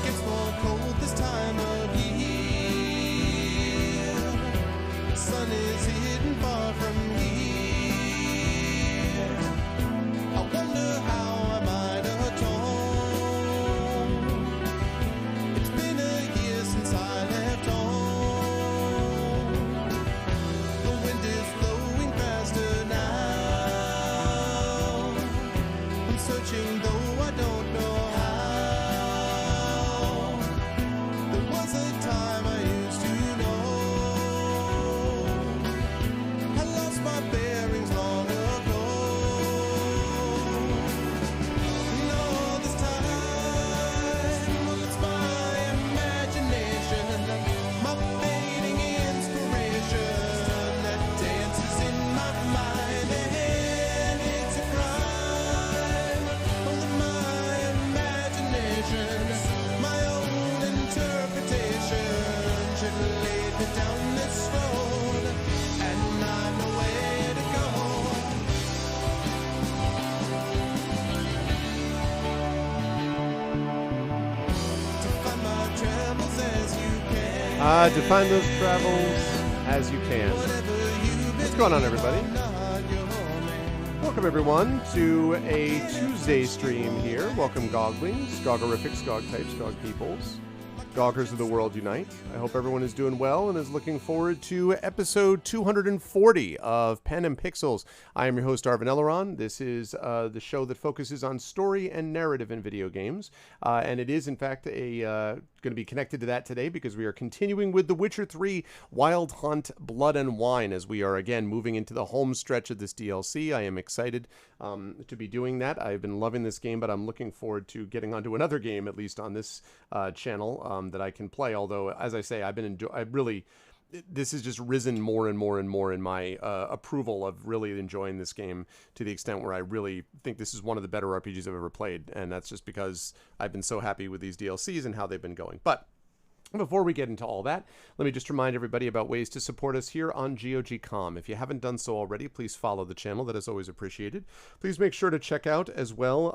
Gets more cold this time of year. Sun is hidden far from here. I wonder how I might atone. It's been a year since I left home. The wind is blowing faster now. I'm searching though I don't know how. There was a time I used to know. I lost my bearings long ago. No, this time, well, it's my imagination, my fading inspiration that dances in my mind, and it's a crime. Only my imagination, my own interpretation should lead me down this road, and I know where to go. To find my travels as you can. To find those travels as you can. What's going on, everybody? Welcome, everyone, to a Tuesday stream here. Welcome, Goglings, Gogorifics, Gogtypes, Gogpeoples, Goggers of the world unite. I hope everyone is doing well and is looking forward to episode 240 of Pen and Pixels. I am your host, Arvin Elleron. This is the show that focuses on story and narrative in video games. And it is, in fact, going to be connected to that today because we are continuing with The Witcher 3 Wild Hunt Blood and Wine as we are, again, moving into the home stretch of this DLC. I am excited to be doing that. I've been loving this game, but I'm looking forward to getting onto another game, at least on this channel, that I can play. Although, as I say, this has just risen more and more and more in my approval of really enjoying this game to the extent where I really think this is one of the better RPGs I've ever played. And that's just because I've been so happy with these DLCs and how they've been going. But before we get into all that, let me just remind everybody about ways to support us here on GOG.com. If you haven't done so already, please follow the channel. That is always appreciated. Please make sure to check out as well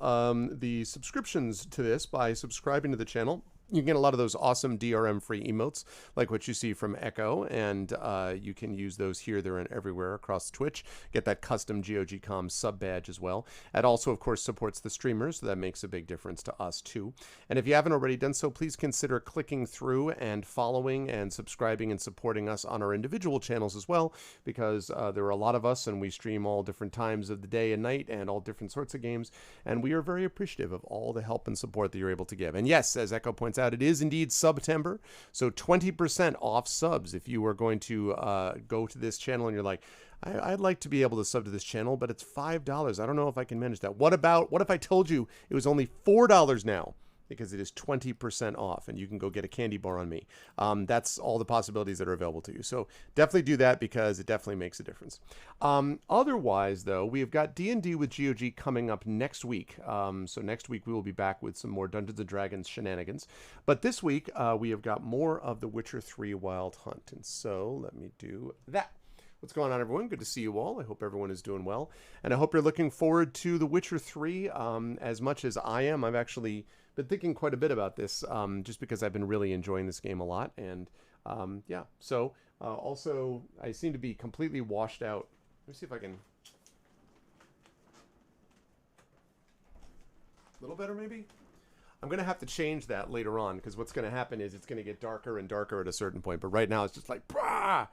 the subscriptions to this by subscribing to the channel. You can get a lot of those awesome DRM-free emotes, like what you see from Echo, and you can use those here, there, and everywhere across Twitch. Get that custom GOG.com sub badge as well. It also, of course, supports the streamers, so that makes a big difference to us, too. And if you haven't already done so, please consider clicking through and following and subscribing and supporting us on our individual channels as well, because there are a lot of us, and we stream all different times of the day and night and all different sorts of games, and we are very appreciative of all the help and support that you're able to give. And yes, as Echo points out, it is indeed Subtember, so 20% off subs if you are going to go to this channel and you're like, I'd like to be able to sub to this channel, but it's $5. I don't know if I can manage that. What if I told you it was only $4 now? Because it is 20% off, and you can go get a candy bar on me. That's all the possibilities that are available to you. So definitely do that because it definitely makes a difference. Otherwise, though, we have got D&D with GOG coming up next week. So next week we will be back with some more Dungeons & Dragons shenanigans. But this week we have got more of The Witcher 3 Wild Hunt. And so let me do that. What's going on, everyone? Good to see you all. I hope everyone is doing well. And I hope you're looking forward to The Witcher 3 as much as I am. I've actually been thinking quite a bit about this just because I've been really enjoying this game a lot. And yeah, so also I seem to be completely washed out. Let me see if I can... A little better, maybe? I'm going to have to change that later on because what's going to happen is it's going to get darker and darker at a certain point. But right now it's just like, brah!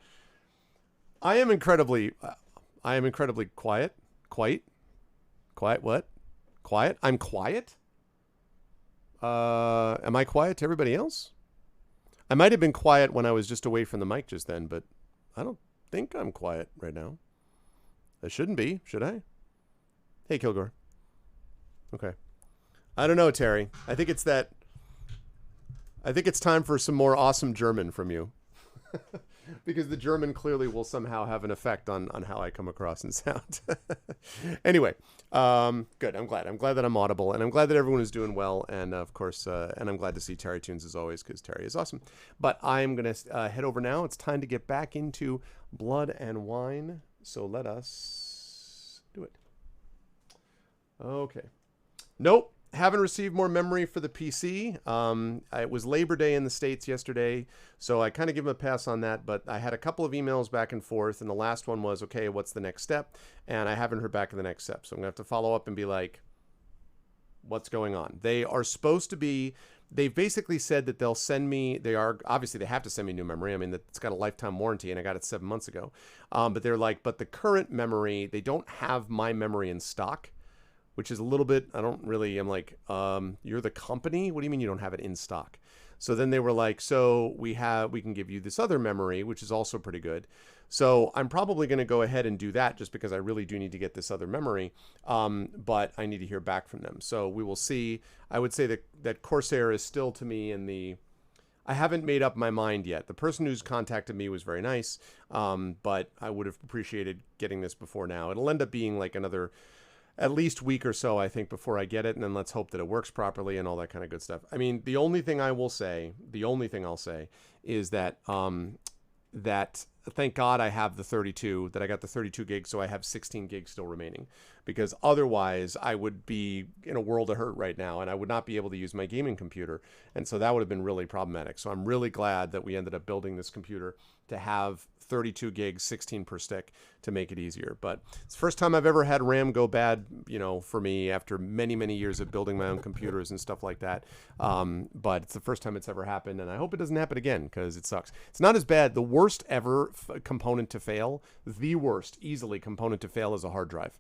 I am incredibly quiet. Quiet what? Quiet? I'm quiet? Am I quiet to everybody else? I might have been quiet when I was just away from the mic just then, but I don't think I'm quiet right now. I shouldn't be, should I? Hey, Kilgore. Okay. I don't know, Terry. I think it's time for some more awesome German from you. Because the German clearly will somehow have an effect on how I come across and sound. Anyway, good. I'm glad that I'm audible, and I'm glad that everyone is doing well, and of course, and I'm glad to see Terry Tunes as always, because Terry is awesome. But I'm going to head over now. It's time to get back into Blood and Wine, so let us do it. Okay. Nope. haven't received more memory for the PC. It was Labor Day in the States yesterday, so I kind of give them a pass on that, but I had a couple of emails back and forth, and the last one was, okay, what's the next step? And I haven't heard back of the next step, so I'm going to have to follow up and be like, what's going on? They are supposed to be... They've basically said that they'll send me, they have to send me new memory. I mean, it's got a lifetime warranty and I got it 7 months ago. But they're like, but the current memory, they don't have my memory in stock, which is a little bit, I'm like, you're the company? What do you mean you don't have it in stock? So then they were like, so we can give you this other memory, which is also pretty good. So I'm probably going to go ahead and do that just because I really do need to get this other memory. But I need to hear back from them. So we will see. I would say that Corsair is still to me in the... I haven't made up my mind yet. The person who's contacted me was very nice, but I would have appreciated getting this before now. It'll end up being like another... at least week or so, I think, before I get it. And then let's hope that it works properly and all that kind of good stuff. I mean, the only thing I'll say is that, thank God I have the 32, that I got the 32 gigs. So I have 16 gigs still remaining, because otherwise I would be in a world of hurt right now and I would not be able to use my gaming computer. And so that would have been really problematic. So I'm really glad that we ended up building this computer to have 32 gigs, 16 per stick, to make it easier. But it's the first time I've ever had RAM go bad, for me, after many, many years of building my own computers and stuff like that. But it's the first time it's ever happened, and I hope it doesn't happen again, because it sucks. It's not as bad. The worst ever component to fail, the worst, easily component to fail, is a hard drive.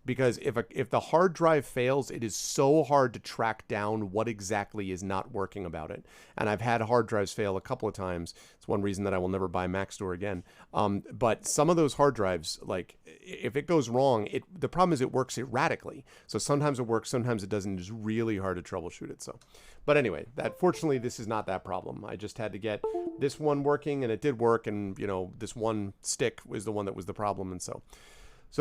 Because if the hard drive fails, it is so hard to track down what exactly is not working about it. And I've had hard drives fail a couple of times. It's one reason that I will never buy Mac Store again. But some of those hard drives, like, if it goes wrong, the problem is it works erratically. So sometimes it works, sometimes it doesn't. It's really hard to troubleshoot it. So, but anyway, fortunately this is not that problem. I just had to get this one working, and it did work. And this one stick was the one that was the problem, and So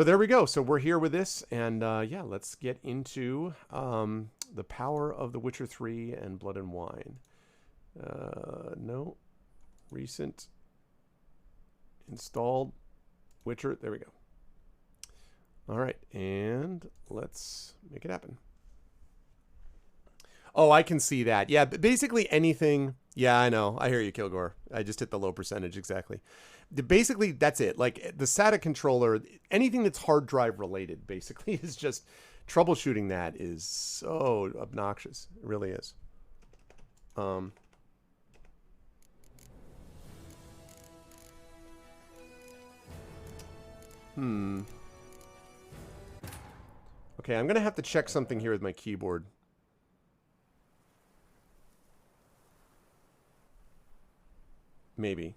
there we go. So we're here with this, and yeah, let's get into the power of The Witcher 3 and Blood and Wine. No. Recent. Installed. Witcher. There we go. All right, and let's make it happen. Oh, I can see that. Yeah, basically anything. Yeah, I know. I hear you, Kilgore. I just hit the low percentage, exactly. Basically, that's it. Like, the SATA controller, anything that's hard drive related, basically, is just troubleshooting that is so obnoxious. It really is. Okay, I'm going to have to check something here with my keyboard. Maybe.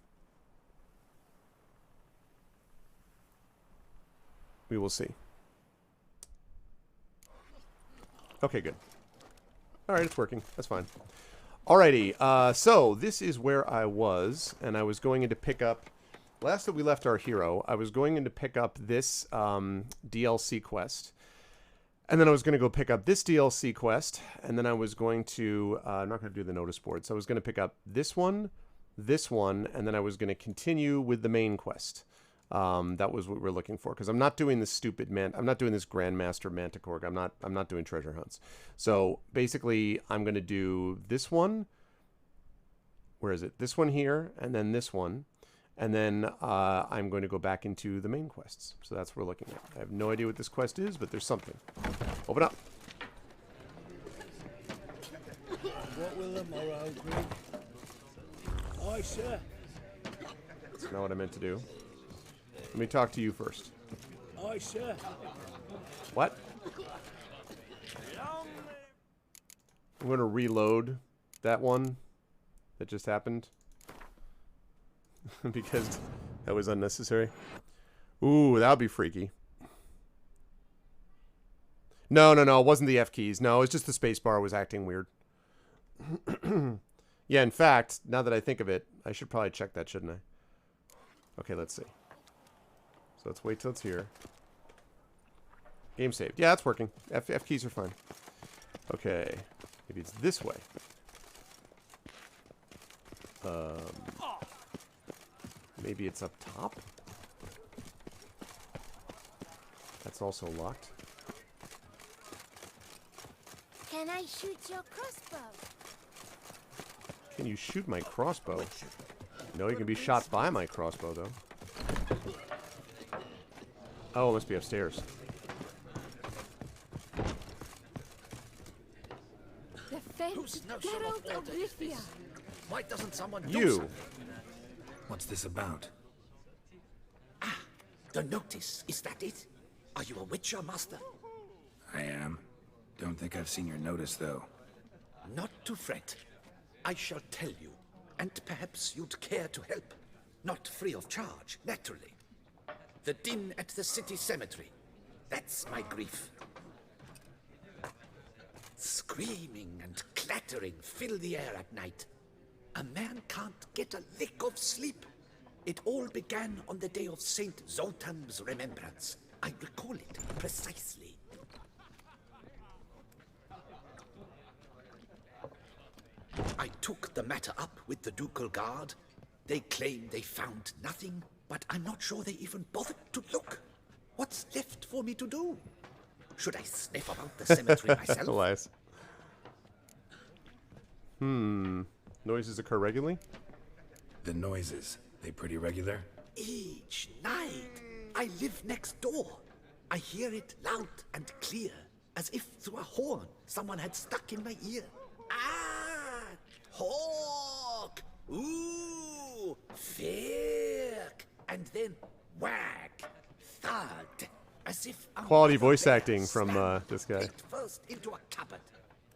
We will see. Okay, good. All right, it's working. That's fine. Alrighty, so this is where I was, and I was going in to pick up... Last that we left our hero, I was going in to pick up this DLC quest. And then I was going to go pick up this DLC quest, and then I was going to... I'm not going to do the notice board, so I was going to pick up this one, and then I was going to continue with the main quest. That was what we're looking for, because I'm not doing this stupid I'm not doing this Grandmaster Manticore. I'm not doing treasure hunts. So basically, I'm going to do this one. Where is it? This one here, and then this one, and then I'm going to go back into the main quests. So that's what we're looking at. I have no idea what this quest is, but there's something. Open up. What will the morrow bring? Aye, sir. That's not what I meant to do. Let me talk to you first. Aye, sir. What? I'm going to reload that one that just happened. Because that was unnecessary. Ooh, that would be freaky. No, it wasn't the F keys. No, it was just the space bar was acting weird. Yeah, in fact, now that I think of it, I should probably check that, shouldn't I? Okay, let's see. So let's wait till it's here. Game saved. Yeah, it's working. F keys are fine. Okay. Maybe it's this way. Maybe it's up top? That's also locked. Can I shoot your crossbow? Can you shoot my crossbow? No, you can be shot by my crossbow, though. Oh, it must be upstairs. The fence. Get out of Rithia. Why doesn't someone do You! something? What's this about? The notice, is that it? Are you a witcher, master? I am. Don't think I've seen your notice, though. Not to fret. I shall tell you, and perhaps you'd care to help. Not free of charge, naturally. The din at the city cemetery. That's my grief. Screaming and clattering fill the air at night. A man can't get a lick of sleep. It all began on the day of Saint Zoltan's remembrance. I recall it precisely. I took the matter up with the ducal guard. They claim they found nothing, but I'm not sure they even bothered to look. What's left for me to do? Should I sniff about the cemetery myself? Elias. Noises occur regularly? The noises, they pretty regular? Each night, I live next door. I hear it loud and clear, as if through a horn someone had stuck in my ear. Ah! Hawk! Ooh! Firk! And then whack! Thud! As if a Quality mother voice bear acting from slammed this guy. head first into a cupboard.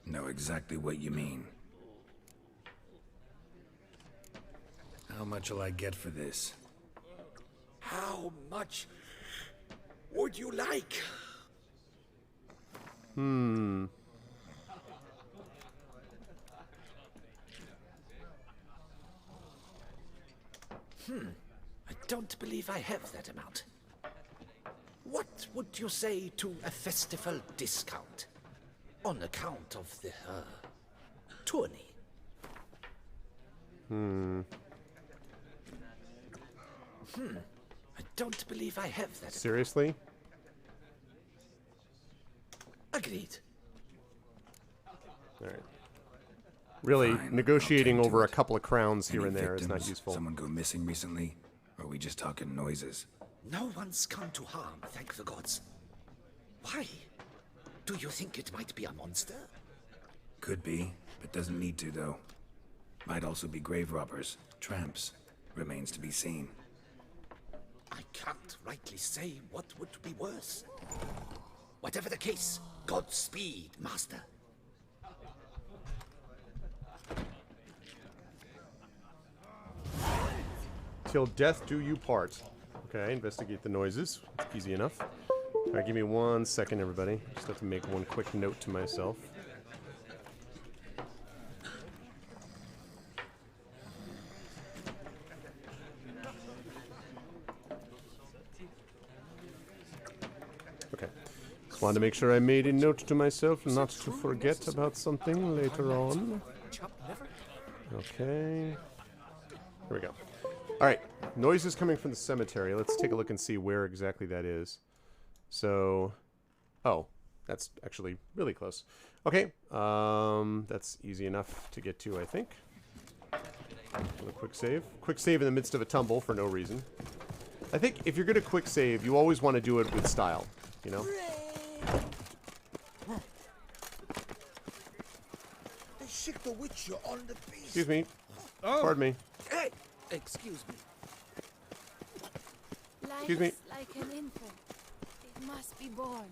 Know exactly what you mean. How much will I get for this? How much would you like? I don't believe I have that amount. What would you say to a festival discount? On account of the, tourney? I don't believe I have that. Seriously? Agreed. Alright. Really, Fine, negotiating I'll tend to over a it. couple of crowns here Any and there is not victims? useful. Someone go missing recently? Or are we just talking noises? No one's come to harm, thank the gods. Why? Do you think it might be a monster? Could be, but doesn't need to, though. Might also be grave robbers, tramps. Remains to be seen. I can't rightly say what would be worse. Whatever the case, Godspeed, master. Till death do you part. Okay, investigate the noises. Easy enough. Alright, give me 1 second, everybody. Just have to make one quick note to myself. Okay. Just wanted to make sure I made a note to myself not to forget about something later on. Okay. Here we go. Alright. Noises coming from the cemetery. Let's take a look and see where exactly that is. So... Oh. That's actually really close. Okay. That's easy enough to get to, I think. A quick save. Quick save in the midst of a tumble for no reason. I think if you're going to quick save, you always want to do it with style. You know? They sick the witcher on the beast. Excuse me. Pardon me. Hey, excuse me. Excuse me. Life like an infant. It must be born.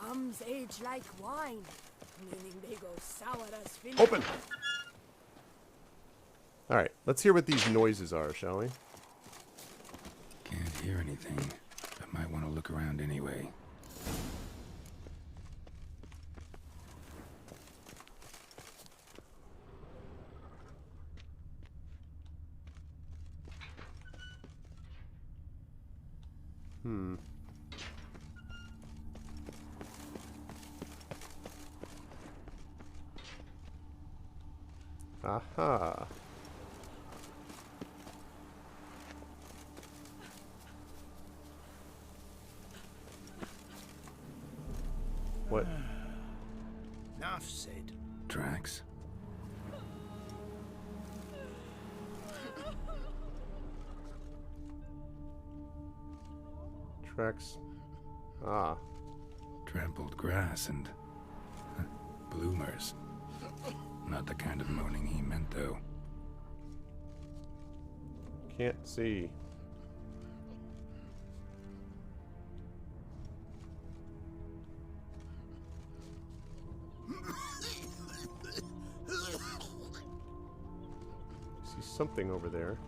Bums age like wine, meaning they go sour as vinegar. Open! Alright, let's hear what these noises are, shall we? Can't hear anything. I might want to look around anyway. Aha. What? Enough said. Tracks. Ah. Trampled grass and bloomers. Not the kind of moaning he meant, though. Can't see. See something over there.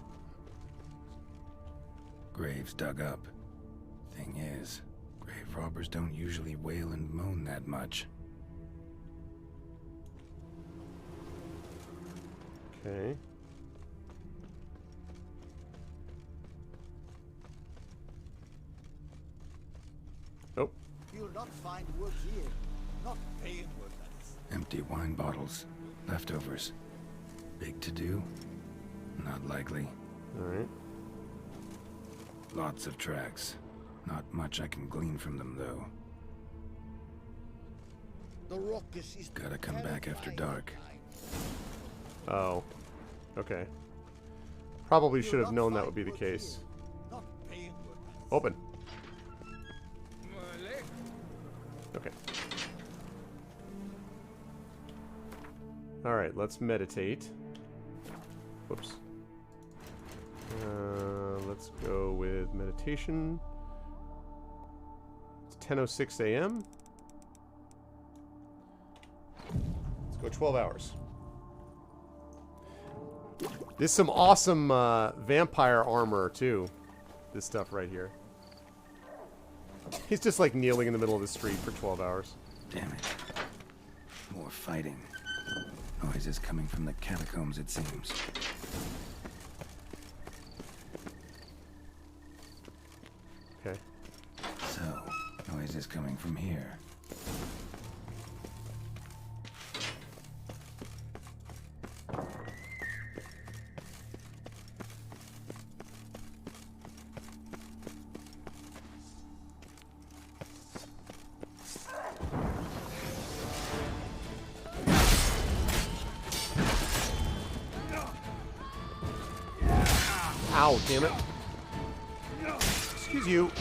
Graves dug up. Thing is, grave robbers don't usually wail and moan that much. Okay. Nope. You'll not find wood here. Not paying wood, that is. Empty wine bottles. Leftovers. Big to do? Not likely. Alright. Lots of tracks. Not much I can glean from them, though. The raucous is Gotta come back after dark. Oh. Okay. Probably should have known that would be the case. Not paying wood, that is. Open. Okay. Alright, let's meditate. Whoops. Let's go with meditation. It's 10:06 a.m. Let's go 12 hours. There's some awesome vampire armor, too. This stuff right here. He's just like kneeling in the middle of the street for 12 hours. Damn it. More fighting. Noises coming from the catacombs, it seems. Okay. So, noises coming from here. Ow, damn it. Excuse you.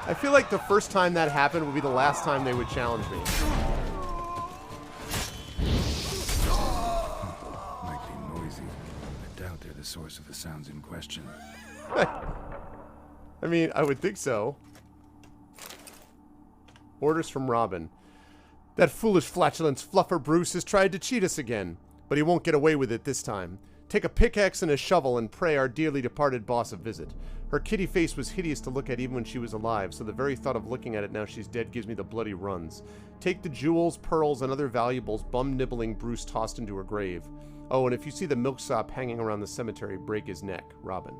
I feel like the first time that happened would be the last time they would challenge me. Might be noisy. I doubt they're the source of the sounds in question. I mean, I would think so. Orders from Robin. That foolish flatulence fluffer Bruce has tried to cheat us again, but he won't get away with it this time. Take a pickaxe and a shovel and pray our dearly departed boss a visit. Her kitty face was hideous to look at even when she was alive, so the very thought of looking at it now she's dead gives me the bloody runs. Take the jewels, pearls, and other valuables bum-nibbling Bruce tossed into her grave. Oh, and if you see the milksop hanging around the cemetery, break his neck. Robin.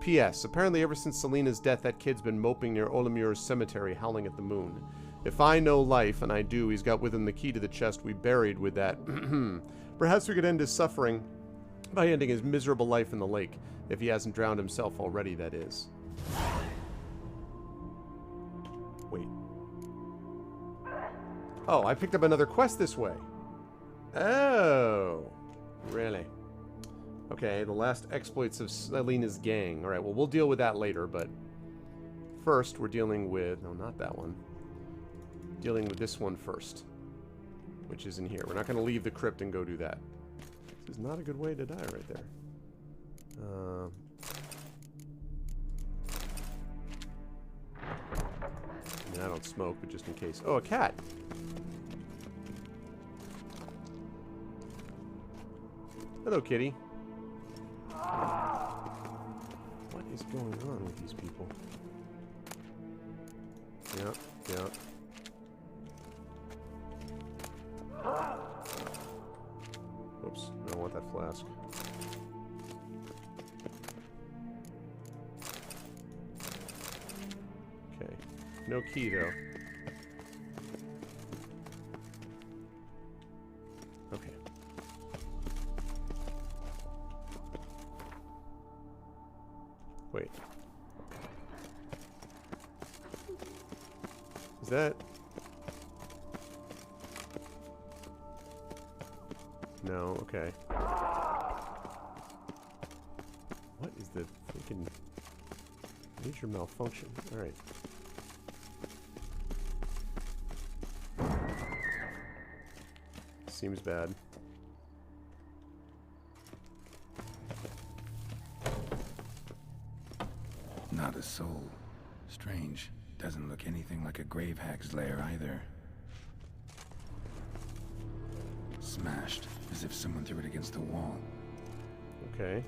P.S. Apparently ever since Selena's death, that kid's been moping near Olemur's cemetery, howling at the moon. If I know life, and I do, he's got with him the key to the chest we buried with that. Perhaps we could end his suffering by ending his miserable life in the lake. If he hasn't drowned himself already, that is. Wait. Oh, I picked up another quest this way. Oh. Really? Okay, the last exploits of Selena's gang. Alright, well, we'll deal with that later, but first we're dealing with... No, not that one. Dealing with this one first, which is in here. We're not going to leave the crypt and go do that. This is not a good way to die right there. I mean, I don't smoke, but just in case. Oh, a cat! Hello, kitty. What is going on with these people? Yep, yep. Oops, I don't want that flask. Okay. No key, though. Okay. Wait. Is that... No, okay. What is the freaking major malfunction? Alright. Seems bad. Not a soul. Strange. Doesn't look anything like a grave hag's lair either. Smashed, as if someone threw it against the wall. Okay.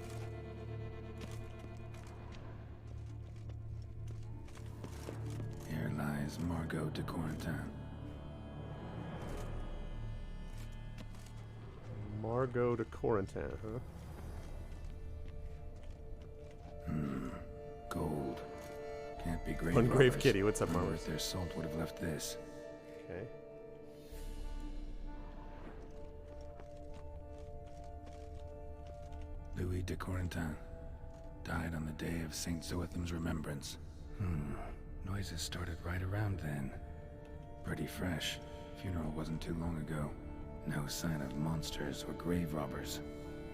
Here lies Margot de Corentin. Margot de Corentin, huh? Gold. Can't be grave Ungrave robbers. Kitty, what's up, Or Marvel? if their salt would have left this. Okay. Louis de Corentin. Died on the day of Saint Zoetham's remembrance. Noises started right around then. Pretty fresh. Funeral wasn't too long ago. No sign of monsters or grave robbers.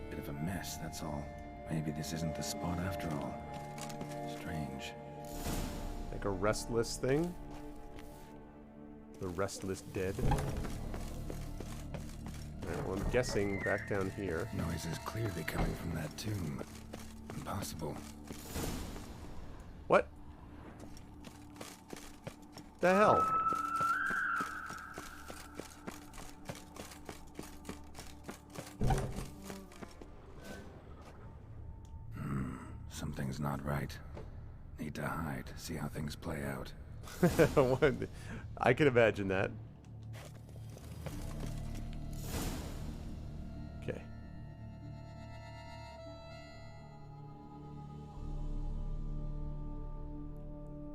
Bit of a mess, that's all. Maybe this isn't the spot after all. Strange. Like a restless thing? The restless dead? Alright, well I'm guessing back down here. Noise is clearly coming from that tomb. Impossible. What? The hell? Something's not right. Need to hide, see how things play out. What? I can imagine that. Okay.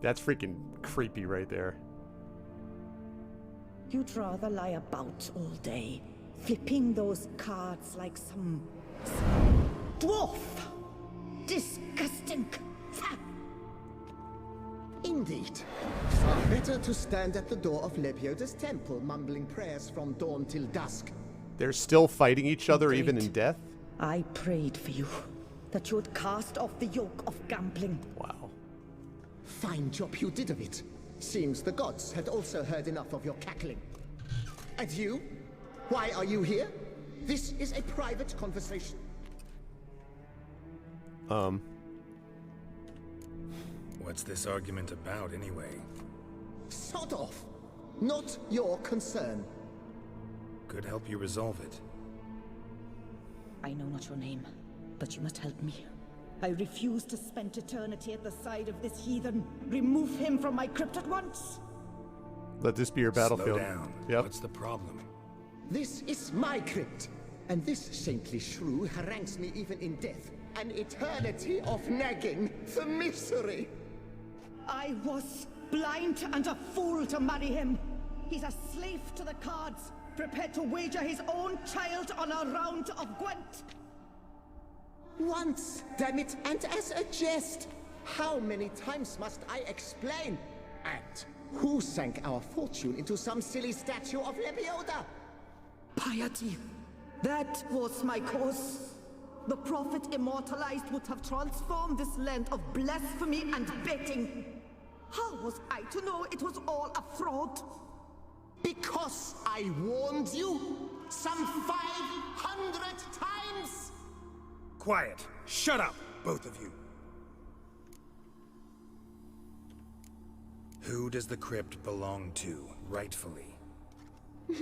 That's freaking creepy right there. You'd rather lie about all day, flipping those cards like some dwarf. Disgusting. Indeed. Far better to stand at the door of Lebioda's temple, mumbling prayers from dawn till dusk. They're still fighting each other even in death? I prayed for you, that you would cast off the yoke of gambling. Wow. Fine job you did of it. Seems the gods had also heard enough of your cackling. And you? Why are you here? This is a private conversation. What's this argument about, anyway? Sod off. Not your concern. Could help you resolve it. I know not your name, but you must help me. I refuse to spend eternity at the side of this heathen. Remove him from my crypt at once. Let this be your battlefield. Slow down. Yep. What's the problem? This is my crypt, and this saintly shrew harangues me even in death. An eternity of nagging for misery. I was blind and a fool to marry him. He's a slave to the cards, prepared to wager his own child on a round of Gwent. Once, damn it, and as a jest. How many times must I explain? And who sank our fortune into some silly statue of Lebioda? Piety. That was my cause. The prophet immortalized would have transformed this land of blasphemy and betting. How was I to know it was all a fraud? Because I warned you some 500 times! Quiet! Shut up, both of you! Who does the crypt belong to, rightfully?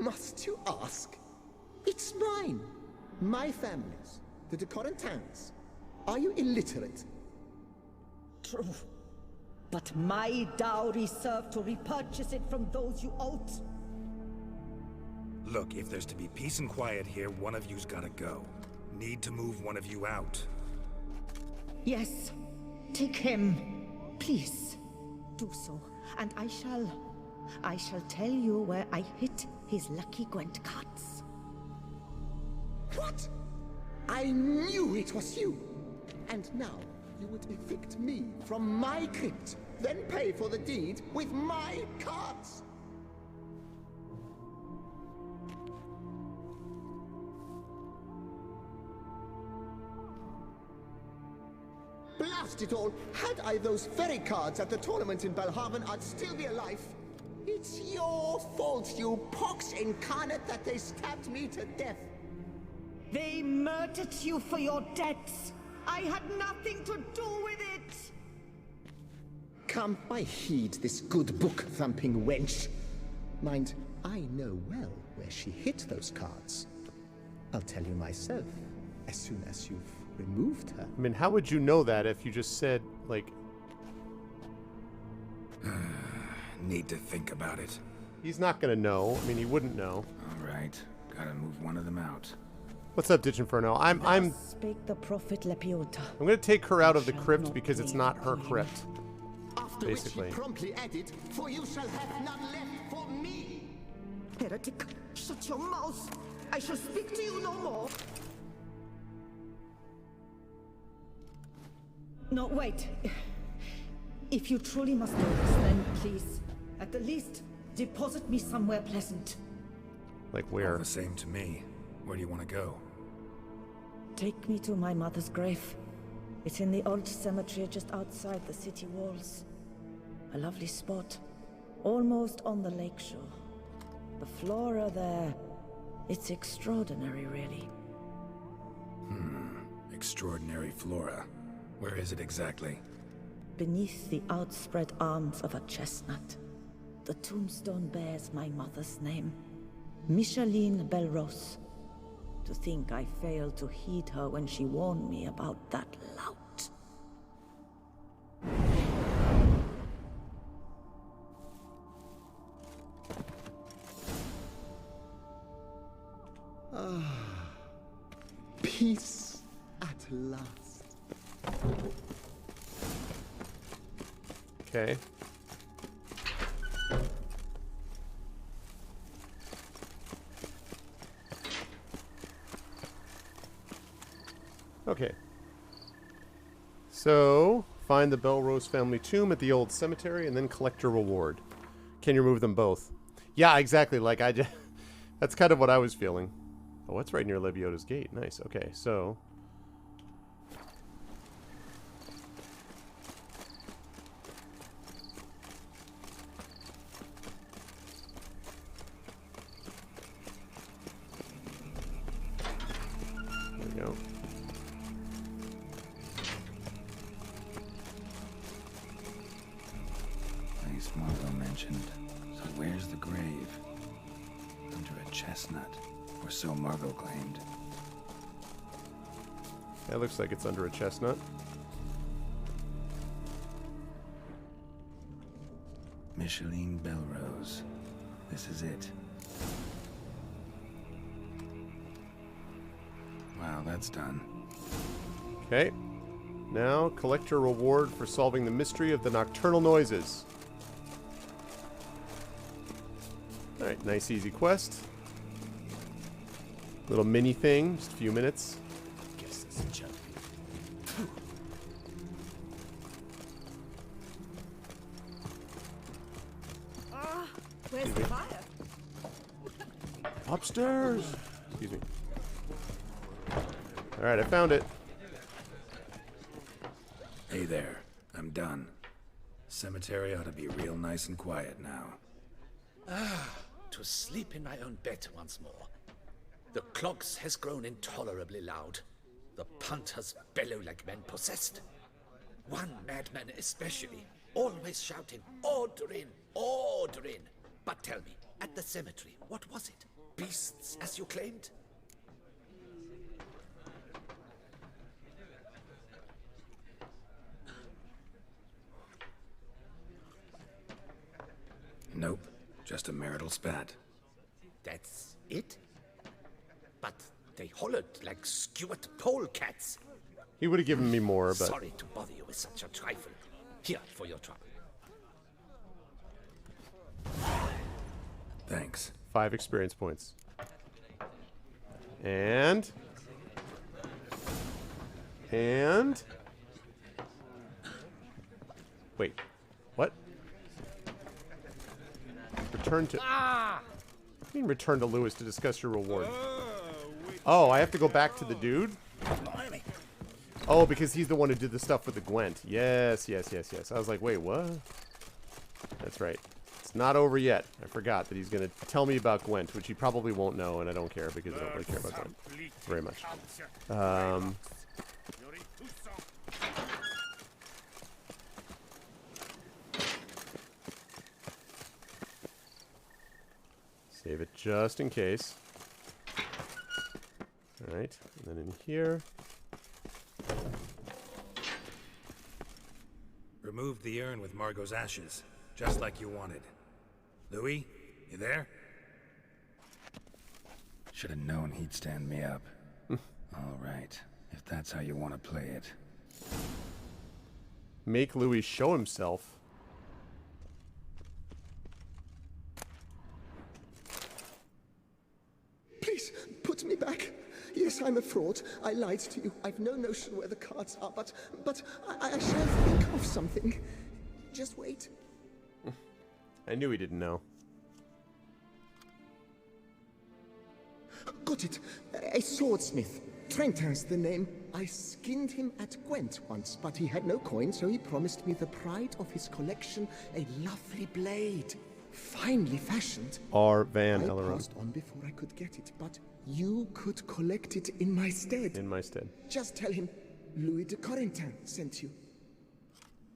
Must you ask? It's mine. My family's. The de Corentins. Are you illiterate? True. But my dowry served to repurchase it from those you owed. Look, if there's to be peace and quiet here, one of you's gotta go. Need to move one of you out. Yes. Take him. Please. Do so. And I shall tell you where I hid his lucky Gwent cards. What? I knew it was you. And now you would evict me from my crypt, then pay for the deed with my cards. blast it all, had I those fairy cards at the tournament in Belhaven, I'd still be alive. It's your fault, you pox incarnate, that they stabbed me to death. They murdered you for your debts. I had nothing to do with it. Come, I heed this good book-thumping wench. Mind, I know well where she hid those cards. I'll tell you myself, as soon as you've removed her. I mean, how would you know that if you just said, like... Need to think about it. He's not gonna know. I mean, he wouldn't know. Alright, gotta move one of them out. What's up, Ditch Inferno? I'm Spake the prophet Lepiota. I'm gonna take her out of the crypt because it's not her crypt. After Basically. which he promptly added, for you shall have none left for me. Heretic, shut your mouth. I shall speak to you no more. No, wait. If you truly must know this, then please, at the least, deposit me somewhere pleasant. Like All where? the same to me. Where do you want to go? Take me to my mother's grave. It's in the old cemetery just outside the city walls. A lovely spot, almost on the lakeshore. The flora there, it's extraordinary, really. Extraordinary flora. Where is it exactly? Beneath the outspread arms of a chestnut, the tombstone bears my mother's name, Micheline Belrose. To think I failed to heed her when she warned me about that lout. Peace at last. Okay. Okay. So, find the Belrose family tomb at the old cemetery and then collect your reward. Can you remove them both? Yeah, exactly. Like, I just... That's kind of what I was feeling. Oh, it's right near Lebiota's gate. Nice. Okay, so... There we go. Nice Margot mentioned. So where's the grave? Under a chestnut. Or so Margot claimed. That looks like it's under a chestnut. Micheline Belrose. This is it. Wow, that's done. Okay. Now, collect your reward for solving the mystery of the nocturnal noises. Alright, nice easy quest. Little mini thing, just a few minutes. Guess this is joke. Where's the fire? Upstairs! Excuse me. Alright, I found it. Hey there, I'm done. Cemetery ought to be real nice and quiet now. To sleep in my own bed once more. The clogs has grown intolerably loud. The punters bellow like men possessed. One madman especially, always shouting, "Order in! Order in!" But tell me, at the cemetery, what was it? Beasts, as you claimed? Nope, just a marital spat. That's it? But they hollered like skewered polecats. He would have given me more, but... Sorry to bother you with such a trifle. Here for your trouble. Thanks. 5 experience points. And... Wait. What? Return to... What do you mean return to Lewis to discuss your reward? Oh, I have to go back to the dude? Oh, because he's the one who did the stuff with the Gwent. Yes, yes, yes, yes. I was like, wait, what? That's right. It's not over yet. I forgot that he's going to tell me about Gwent, which he probably won't know, and I don't care because I don't really care about Gwent very much. Save it just in case. Alright, and then in here. Removed the urn with Margot's ashes, just like you wanted. Louis, you there? Should have known he'd stand me up. All right, if that's how you want to play it. Make Louis show himself. Please, put me back. Yes, I'm a fraud. I lied to you. I've no notion where the cards are, but I shall think of something. Just wait. I knew he didn't know. Got it. A swordsmith. Trentin's the name. I skinned him at Gwent once, but he had no coin, so he promised me the pride of his collection, a lovely blade. Finely fashioned. R. Van I Elleron. passed on before I could get it, but you could collect it in my stead. In my stead. Just tell him Louis de Corentin sent you.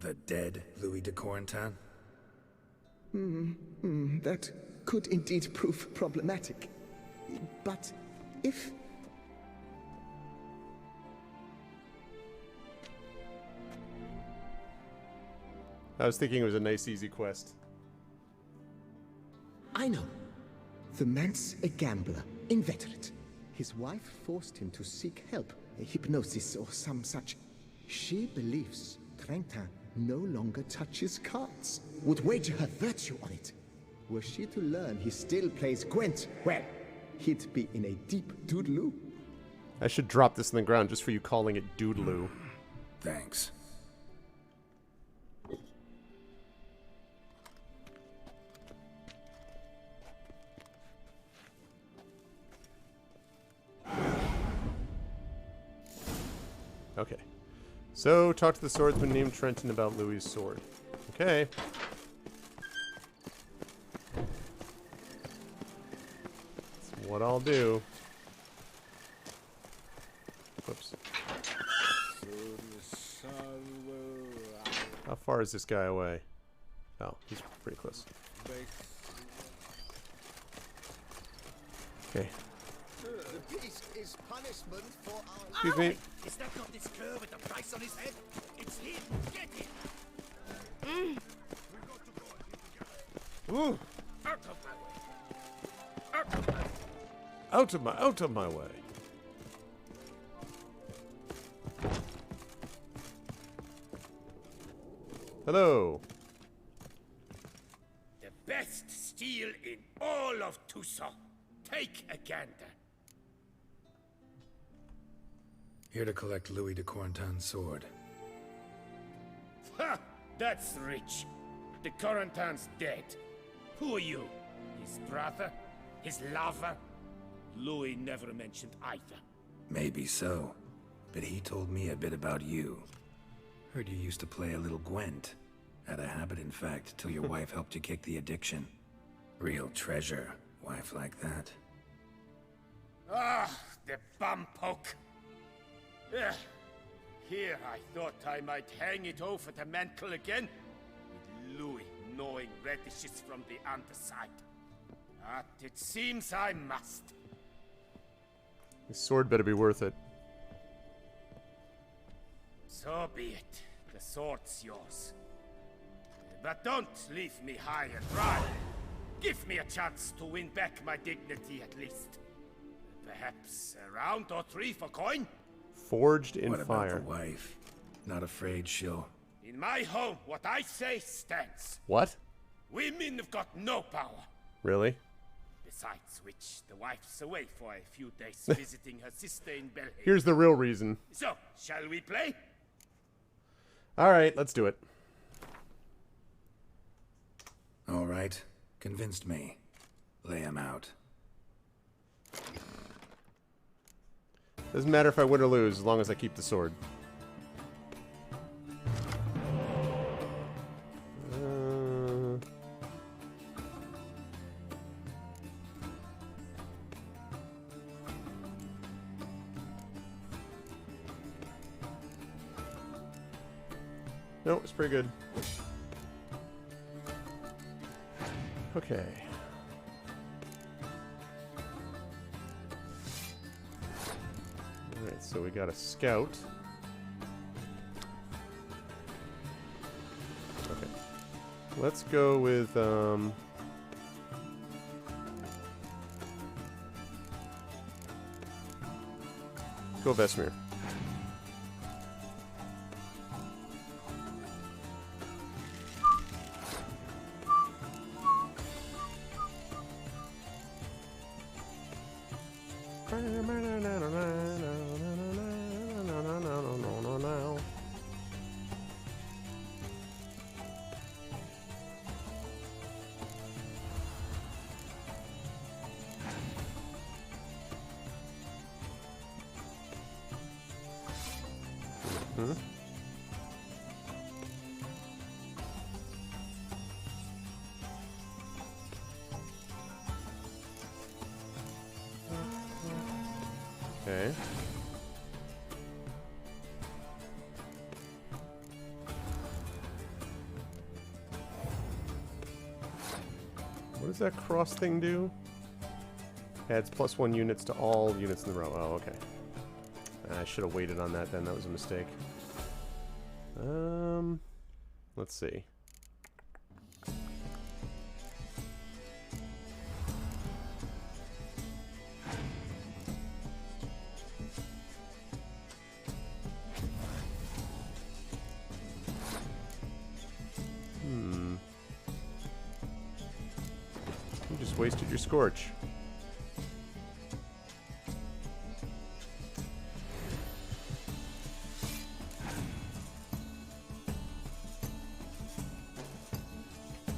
The dead Louis de Corentin? That could indeed prove problematic. But if... I was thinking it was a nice, easy quest. I know. The man's a gambler, inveterate. His wife forced him to seek help, a hypnosis or some such. She believes Trentin no longer touches cards, would wager her virtue on it. Were she to learn he still plays Gwent, well, he'd be in a deep doodaloo. I should drop this in the ground just for you calling it doodaloo. Thanks. Okay. So, talk to the swordsman named Trentin about Louis' sword. Okay. That's what I'll do. Whoops. How far is this guy away? Oh, he's pretty close. Okay. The beast is punishment for our... Excuse me. Is that not this cur with the price on his head? It's him! Get him! Ooh. Out of my way! Out of my way! Out of my way. Hello. The best steel in all of Toussaint. Take a gander. Here to collect Louis de Corentin's sword. Ha! That's rich. The Corentin's dead. Who are you? His brother? His lover? Louis never mentioned either. Maybe so, but he told me a bit about you. Heard you used to play a little Gwent. Had a habit, in fact, till your wife helped you kick the addiction. Real treasure, wife like that. Ah, the bumpoke. Here I thought I might hang it over the mantle again, with Louis gnawing radishes from the underside. But it seems I must. This sword better be worth it. So be it. The sword's yours. But don't leave me high and dry. Give me a chance to win back my dignity at least. Perhaps a round or three for coin? Forged in What fire. about the wife? Not afraid she'll... In my home, what I say stands. What? Women have got no power. Really? Besides which, the wife's away for a few days visiting her sister in Belhaven. Here's the real reason. So, shall we play? Alright, let's do it. All right, convinced me. Lay him out. Doesn't matter if I win or lose, as long as I keep the sword. No, it's pretty good. Okay. Alright, so we got a scout. Okay. Let's go with, go Vesemir. Okay. What does that cross thing do? Adds +1 units to all units in the row. Oh, okay. I should have waited on that then. That was a mistake. Let's see. You just wasted your Scorch.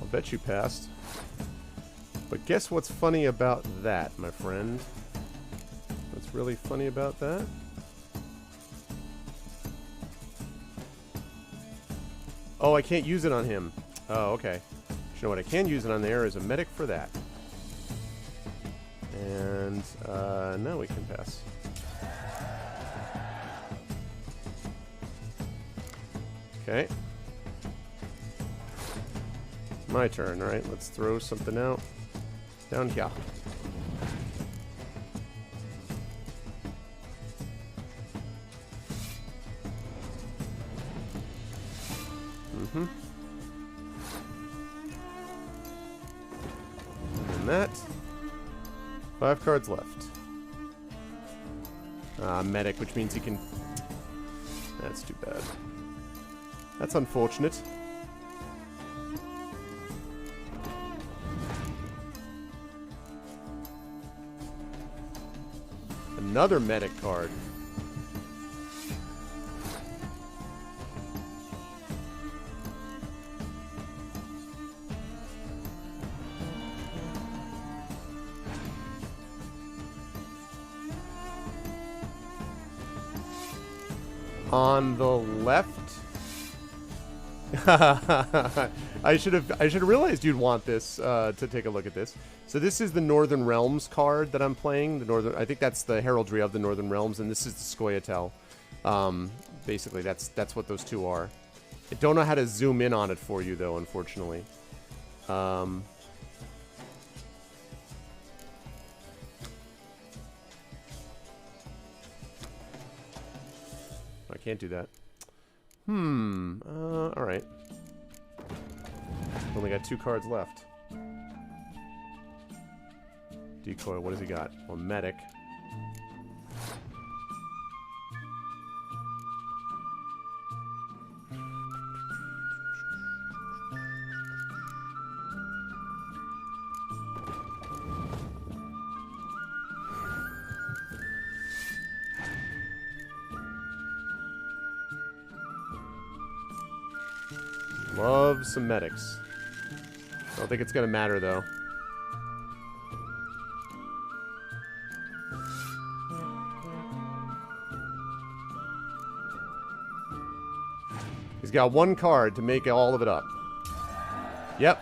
I'll bet you passed. But guess what's funny about that, my friend? What's really funny about that? Oh, I can't use it on him. Oh, okay. You know what I can use it on there is a medic for that. And now we can pass. Okay. My turn, right? Let's throw something out. Down here. And that. 5 cards left. Medic, which means he can... That's too bad. That's unfortunate. Another medic card. On the left? I should have realized you'd want this to take a look at this. So this is the Northern Realms card that I'm playing. I think that's the Heraldry of the Northern Realms, and this is the Scoia'tael. Basically, that's what those two are. I don't know how to zoom in on it for you though, unfortunately. I can't do that. Alright. Only got 2 cards left. Decoy, what has he got? Well, medic. Love some medics. I don't think it's gonna matter though. He's got 1 card to make all of it up. Yep.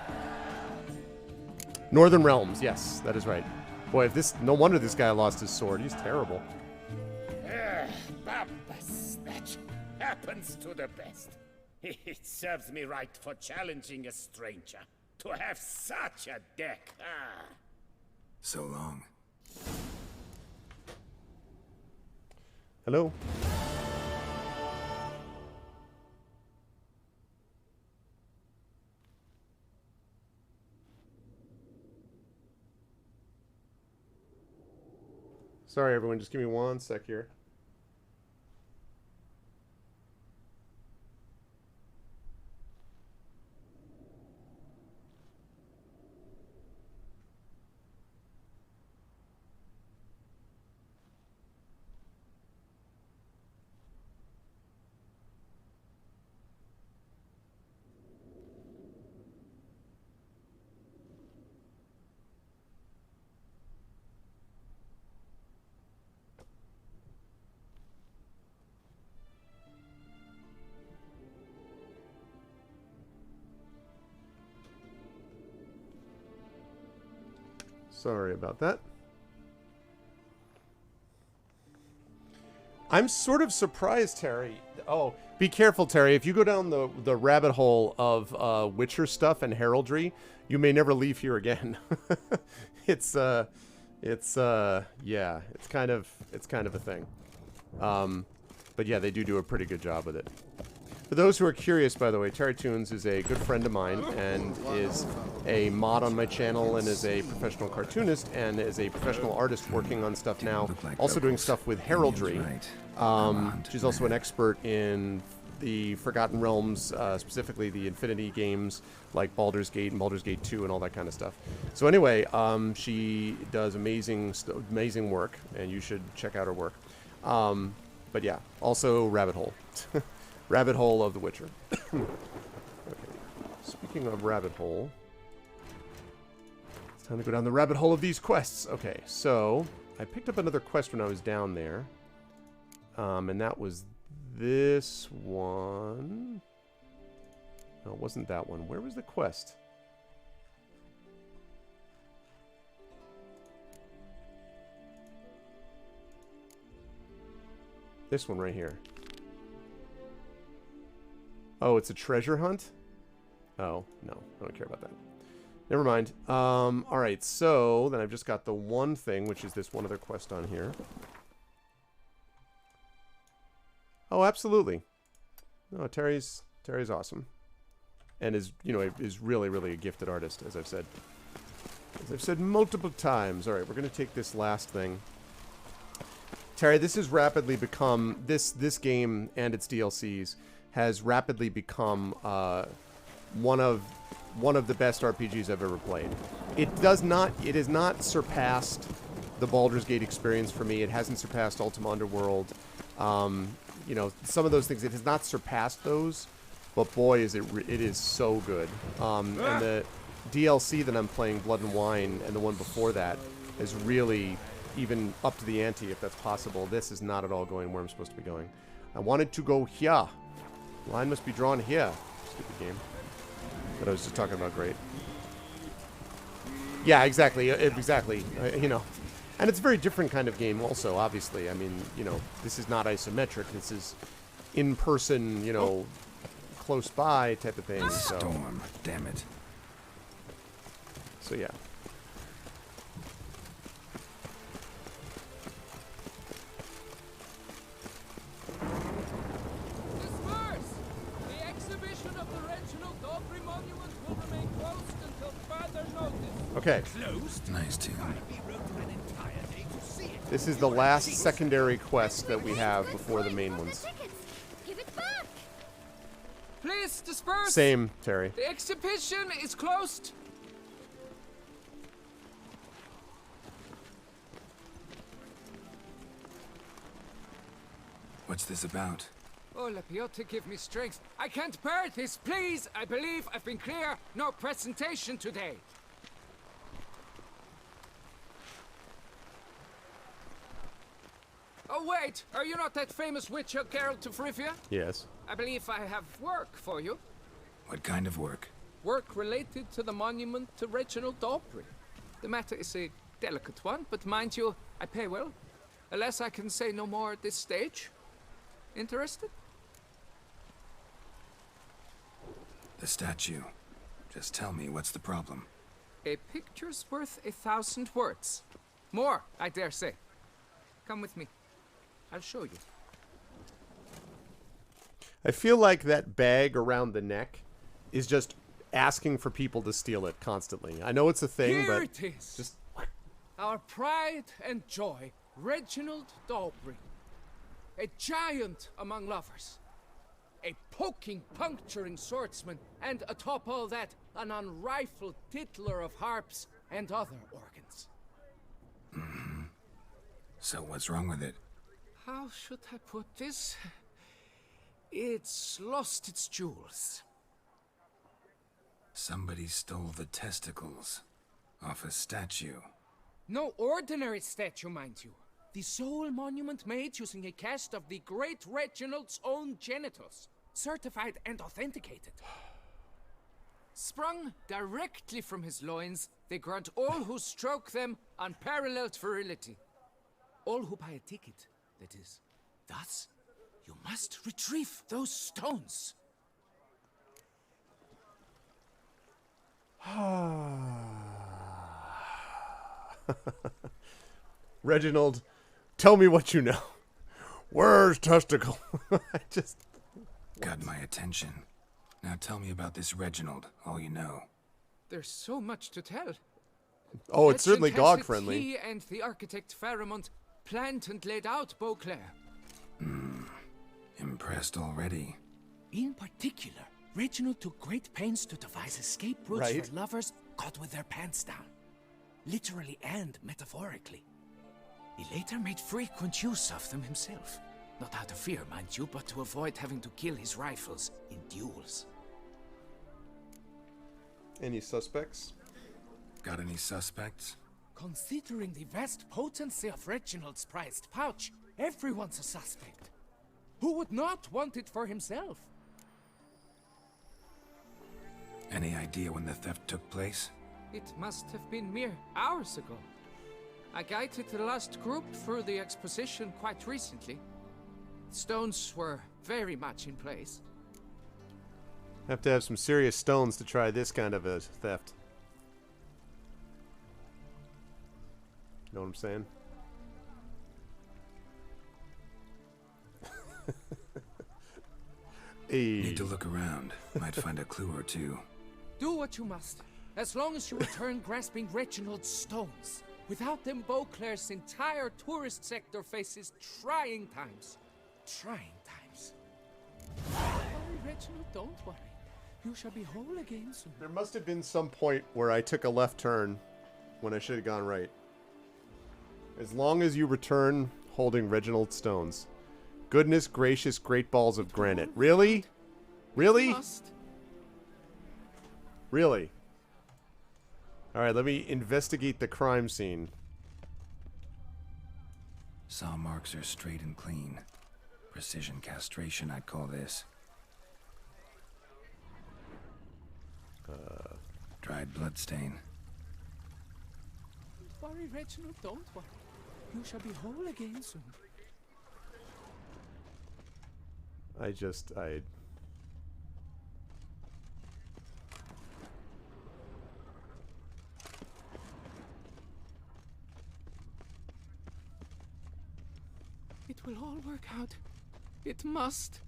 Northern Realms, yes, that is right. Boy, if this... No wonder this guy lost his sword. He's terrible. Barbas, that happens to the best. It serves me right for challenging a stranger. To have such a deck, ah. So long. Hello? Sorry, everyone. Just give me one sec here. Sorry about that. I'm sort of surprised, Terry. Oh, be careful, Terry. If you go down the rabbit hole of Witcher stuff and heraldry, you may never leave here again. Yeah, it's kind of a thing. But yeah, they do a pretty good job with it. For those who are curious, by the way, Terry Toons is a good friend of mine and is a mod on my channel and is a professional cartoonist and is a professional artist working on stuff now, also doing stuff with heraldry. She's also an expert in the Forgotten Realms, specifically the Infinity games like Baldur's Gate and Baldur's Gate 2 and all that kind of stuff. So anyway, she does amazing work, and you should check out her work. But yeah, also Rabbit Hole. Rabbit Hole of The Witcher. Okay. Speaking of Rabbit Hole, it's time to go down the rabbit hole of these quests. Okay, so I picked up another quest when I was down there. And that was this one. No, it wasn't that one. Where was the quest? This one right here. Oh, it's a treasure hunt? Oh, no. I don't care about that. Never mind. Alright, so then I've just got the one thing, which is this one other quest on here. Oh, absolutely. No, Terry's awesome. And is really, really a gifted artist, as I've said. As I've said multiple times. Alright, we're going to take this last thing. Terry, this has rapidly become... This game and its DLCs has rapidly become one of the best RPGs I've ever played. It has not surpassed the Baldur's Gate experience for me. It hasn't surpassed Ultima Underworld. You know, some of those things, it has not surpassed those, but boy, it is so good. And the DLC that I'm playing, Blood and Wine, and the one before that, is really even up to the ante, if that's possible. This is not at all going where I'm supposed to be going. I wanted to go here. Line must be drawn here. Stupid game. But I was just talking about great. Yeah, exactly. Exactly. You know. And it's a very different kind of game also, obviously. I mean, you know, this is not isometric. This is in-person, you know, close by type of thing. So. Storm. Damn it. So, yeah. Okay. Nice tune. This is the last secondary quest that we have before the main ones. Give it back. Please disperse. Same, Terry. The exhibition is closed. What's this about? Oh, Lapiote, give me strength. I can't bear this, please. I believe I've been clear. No presentation today. Oh, wait! Are you not that famous witcher, Geralt of Rivia? Yes. I believe I have work for you. What kind of work? Work related to the monument to Reginald Daubry. The matter is a delicate one, but mind you, I pay well. Alas, I can say no more at this stage. Interested? The statue. Just tell me, what's the problem? A picture's worth 1,000 words. More, I dare say. Come with me. I'll show you. I feel like that bag around the neck is just asking for people to steal it constantly. I know it's a thing, Here but it is. just Our pride and joy, Reginald Dalbury. A giant among lovers. A poking, puncturing swordsman, and atop all that, an unrifled tittler of harps and other organs. So what's wrong with it? How should I put this? It's lost its jewels. Somebody stole the testicles off a statue. No ordinary statue, mind you. The sole monument made using a cast of the great Reginald's own genitals. Certified and authenticated. Sprung directly from his loins, they grant all who stroke them unparalleled virility. All who buy a ticket, that is. Thus, you must retrieve those stones. Reginald, tell me what you know. Where's testicle? I just Got my attention. Now tell me about this Reginald, all you know. There's so much to tell. Oh, it's certainly Legend has it GOG-friendly. He and the architect Pharamond planned and laid out Beauclair. Impressed already. In particular, Reginald took great pains to devise escape routes Right. for lovers caught with their pants down. Literally and metaphorically. He later made frequent use of them himself. Not out of fear, mind you, but to avoid having to kill his rifles in duels. Any suspects? Got any suspects? Considering the vast potency of Reginald's prized pouch, everyone's a suspect. Who would not want it for himself? Any idea when the theft took place? It must have been mere hours ago. I guided the last group through the exposition quite recently. Stones were very much in place. Have to have some serious stones to try this kind of a theft. Know what I'm saying? Hey. Need to look around. Might find a clue or two. Do what you must, as long as you return grasping Reginald's stones. Without them, Beauclair's entire tourist sector faces trying times. Trying times. Don't worry, Reginald, don't worry. You shall be whole again soon. There must have been some point where I took a left turn when I should have gone right. As long as you return holding Reginald's stones. Goodness gracious, great balls of granite. Really? Really? Must. Really? Alright, let me investigate the crime scene. Saw marks are straight and clean. Precision castration, I'd call this. Dried bloodstain. Don't worry, Reginald, don't worry. You shall be whole again soon. I It will all work out. It must.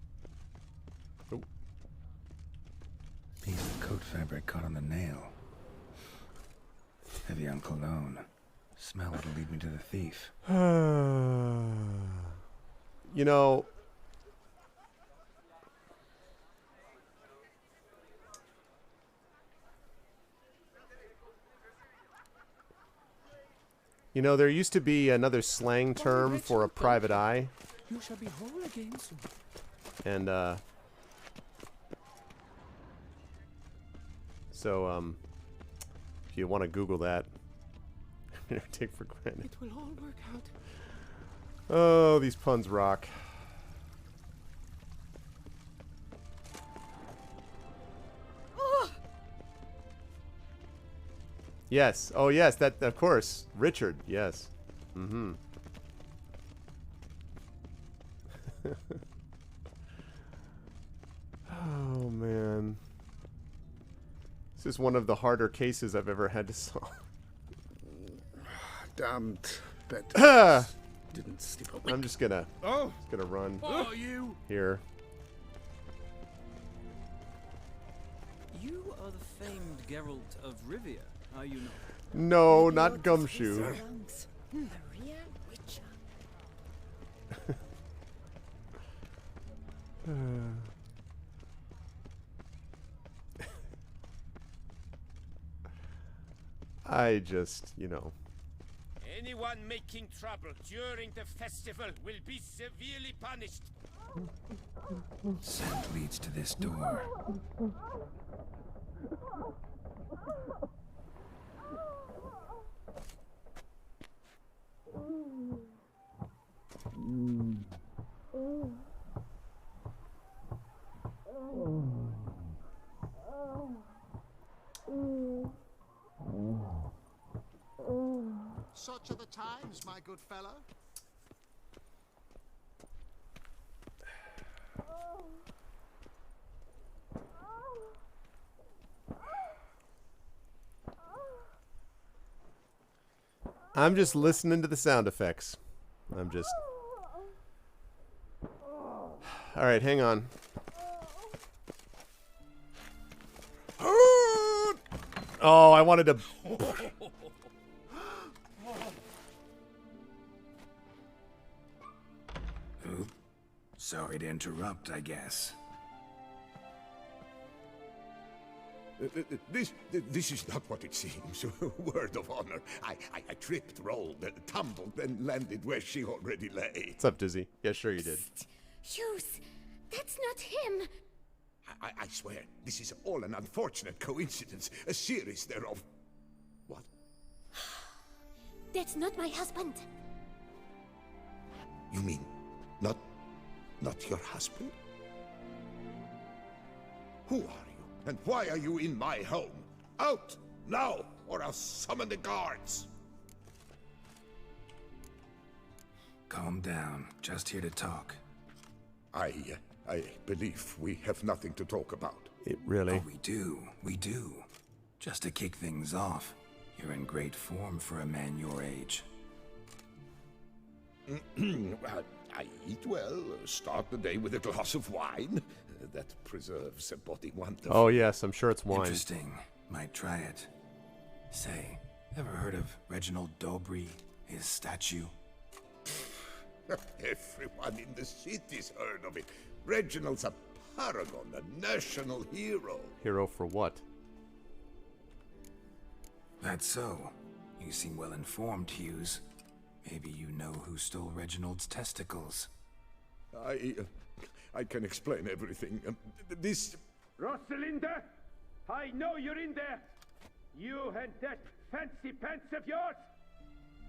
Oh. Piece of coat fabric caught on the nail. Heavy on cologne. Smell it'll lead me to the thief. You know, there used to be another slang term for a private eye. You shall be whole again soon. And, so, if you want to Google that, take for granted. It will all work out. Oh, these puns rock. Yes. Oh, yes. That, of course. Richard. Yes. Mm-hmm. Oh, man. This is one of the harder cases I've ever had to solve. Damned bed. Didn't sleep a wink. I'm just gonna run here. You are the famed Geralt of Rivia, are you not? No, not Gumshoe. Maria Witcher. I just, you know. Anyone making trouble during the festival will be severely punished. Scent leads to this door. Such are the times, my good fellow. I'm just listening to the sound effects. I'm just... Alright, hang on. Oh, I wanted to... Sorry to interrupt, I guess. This is not what it seems. Word of honor. I tripped, rolled, tumbled, and landed where she already lay. What's up, Dizzy? Yeah, sure you did. Hughes, that's not him. I swear, this is all an unfortunate coincidence. A series thereof. What? That's not my husband. You mean, not your husband? Who are you? And why are you in my home? Out! Now! Or I'll summon the guards! Calm down. Just here to talk. I believe we have nothing to talk about. Really? Oh, we do. We do. Just to kick things off, you're in great form for a man your age. I eat well, start the day with a glass of wine. That preserves a body wonderfully. Oh yes, I'm sure it's wine. Interesting. Might try it. Say, ever heard of Reginald Dobry, his statue? Everyone in the city's heard of it. Reginald's a paragon, a national hero. Hero for what? That's so. You seem well informed, Hughes. Maybe you know who stole Reginald's testicles. I can explain everything. This... Rosalinda, I know you're in there. You and that fancy pants of yours.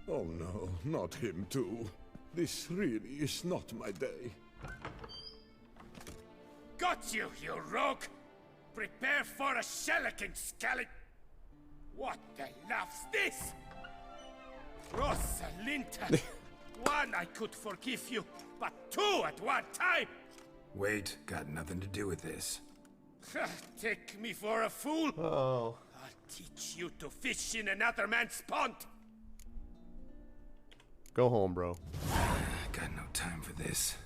Oh no, not him too. This really is not my day. Got you, you rogue! Prepare for a shellacking, scallop! What the love's this? Rosalinda! One, I could forgive you, but two at one time! Wait, got nothing to do with this. Take me for a fool? Oh. I'll teach you to fish in another man's pond! Go home, bro. Got no time for this.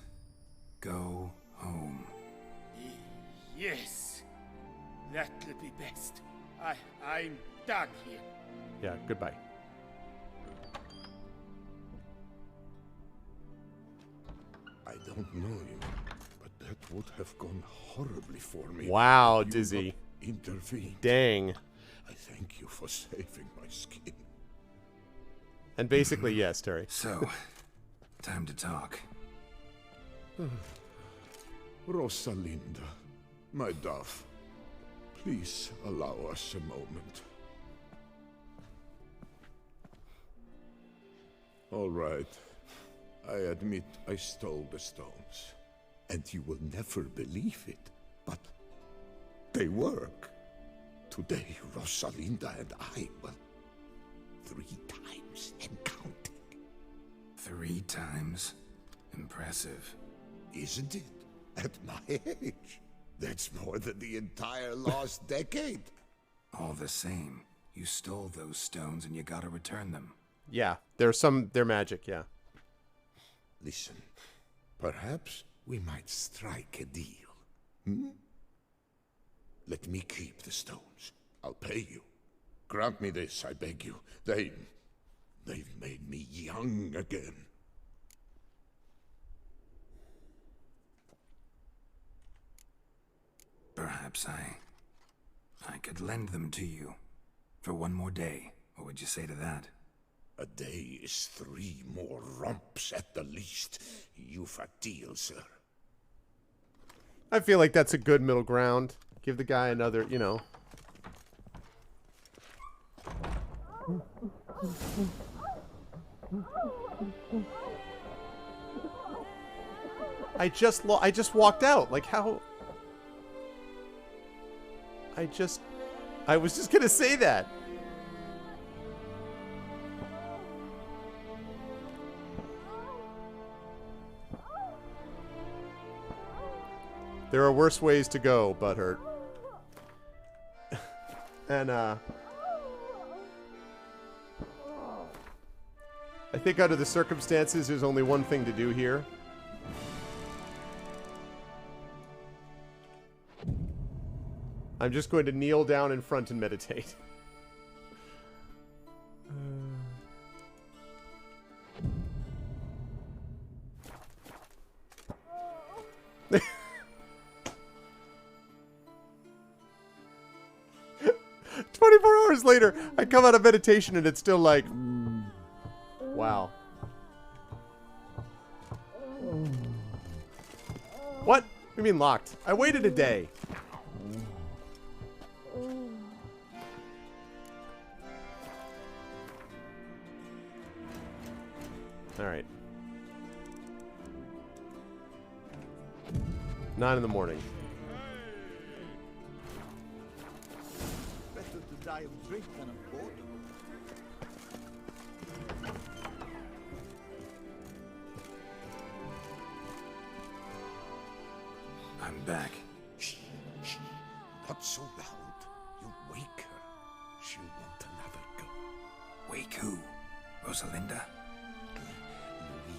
Go home. Yes, that'll be best. I'm done here. Yeah, goodbye. I don't know you, but that would have gone horribly for me. Wow, if you Dizzy. Intervened. Dang. I thank you for saving my skin. And basically, yes, Terry. So, time to talk. Rosalinda, my dove, please allow us a moment. All right. I admit I stole the stones. And you will never believe it, but they work. Today, Rosalinda and I, well, 3 times and counting. 3 times? Impressive. Isn't it? At my age. That's more than the entire last decade. All the same, you stole those stones and you gotta return them. Yeah, they're magic, yeah. Listen, perhaps we might strike a deal. Hmm? Let me keep the stones. I'll pay you. Grant me this, I beg you. They've made me young again. Perhaps I could lend them to you for one more day. What would you say to that? A day is 3 more romps at the least. You've a deal, sir. I feel like that's a good middle ground. Give the guy another, you know. I just walked out. Like how? I was just gonna say that. There are worse ways to go, butthurt. And, I think under the circumstances, there's only one thing to do here. I'm just going to kneel down in front and meditate. 24 hours later, I come out of meditation and it's still like, wow. What? What do you mean locked? I waited a day. All right. 9 in the morning. Better to die of drink than of boredom. I'm back. Shh, shh. Not so loud. You'll wake her. She'll want another go. Wake who? Rosalinda?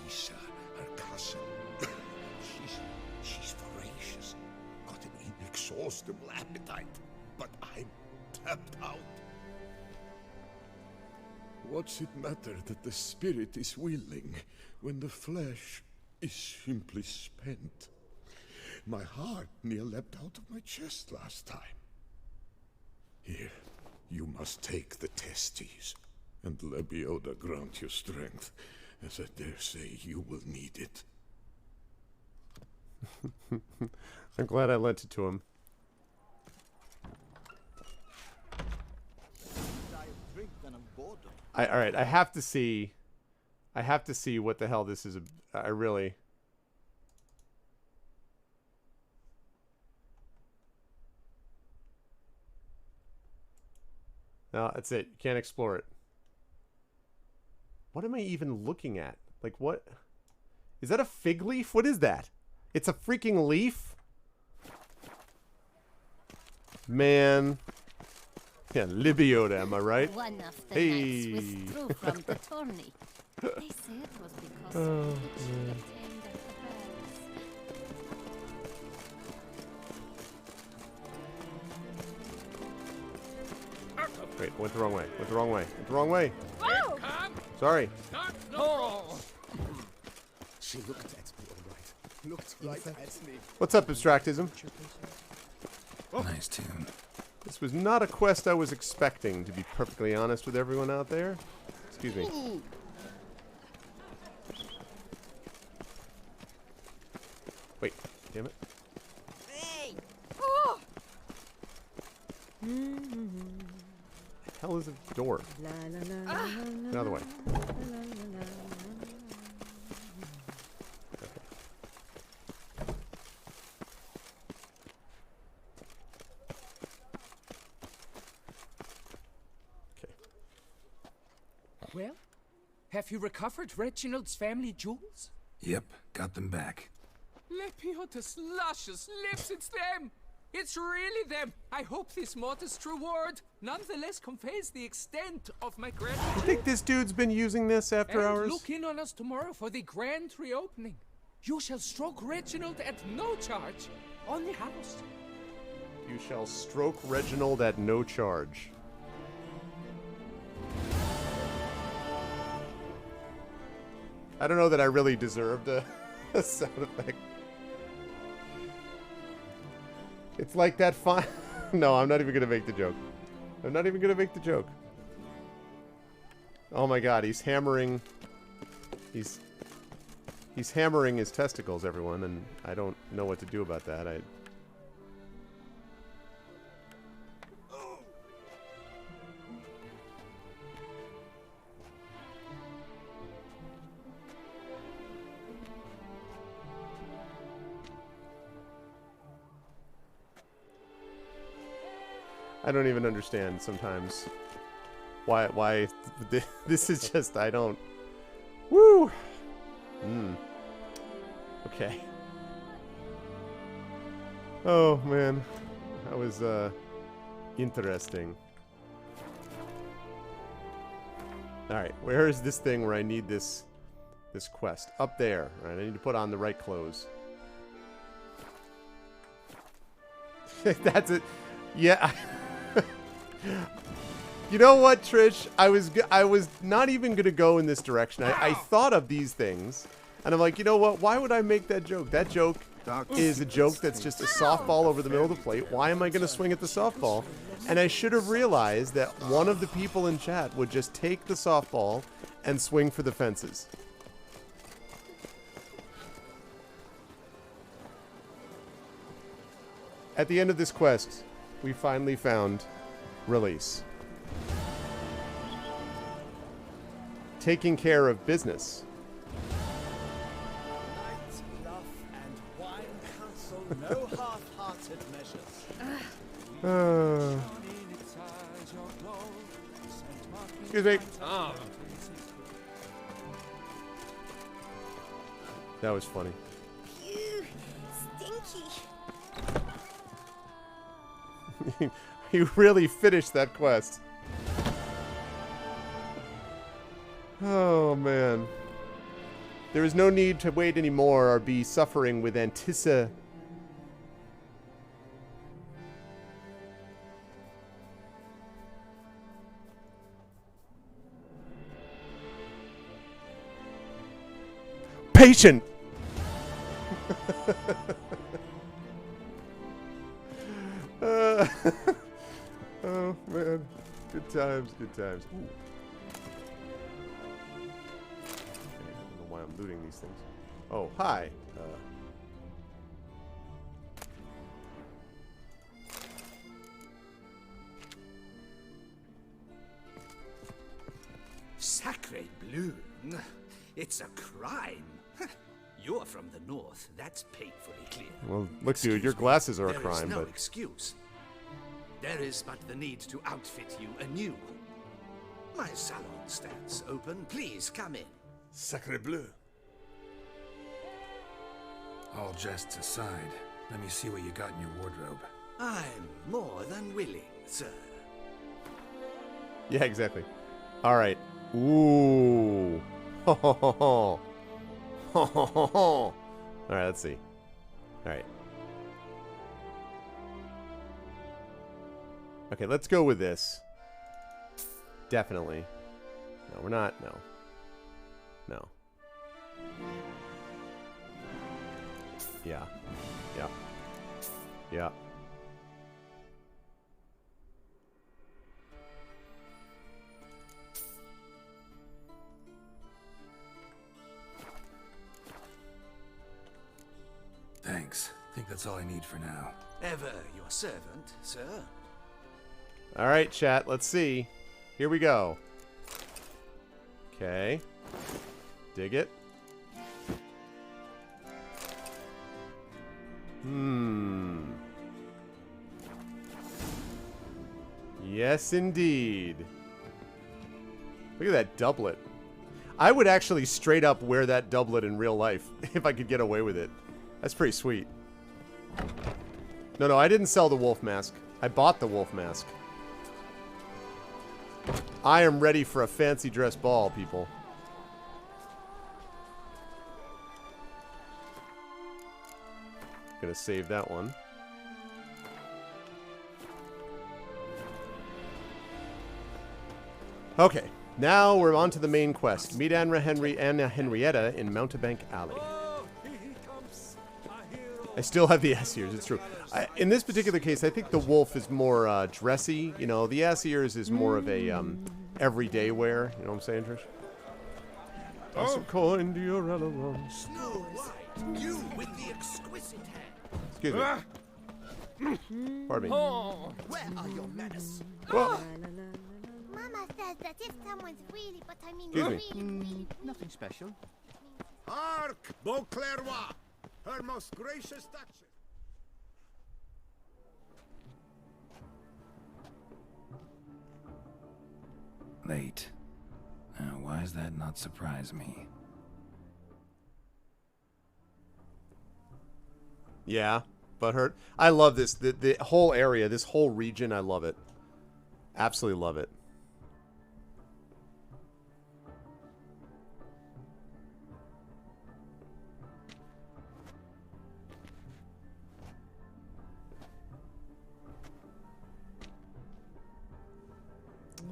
Louisa, her cousin. She's voracious. Got an inexhaustible appetite. But I'm tapped out. What's it matter that the spirit is willing when the flesh is simply spent? My heart near leapt out of my chest last time. Here, you must take the testes, and Lebioda grant you strength, as I dare say you will need it. I'm glad I lent it to him. All right, I have to see what the hell this is. I really. No, that's it. You can't explore it. What am I even looking at? Like, what? Is that a fig leaf? What is that? It's a freaking leaf? Man. Yeah, Libiota, am I right? One of the hey. knights withdrew from the tourney. They say it was because of which he obtained at the bells. Wait, went the wrong way. Went the wrong way. Went the wrong way. Oh! Sorry. Oh. She looked at me, all right. Looked right at me. What's up, Abstractism? Nice tune. This was not a quest I was expecting, to be perfectly honest with everyone out there. Excuse me. Wait, damn it. Hey! Oh! What the hell is a door? Get out of the way. Well, have you recovered Reginald's family jewels? Yep, got them back. Lepiota's luscious lips, it's them! It's really them! I hope this modest reward nonetheless conveys the extent of my gratitude. You think this dude's been using this after And hours? look in on us tomorrow for the grand reopening. You shall stroke Reginald at no charge on the house. You shall stroke Reginald at no charge. I don't know that I really deserved a sound effect. It's like that fine. No, I'm not even gonna make the joke. I'm not even gonna make the joke. Oh my god, he's hammering. He's hammering his testicles, everyone, and I don't know what to do about that. I don't even understand sometimes why this is just, I don't. Woo. Okay. Oh man, that was interesting. All right, where is this thing where I need this quest? Up there. All right, I need to put on the right clothes. That's it. Yeah. You know what, Trish? I was not even gonna go in this direction. I thought of these things, and I'm like, you know what? Why would I make that joke? That joke is a joke that's just a softball over the middle of the plate. Why am I gonna swing at the softball? And I should have realized that one of the people in chat would just take the softball and swing for the fences. At the end of this quest, we finally found release. Taking care of business. Night, love, and wine counsel no half-hearted measures. Excuse me. That was funny. Ew, stinky. You really finished that quest. Oh, man. There is no need to wait anymore or be suffering with anticipation. Oh, man. Good times, good times. Ooh. Okay, I don't know why I'm looting these things. Oh, hi. Sacre bleu. It's a crime. You're from the north. That's painfully clear. Well, look, dude, your glasses are a crime, There is no but... excuse. There is but the need to outfit you anew. My salon stands open. Please come in. Sacre bleu. All jests aside, let me see what you got in your wardrobe. I'm more than willing, sir. Yeah, exactly. All right. Ooh. Ho, ho, ho, ho. Ho, ho, ho, ho. All right, let's see. All right. Okay, let's go with this. Definitely. No, we're not. No. No. Yeah. Yeah. Yeah. Thanks. I think that's all I need for now. Ever your servant, sir. All right, chat. Let's see. Here we go. Okay. Dig it. Yes, indeed. Look at that doublet. I would actually straight up wear that doublet in real life if I could get away with it. That's pretty sweet. No, I didn't sell the wolf mask. I bought the wolf mask. I am ready for a fancy dress ball, people. Gonna save that one. Okay, now we're on to the main quest. Meet Anna Henrietta in Mountebank Alley. I still have the ass ears, it's true. In this particular case, I think the wolf is more dressy. You know, the ass ears is more of a everyday wear. You know what I'm saying, Trish? Toss a coin to your relevance. Snow White, you with the exquisite hair. Excuse me. Pardon me. Where are your manners? Well, Mama says that if someone's really, but I mean Excuse me. really, Nothing special. Hark, Beauclervois, her most gracious duchess. Late. Why does that not surprise me? yeah, butthurt. I love this. The whole area, this whole region, I love it. Absolutely love it.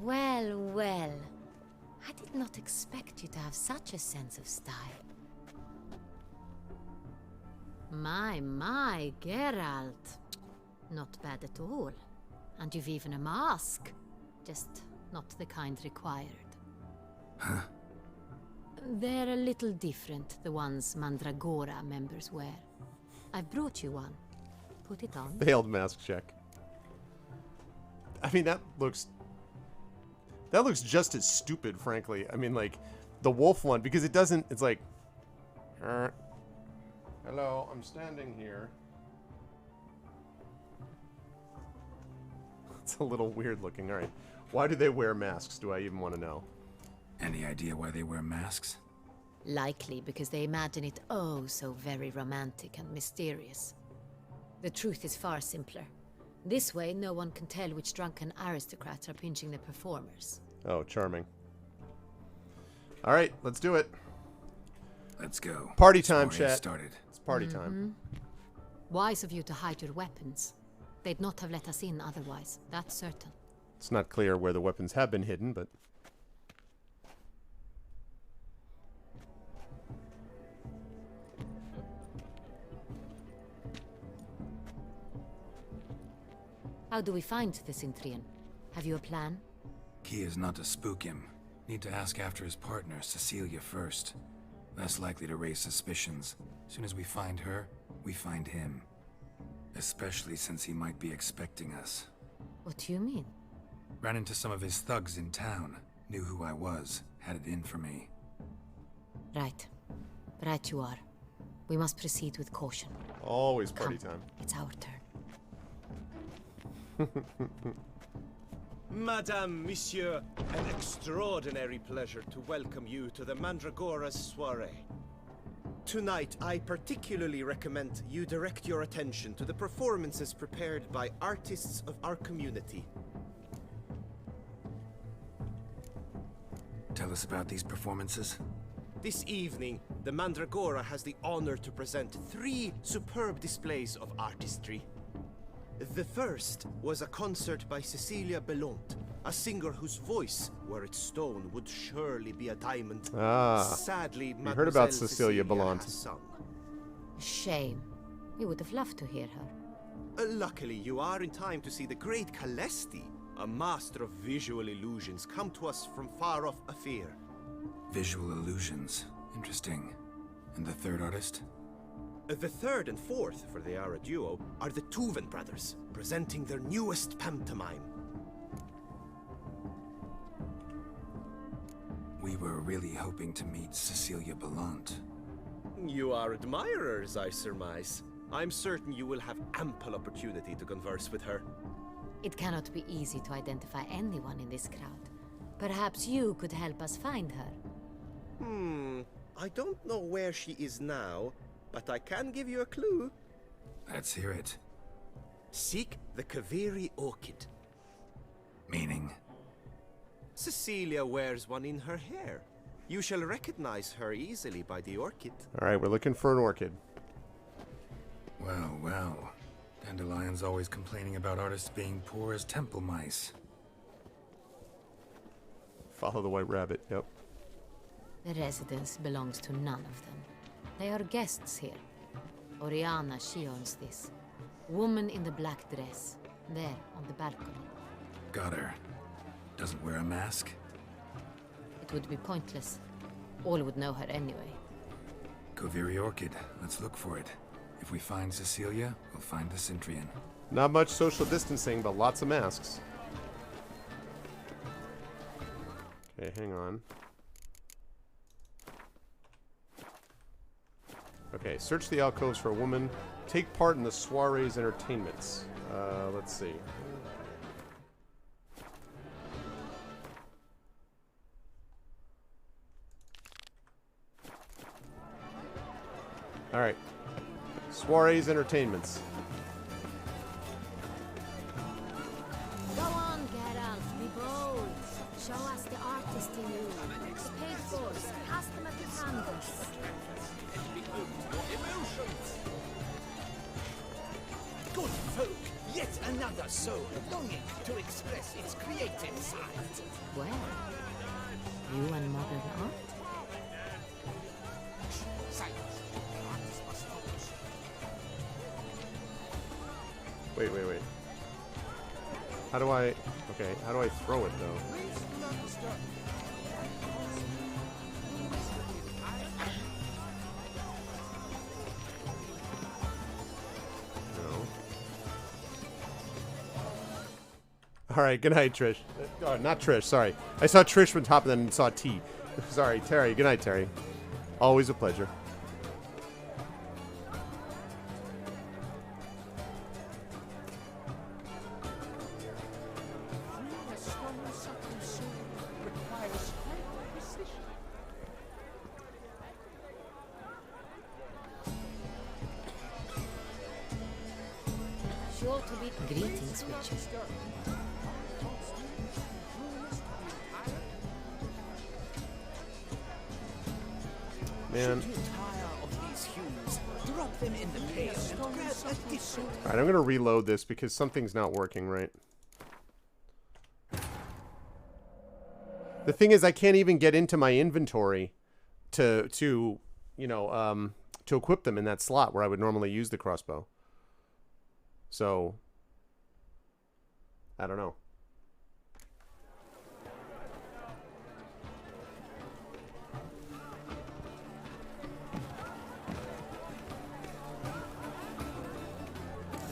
Well, well. I did not expect you to have such a sense of style. My, Geralt. Not bad at all. And you've even a mask. Just not the kind required. Huh? They're a little different, the ones Mandragora members wear. I've brought you one. Put it on. Failed mask check. I mean, that looks just as stupid, frankly. I mean, like, the wolf one, because it doesn't, it's like, hello, I'm standing here. It's a little weird looking. All right. Why do they wear masks? Do I even want to know? Any idea why they wear masks? Likely because they imagine it oh so very romantic and mysterious. The truth is far simpler. This way, no one can tell which drunken aristocrats are pinching the performers. Oh, charming. All right, let's do it. Let's go. Party time, It's already chat. started. It's party time. Wise of you to hide your weapons. They'd not have let us in otherwise, that's certain. It's not clear where the weapons have been hidden, but... How do we find the Cintrian? Have you a plan? Key is not to spook him. Need to ask after his partner, Cecilia, first. Less likely to raise suspicions. Soon as we find her, we find him. Especially since he might be expecting us. What do you mean? Ran into some of his thugs in town. Knew who I was. Had it in for me. Right. Right you are. We must proceed with caution. Always party time. It's our turn. Madame, Monsieur, an extraordinary pleasure to welcome you to the Mandragora's soiree. Tonight, I particularly recommend you direct your attention to the performances prepared by artists of our community. Tell us about these performances. This evening, the Mandragora has the honor to present 3 superb displays of artistry. The first was a concert by Cecilia Belont, a singer whose voice, were it stone, would surely be a diamond. Sadly, you heard about Mademoiselle Cecilia Belont. has sung. Shame. We would have loved to hear her. Luckily, you are in time to see the great Calesti, a master of visual illusions, come to us from far off Afir. Visual illusions. Interesting. And the third artist? The third and fourth, for they are a duo, are the Tuven brothers, presenting their newest pantomime. We were really hoping to meet Cecilia Belont. You are admirers, I surmise. I'm certain you will have ample opportunity to converse with her. It cannot be easy to identify anyone in this crowd. Perhaps you could help us find her. I don't know where she is now, but I can give you a clue. Let's hear it. Seek the Kaveri orchid. Meaning? Cecilia wears one in her hair. You shall recognize her easily by the orchid. Alright, we're looking for an orchid. Well, well. Dandelion's always complaining about artists being poor as temple mice. Follow the white rabbit, yep. The residence belongs to none of them. They are guests here. Oriana, she owns this. Woman in the black dress. There, on the balcony. Got her. Doesn't wear a mask? It would be pointless. All would know her anyway. Kaveri orchid. Let's look for it. If we find Cecilia, we'll find the Centrian. Not much social distancing, but lots of masks. Okay, hang on. Okay, search the alcoves for a woman. Take part in the soiree's entertainments. Let's see. Alright. Soiree's entertainments. Go on, Geralt, be bold. Show us the artist in you. The paid boys, cast them at the canvas. Good folk, yet another soul longing to express its creative side. Well, you and modern art? Wait. How do I... Okay, how do I throw it, though? No. Alright, good night, Trish. Oh, not Trish, sorry. I saw Trish from top and then saw T. Sorry, Terry. Good night, Terry. Always a pleasure. Sure to be greetings, Witcher. Man. Drop them in the pail and grab a different. Alright, I'm gonna reload this because something's not working right. The thing is, I can't even get into my inventory to you know, to equip them in that slot where I would normally use the crossbow. So, I don't know.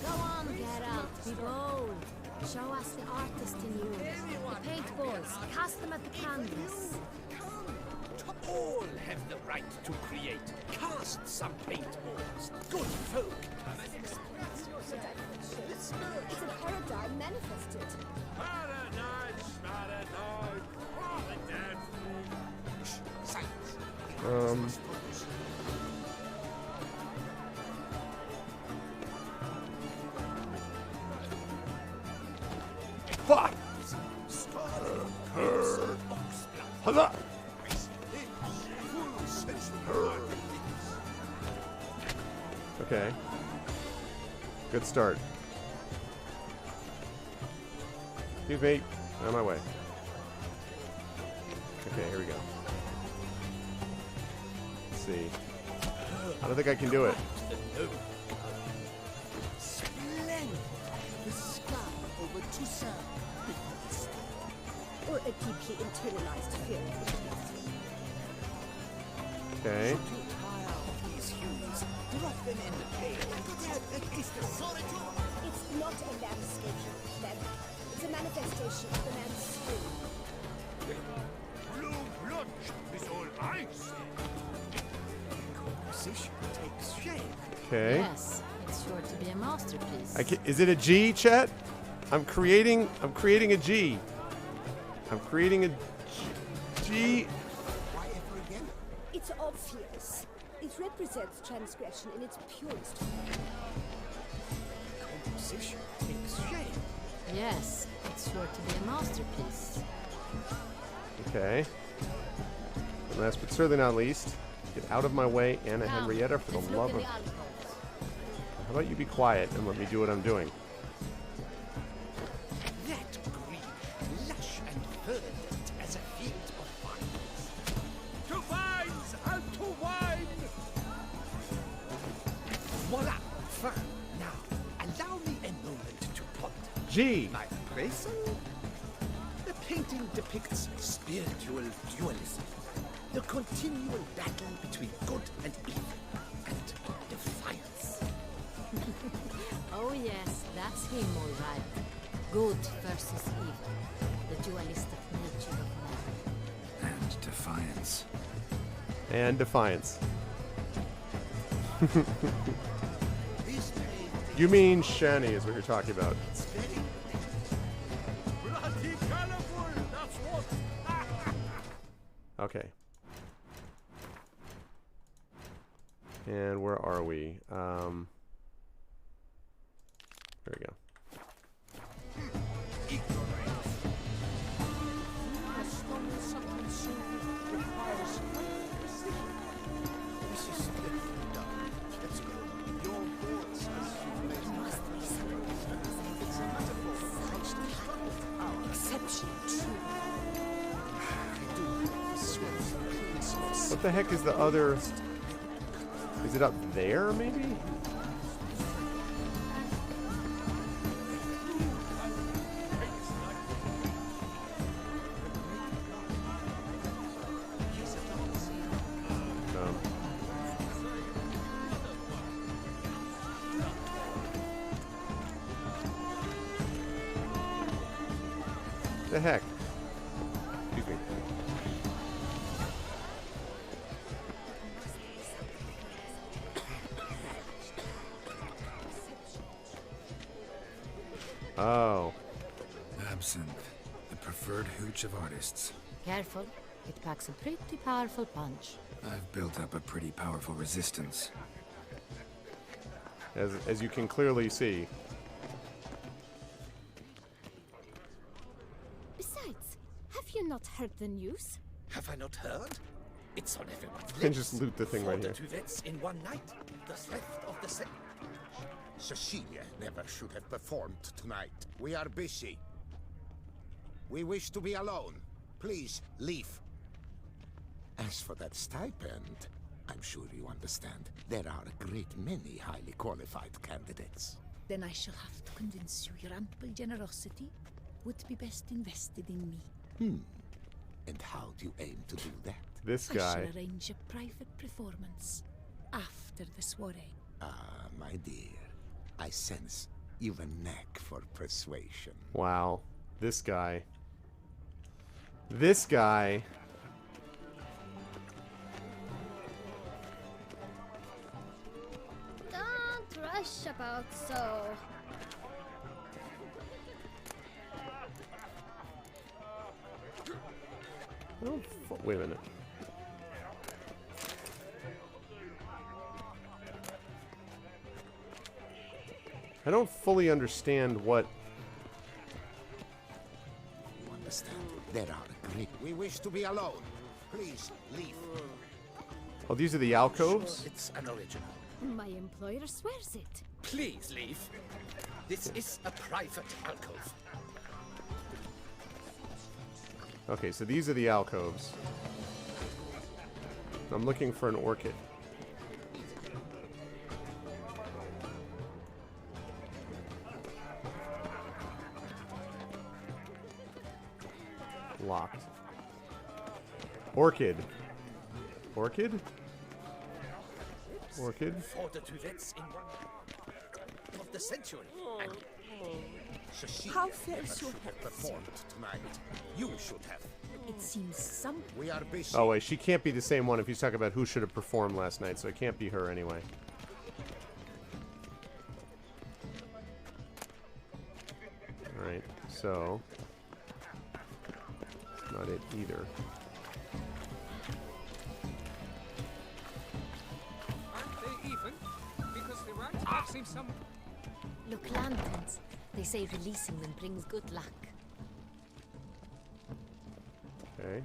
Go on, Geralt, be bold. Show us the artist in you. The paint balls, cast them at the canvas. All have the right to create. Cast some paintballs. Good folk. It's a paradigm manifested. Fuck! Huzzah! Okay. Good start. Excuse me. On my way. Okay, here we go. Let's see. I don't think I can do it. Splendid. The sky over Toussaint. Or a deeply internalized fear. Okay. Drop them in the pail and grab a different. It's not a landscape, then. It's a manifestation of the man's soul. Blue blood is all I see. Composition takes shape. Okay. Yes, it's sure to be a masterpiece. Is it a G, chat? I'm creating a G. I'm creating a G. It's obvious. It represents transgression in its purest form. composition takes shape. Yes, it's sure to be a masterpiece. Okay. And last but certainly not least, get out of my way, Anna Come, Henrietta, for let's the look love in of... the alcoves. How about you be quiet and let me do what I'm doing? That green, lush and verdant as a field of vines. To vines and to wine! Voila! Fine. Now, allow me a moment to ponder. G! My appraisal? The painting depicts spiritual dualism. The continual battle between good and evil. And defiance. Oh yes, that's him all right. Good versus evil. The dualistic nature of man. And defiance. And defiance. You mean Shani is what you're talking about. Bloody colorful, that's what! Okay. And where are we? There we go. What the heck is the other? Is it up there, maybe? No. The heck? Excuse me. Oh. Absinthe, the preferred hooch of artists. Careful, it packs a pretty powerful punch. I've built up a pretty powerful resistance. As you can clearly see. Besides, have you not heard the news? Have I not heard? It's on everyone's lips. And just loot the thing right here. 4 duets in one night. The theft of the set. Cecilia never should have performed tonight. We are busy. We wish to be alone. Please, leave. As for that stipend, I'm sure you understand. There are a great many highly qualified candidates. Then I shall have to convince you your ample generosity would be best invested in me. And how do you aim to do that? This I guy. shall arrange a private performance after the soiree. Ah, my dear. I sense you've a knack for persuasion. Wow. This guy. This guy. Don't rush about so. Oh, wait a minute. I don't fully understand what... You understand? There are great... We wish to be alone. Please, leave. Oh, these are the alcoves? It's an original. My employer swears it. Please leave. This is a private alcove. Okay, so these are the alcoves. I'm looking for an orchid. Locked. Orchid. Orchid? Orchid? 4 duets in one of the century. And Cecilia How fair never is your should have health? performed tonight. You should have. It seems some We are busy. Oh wait, she can't be the same one if he's talking about who should have performed last night, so it can't be her anyway. Alright, so... It's not it either. Aren't they even? Because the right seems some... Look, lanterns. They say releasing them brings good luck. Okay.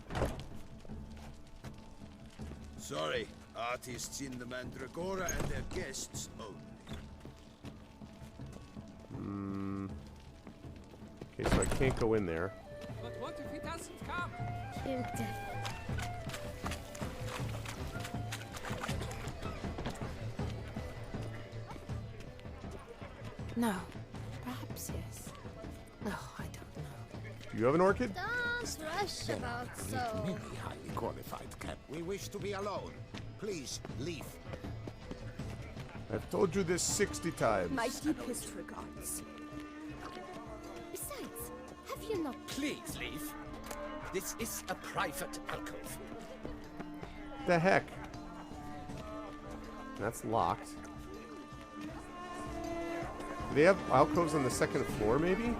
Sorry, artists in the Mandragora and their guests only. Okay, so I can't go in there. But what if he doesn't come? Cute. No. Perhaps yes. No, I don't know. Do you have an orchid? Don't rush about so. Many highly qualified cap. We wish to be alone. Please, leave. I've told you this 60 times. My deepest regards. Besides, have you not... Please leave. This is a private alcove. The heck? That's locked. Do they have alcoves on the second floor, maybe? No.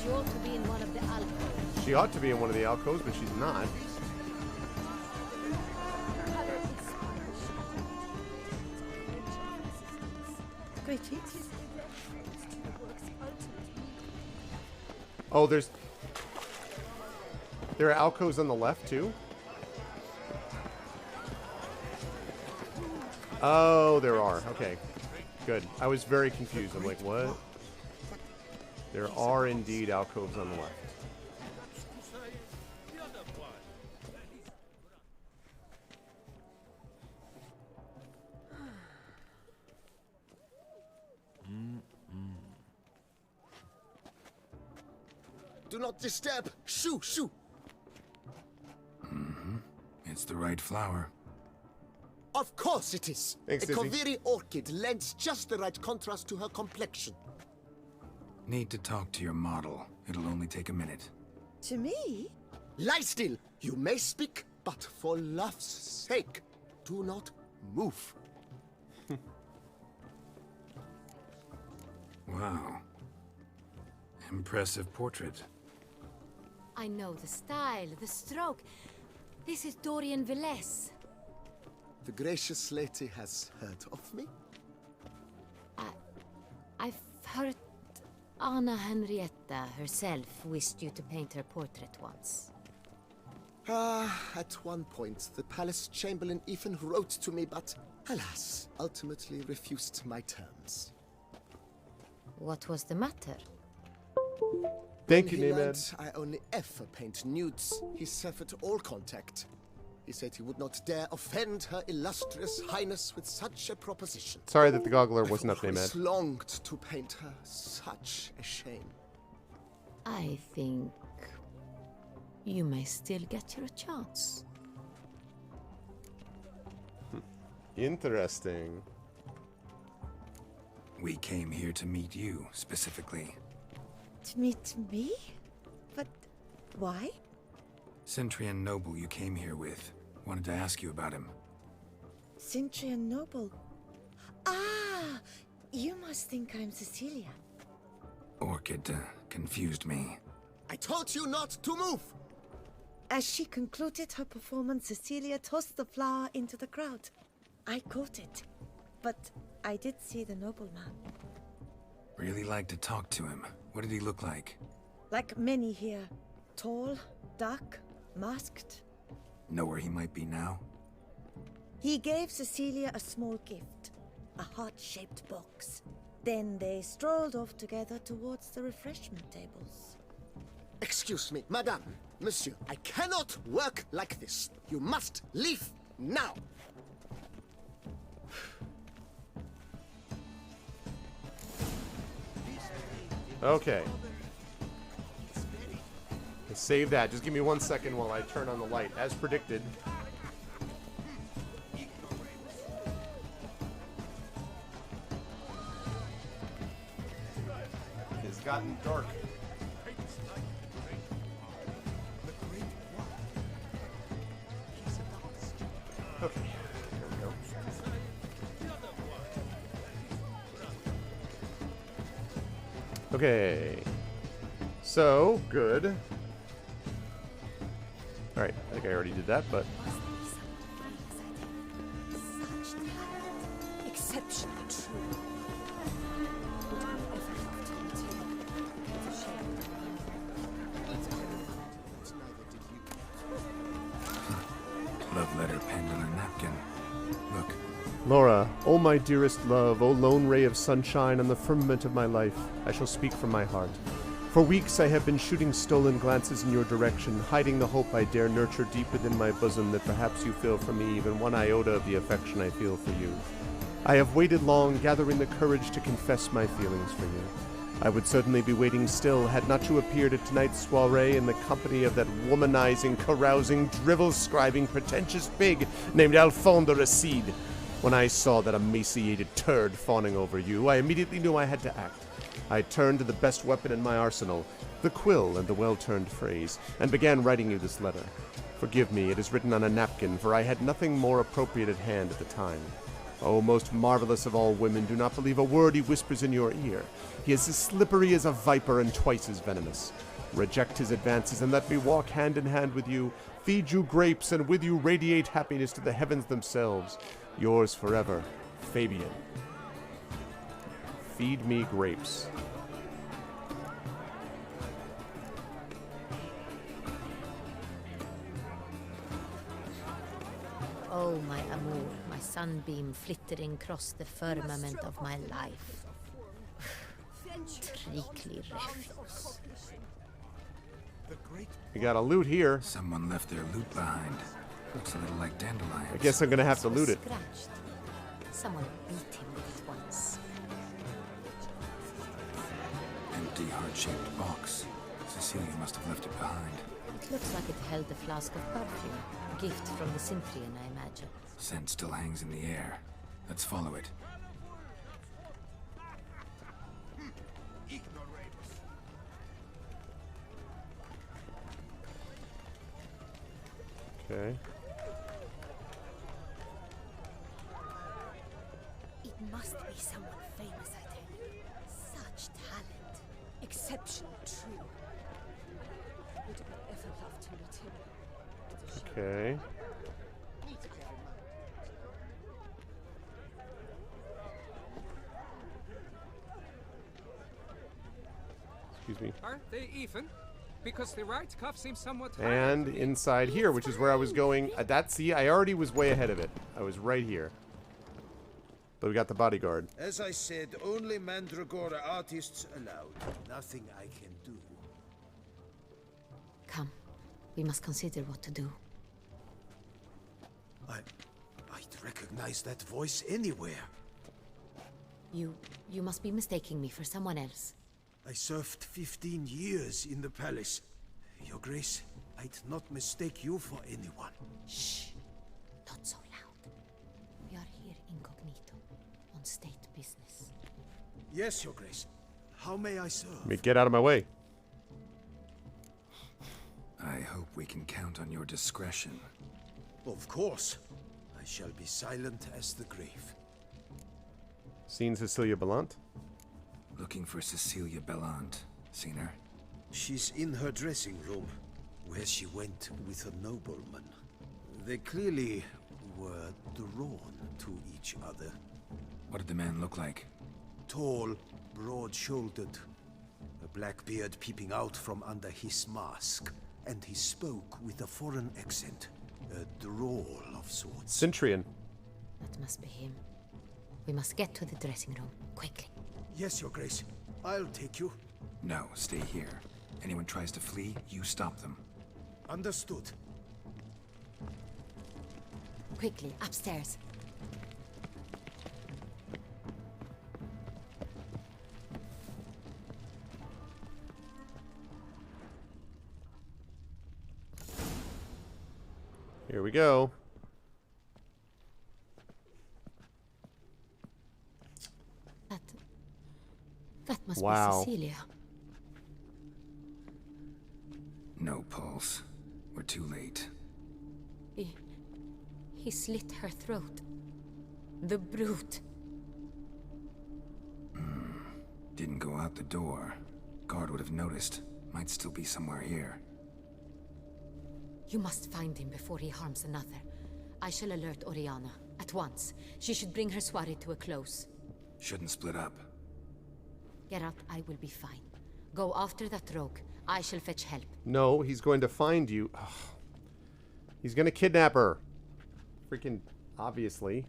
She ought to be in one of the alcoves. She ought to be in one of the alcoves, but she's not. Greetings. Oh, there are alcoves on the left, too? Oh, there are. Okay. Good. I was very confused. I'm like, what? There are indeed alcoves on the left. Do not disturb. Shoo, shoo. It's the right flower. Of course it is. Thanks, a Dizzy. Koviri orchid lends just the right contrast to her complexion. Need to talk to your model. It'll only take a minute. To me? Lie still. You may speak, but for love's sake, do not move. Wow. Impressive portrait. I know the style, the stroke. This is Dorian Velez. The gracious lady has heard of me? I've heard Anna Henrietta herself wished you to paint her portrait once. At one point, the palace chamberlain even wrote to me, but alas, ultimately refused my terms. What was the matter? Thank you, When he Nehmed. learned I only ever paint nudes, he severed all contact. He said he would not dare offend her illustrious highness with such a proposition. Sorry that the goggler wasn't up, I've always Nehmed. longed to paint her. Such a shame. I think you may still get your chance. Interesting. We came here to meet you, specifically. To meet me? But why? Centrian Noble you came here with. Wanted to ask you about him. Centrian Noble. Ah! You must think I'm Cecilia. Orchid confused me. I told you not to move! As she concluded her performance, Cecilia tossed the flower into the crowd. I caught it, but I did see the nobleman. Really like to talk to him. What did he look like? Like many here. Tall, dark, masked. Know where he might be now? He gave Cecilia a small gift, a heart-shaped box. Then they strolled off together towards the refreshment tables. Excuse me, madame, monsieur, I cannot work like this. You must leave now. Okay. Save that. Just give me 1 second while I turn on the light. As predicted. It's gotten dark. Okay. There we go. Okay. So, good. Alright, I think I already did that, but... Exceptionally true. Love letter penned on a napkin. Look. Laura, O my dearest love, O lone ray of sunshine on the firmament of my life, I shall speak from my heart. For weeks I have been shooting stolen glances in your direction, hiding the hope I dare nurture deep within my bosom that perhaps you feel for me even one iota of the affection I feel for you. I have waited long, gathering the courage to confess my feelings for you. I would certainly be waiting still had not you appeared at tonight's soiree in the company of that womanizing, carousing, drivel-scribing, pretentious pig named Alphonse de Racide. When I saw that emaciated turd fawning over you, I immediately knew I had to act. I turned to the best weapon in my arsenal, the quill and the well-turned phrase, and began writing you this letter. Forgive me, it is written on a napkin, for I had nothing more appropriate at hand at the time. Oh, most marvelous of all women, do not believe a word he whispers in your ear. He is as slippery as a viper and twice as venomous. Reject his advances and let me walk hand in hand with you, feed you grapes, and with you radiate happiness to the heavens themselves. Yours forever, Fabian. Feed me grapes. Oh, my amour, my sunbeam flittering across the firmament of my life. Treacly refuse. We got a loot here. Someone left their loot behind. Looks a little like dandelions. I guess I'm gonna have to loot it. Scratched. Someone beat him with it once. Empty, heart-shaped box. Cecilia must have left it behind. It looks like it held a flask of perfume. A gift from the Synthrian, I imagine. Scent still hangs in the air. Let's follow it. Okay. It must be someone famous, I tell you. Such talent. Exceptionally true. Would I ever love to meet him? Okay. Excuse me. Aren't they even? Because the right cuff seems somewhat high. And inside here, which is where I was going. See, I already was way ahead of it. I was right here. But we got the bodyguard. As I said, only Mandragora artists allowed. Nothing I can do. Come, we must consider what to do. I'd recognize that voice anywhere. You must be mistaking me for someone else. I served 15 years in the palace. Your Grace, I'd not mistake you for anyone. Shh. Not so loud. We are here incognito, on state business. Yes, Your Grace. How may I serve? Let me get out of my way. I hope we can count on your discretion. Of course. I shall be silent as the grave. Seen Cecilia Bellant? Looking for Cecilia Bellant. Seen her? She's in her dressing room, where she went with a nobleman. They clearly were drawn to each other. What did the man look like? Tall, broad-shouldered, a black beard peeping out from under his mask, and he spoke with a foreign accent, a drawl of sorts. Centurion. That must be him. We must get to the dressing room, quickly. Yes, Your Grace. I'll take you. No, stay here. Anyone tries to flee, you stop them. Understood. Quickly, upstairs. Here we go. That must wow. be Cecilia. No pulse. We're too late. He slit her throat. The brute. Didn't go out the door. Guard would have noticed. Might still be somewhere here. You must find him before he harms another. I shall alert Oriana. At once. She should bring her soiree to a close. Shouldn't split up. Geralt, I will be fine. Go after that rogue. I shall fetch help. No, he's going to find you. Ugh. He's going to kidnap her. Freaking obviously.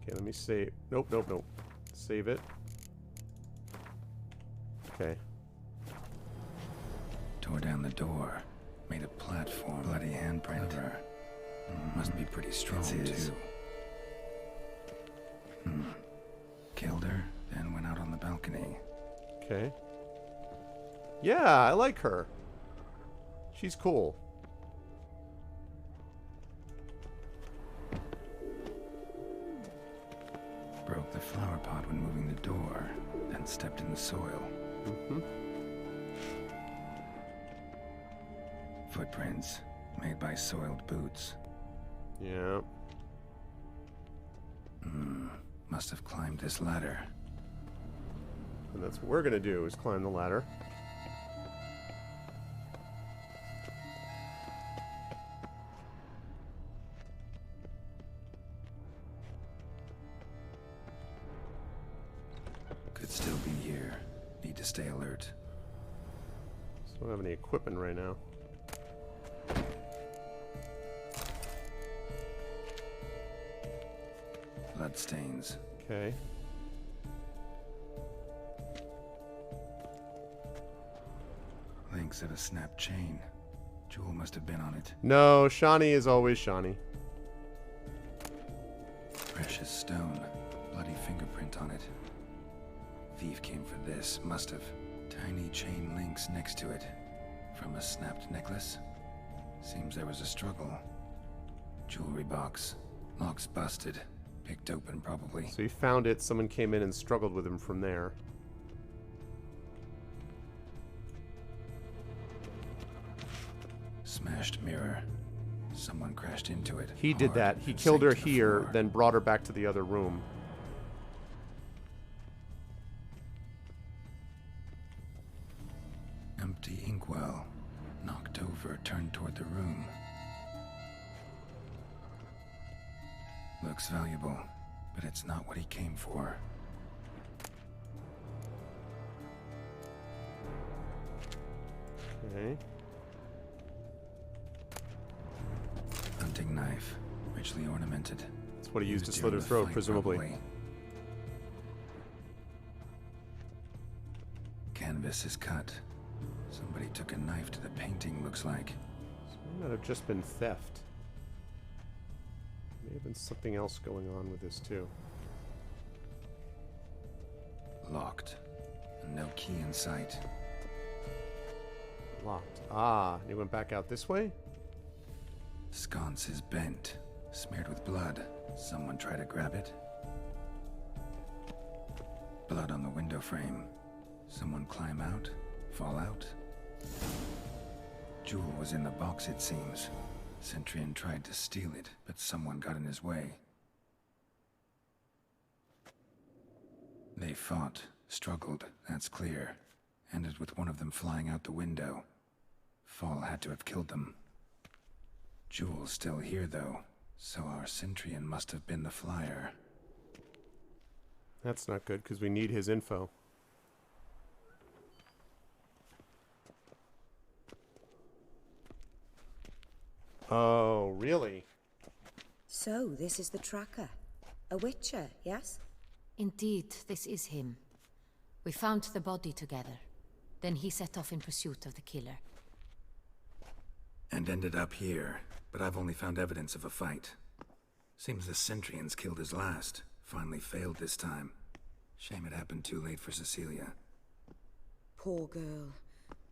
Okay, let me save. Nope, nope, nope. Save it. Okay. Tore down the door. Made a platform. Bloody handprint of her. Must be pretty strong, too. Killed her, then went out on the balcony. Okay. Yeah, I like her. She's cool. Broke the flower pot when moving the door, then stepped in the soil. Footprints made by soiled boots. Yeah. Must have climbed this ladder. And that's what we're gonna do, is climb the ladder. Could still be here. Need to stay alert. Just don't have any equipment right now. Bloodstains. Okay. Links of a snapped chain. Jewel must have been on it. No, Shani is always Shani. Precious stone. Bloody fingerprint on it. Thief came for this. Must have. Tiny chain links next to it. From a snapped necklace. Seems there was a struggle. Jewelry box. Lock's busted. Picked open, probably. So he found it, someone came in and struggled with him from there. Smashed mirror. Someone crashed into it. He did that. He killed her here, then brought her back to the other room. Empty inkwell. Knocked over, turned toward the room. Looks valuable, but it's not what he came for. Okay. Hunting knife, richly ornamented. That's what he used to slit during her the throat, fight, presumably. probably. Canvas is cut. Somebody took a knife to the painting, looks like. So it might have just been theft. May have been something else going on with this, too. Locked. No key in sight. Locked. Ah, and he went back out this way? Sconce is bent, smeared with blood. Someone try to grab it. Blood on the window frame. Someone climb out? Fall out? Jewel was in the box, it seems. Centurion tried to steal it, but someone got in his way. They fought, struggled, that's clear. Ended with one of them flying out the window. Fall had to have killed them. Jewel's still here, though, so our Centurion must have been the flyer. That's not good, because we need his info. Oh, really? So, this is the tracker. A witcher, yes? Indeed, this is him. We found the body together. Then he set off in pursuit of the killer. And ended up here, but I've only found evidence of a fight. Seems the Centurions killed his last. Finally failed this time. Shame it happened too late for Cecilia. Poor girl.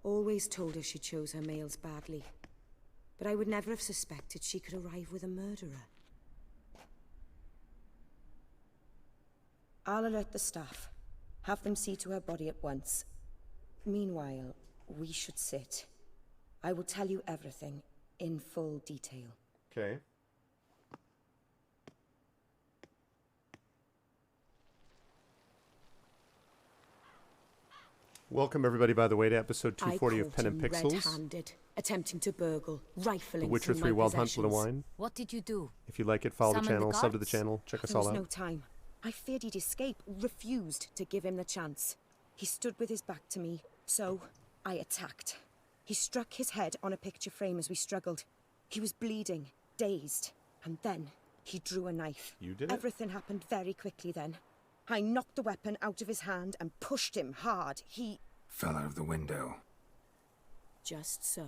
Always told her she chose her males badly. But I would never have suspected she could arrive with a murderer. I'll alert the staff. Have them see to her body at once. Meanwhile, we should sit. I will tell you everything, in full detail. Okay. Welcome, everybody, by the way, to episode 240 of Pen and Pixels. Red-handed, attempting to burgle, rifling The Witcher through 3 my Wild Hunt Blood and possessions. Wine. What did you do? If you like it, follow the Summon the channel, sub to the guards? channel, check us There all was out. no time. I feared he'd escape, refused to give him the chance. He stood with his back to me, so I attacked. He struck his head on a picture frame as we struggled. He was bleeding, dazed, and then he drew a knife. You did it? Everything happened very quickly then. I knocked the weapon out of his hand and pushed him hard. He fell out of the window. Just so.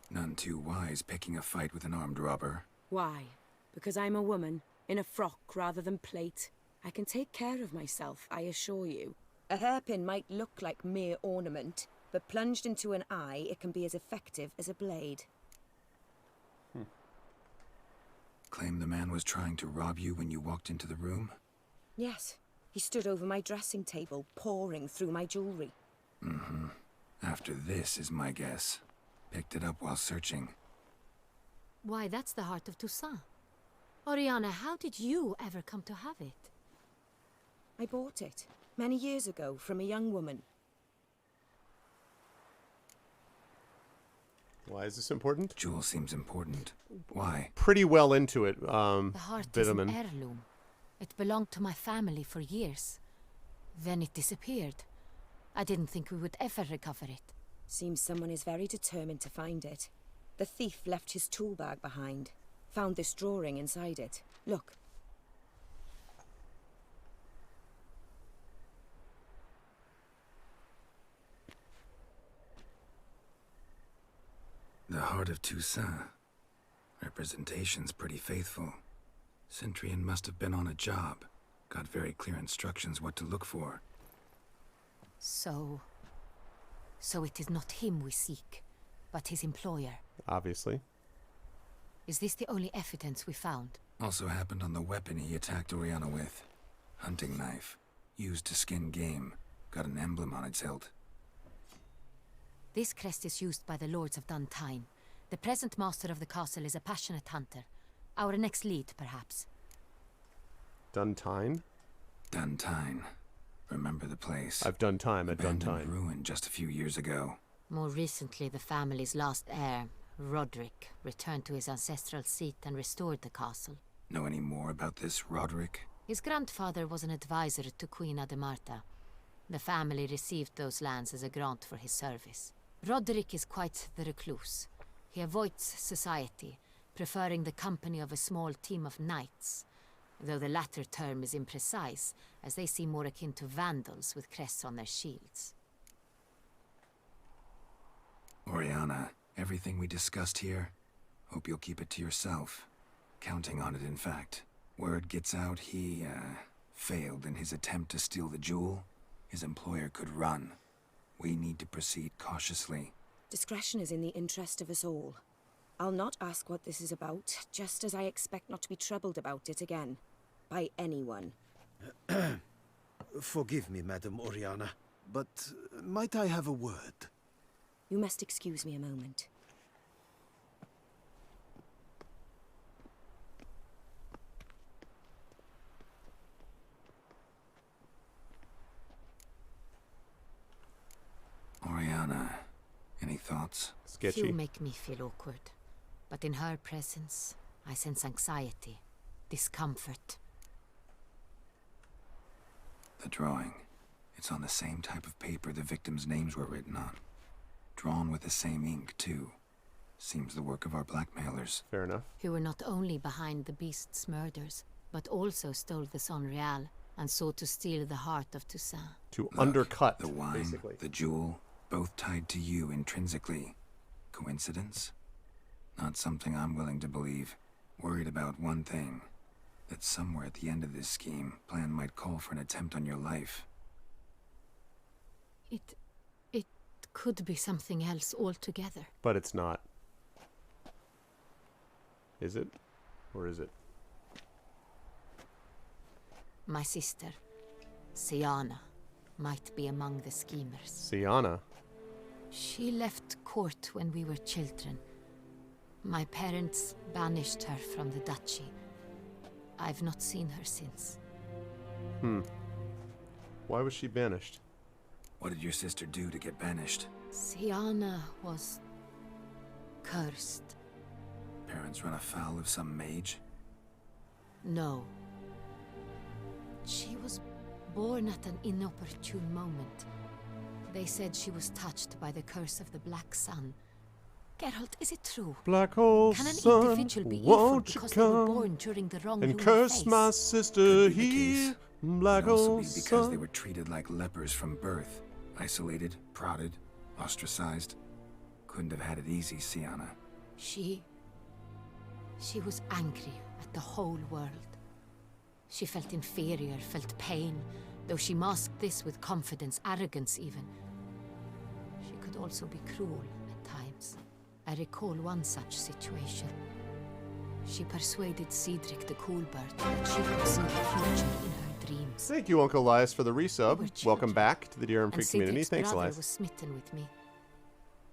None too wise picking a fight with an armed robber. Why? Because I'm a woman, in a frock rather than plate. I can take care of myself, I assure you. A hairpin might look like mere ornament, but plunged into an eye, it can be as effective as a blade. Claim the man was trying to rob you when you walked into the room? Yes. He stood over my dressing table, pouring through my jewelry. Mm-hmm. After this is my guess. Picked it up while searching. Why, that's the heart of Toussaint. Oriana, how did you ever come to have it? I bought it, many years ago, from a young woman. Why is this important? Jewel seems important. Why? Pretty well into it, The heart is an Vitamin. heirloom. It belonged to my family for years. Then it disappeared. I didn't think we would ever recover it. Seems someone is very determined to find it. The thief left his tool bag behind. Found this drawing inside it. Look. The heart of Toussaint. Representation's pretty faithful. Centurion must have been on a job. Got very clear instructions what to look for. So it is not him we seek, but his employer. Obviously. Is this the only evidence we found? Also happened on the weapon he attacked Oriana with. Hunting knife. Used to skin game. Got an emblem on its hilt. This crest is used by the lords of Duntine. The present master of the castle is a passionate hunter. Our next lead, perhaps. Duntine? Duntine. Remember the place? I've done time at Abandoned Duntine. ruin just a few years ago. More recently, the family's last heir, Roderick, returned to his ancestral seat and restored the castle. Know any more about this Roderick? His grandfather was an advisor to Queen Ademarta. The family received those lands as a grant for his service. Roderick is quite the recluse. He avoids society, preferring the company of a small team of knights, though the latter term is imprecise, as they seem more akin to vandals with crests on their shields. Oriana, everything we discussed here, hope you'll keep it to yourself. Counting on it, in fact. Word gets out he, failed in his attempt to steal the jewel. His employer could run. We need to proceed cautiously. Discretion is in the interest of us all. I'll not ask what this is about, just as I expect not to be troubled about it again. By anyone. Forgive me, Madam Oriana, but might I have a word? You must excuse me a moment. Oriana, any thoughts? Sketchy. Few make me feel awkward, but in her presence, I sense anxiety, discomfort. The drawing. It's on the same type of paper the victims' names were written on. Drawn with the same ink, too. Seems the work of our blackmailers. Fair enough. Who were not only behind the beast's murders, but also stole the Son Real and sought to steal the heart of Toussaint. To Look, undercut, the wine, basically. the jewel, both tied to you intrinsically. Coincidence? Not something I'm willing to believe. Worried about one thing. That somewhere at the end of this scheme, plan might call for an attempt on your life. It could be something else altogether. But it's not. Is it? Or is it? My sister, Siana, might be among the schemers. Siana? She left court when we were children. My parents banished her from the duchy. I've not seen her since. Why was she banished? What did your sister do to get banished? Siana was cursed. Parents run afoul of some mage? No. She was born at an inopportune moment. They said she was touched by the curse of the Black Sun. Geralt, is it true? Black hole Can an sun, individual be evil won't you because they were come born during the wrong and lunar curse phase? my sister here? Black Could also hole be because sun. they were treated like lepers from birth. Isolated, prodded, ostracized. Couldn't have had it easy, Siana. She was angry at the whole world. She felt inferior, felt pain, though she masked this with confidence, arrogance even. She could also be cruel at times. I recall one such situation. She persuaded Cedric the Coolbird that she could see the future in her dreams. Thank you, Uncle Elias, for the resub. Welcome back to the Dear Free community. Cedric's Thanks, brother Elias. was smitten with me.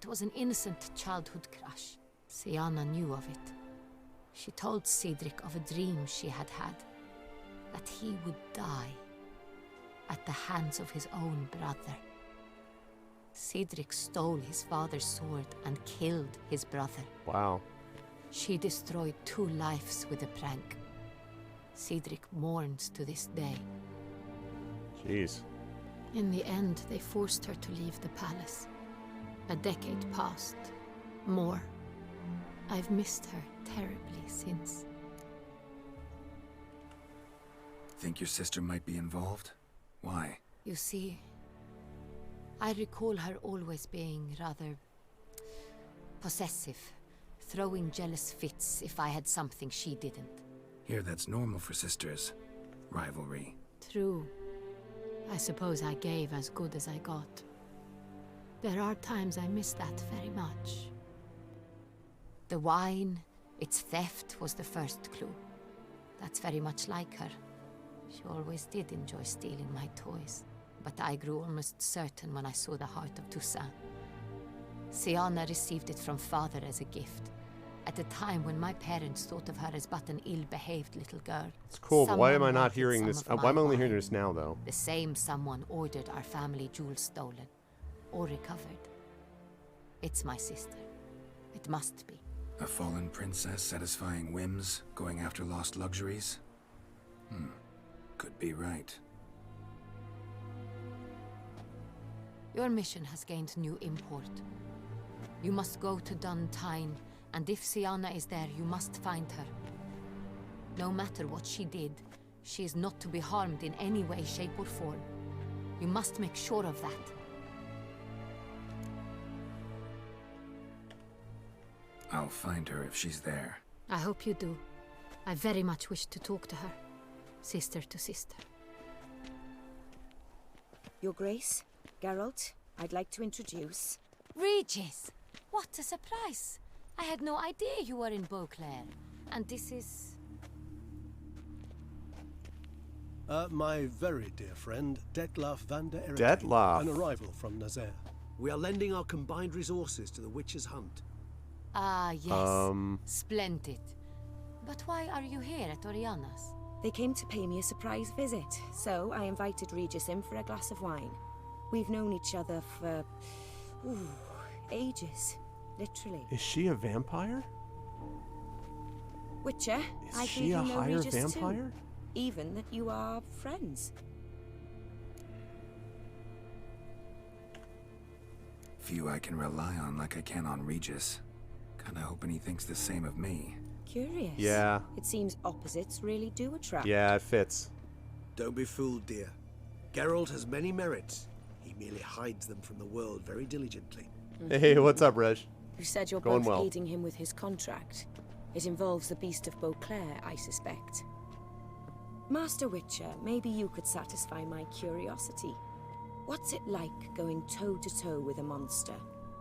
It was an innocent childhood crush. Siana knew of it. She told Cedric of a dream she had had, that he would die at the hands of his own brother. Cedric stole his father's sword and killed his brother. Wow. She destroyed 2 lives with a prank. Cedric mourns to this day. Jeez. In the end, they forced her to leave the palace. A decade passed. More. I've missed her terribly since. Think your sister might be involved? Why? You see, I recall her always being rather possessive, throwing jealous fits if I had something she didn't. Here, that's normal for sisters. Rivalry. True. I suppose I gave as good as I got. There are times I miss that very much. The wine, its theft, was the first clue. That's very much like her. She always did enjoy stealing my toys, but I grew almost certain when I saw the heart of Toussaint. Siana received it from father as a gift, at a time when my parents thought of her as but an ill-behaved little girl. It's cool, but why am I Someone not wanted hearing some this? of Why am I my only hearing wine. this now, though? The same someone ordered our family jewels stolen, or recovered. It's my sister. It must be. A fallen princess satisfying whims, going after lost luxuries? Could be right. Your mission has gained new import. You must go to Duntine, and if Siana is there, you must find her. No matter what she did, she is not to be harmed in any way, shape, or form. You must make sure of that. I'll find her if she's there. I hope you do. I very much wish to talk to her. Sister to sister. Your Grace, Geralt, I'd like to introduce... Regis! What a surprise! I had no idea you were in Beauclair. And this is... My very dear friend, Detlaf van der Erich. Detlaf. An arrival from Nazaire. We are lending our combined resources to the Witch's Hunt. Ah, yes. Splendid. But why are you here at Oriana's? They came to pay me a surprise visit, so I invited Regis in for a glass of wine. We've known each other for... ages. Literally. Is she a vampire? Witcher, Is I she think a you know higher Regis vampire? too. Even that you are friends. Few I can rely on like I can on Regis. Kinda hoping he thinks the same of me. Curious. Yeah. It seems opposites really do attract. Yeah, it fits. Don't be fooled, dear. Geralt has many merits. He merely hides them from the world very diligently. Hey, what's up, Reg? You said you're Going both well. aiding him with his contract. It involves the Beast of Beauclair, I suspect. Master Witcher, maybe you could satisfy my curiosity. What's it like going toe-to-toe with a monster,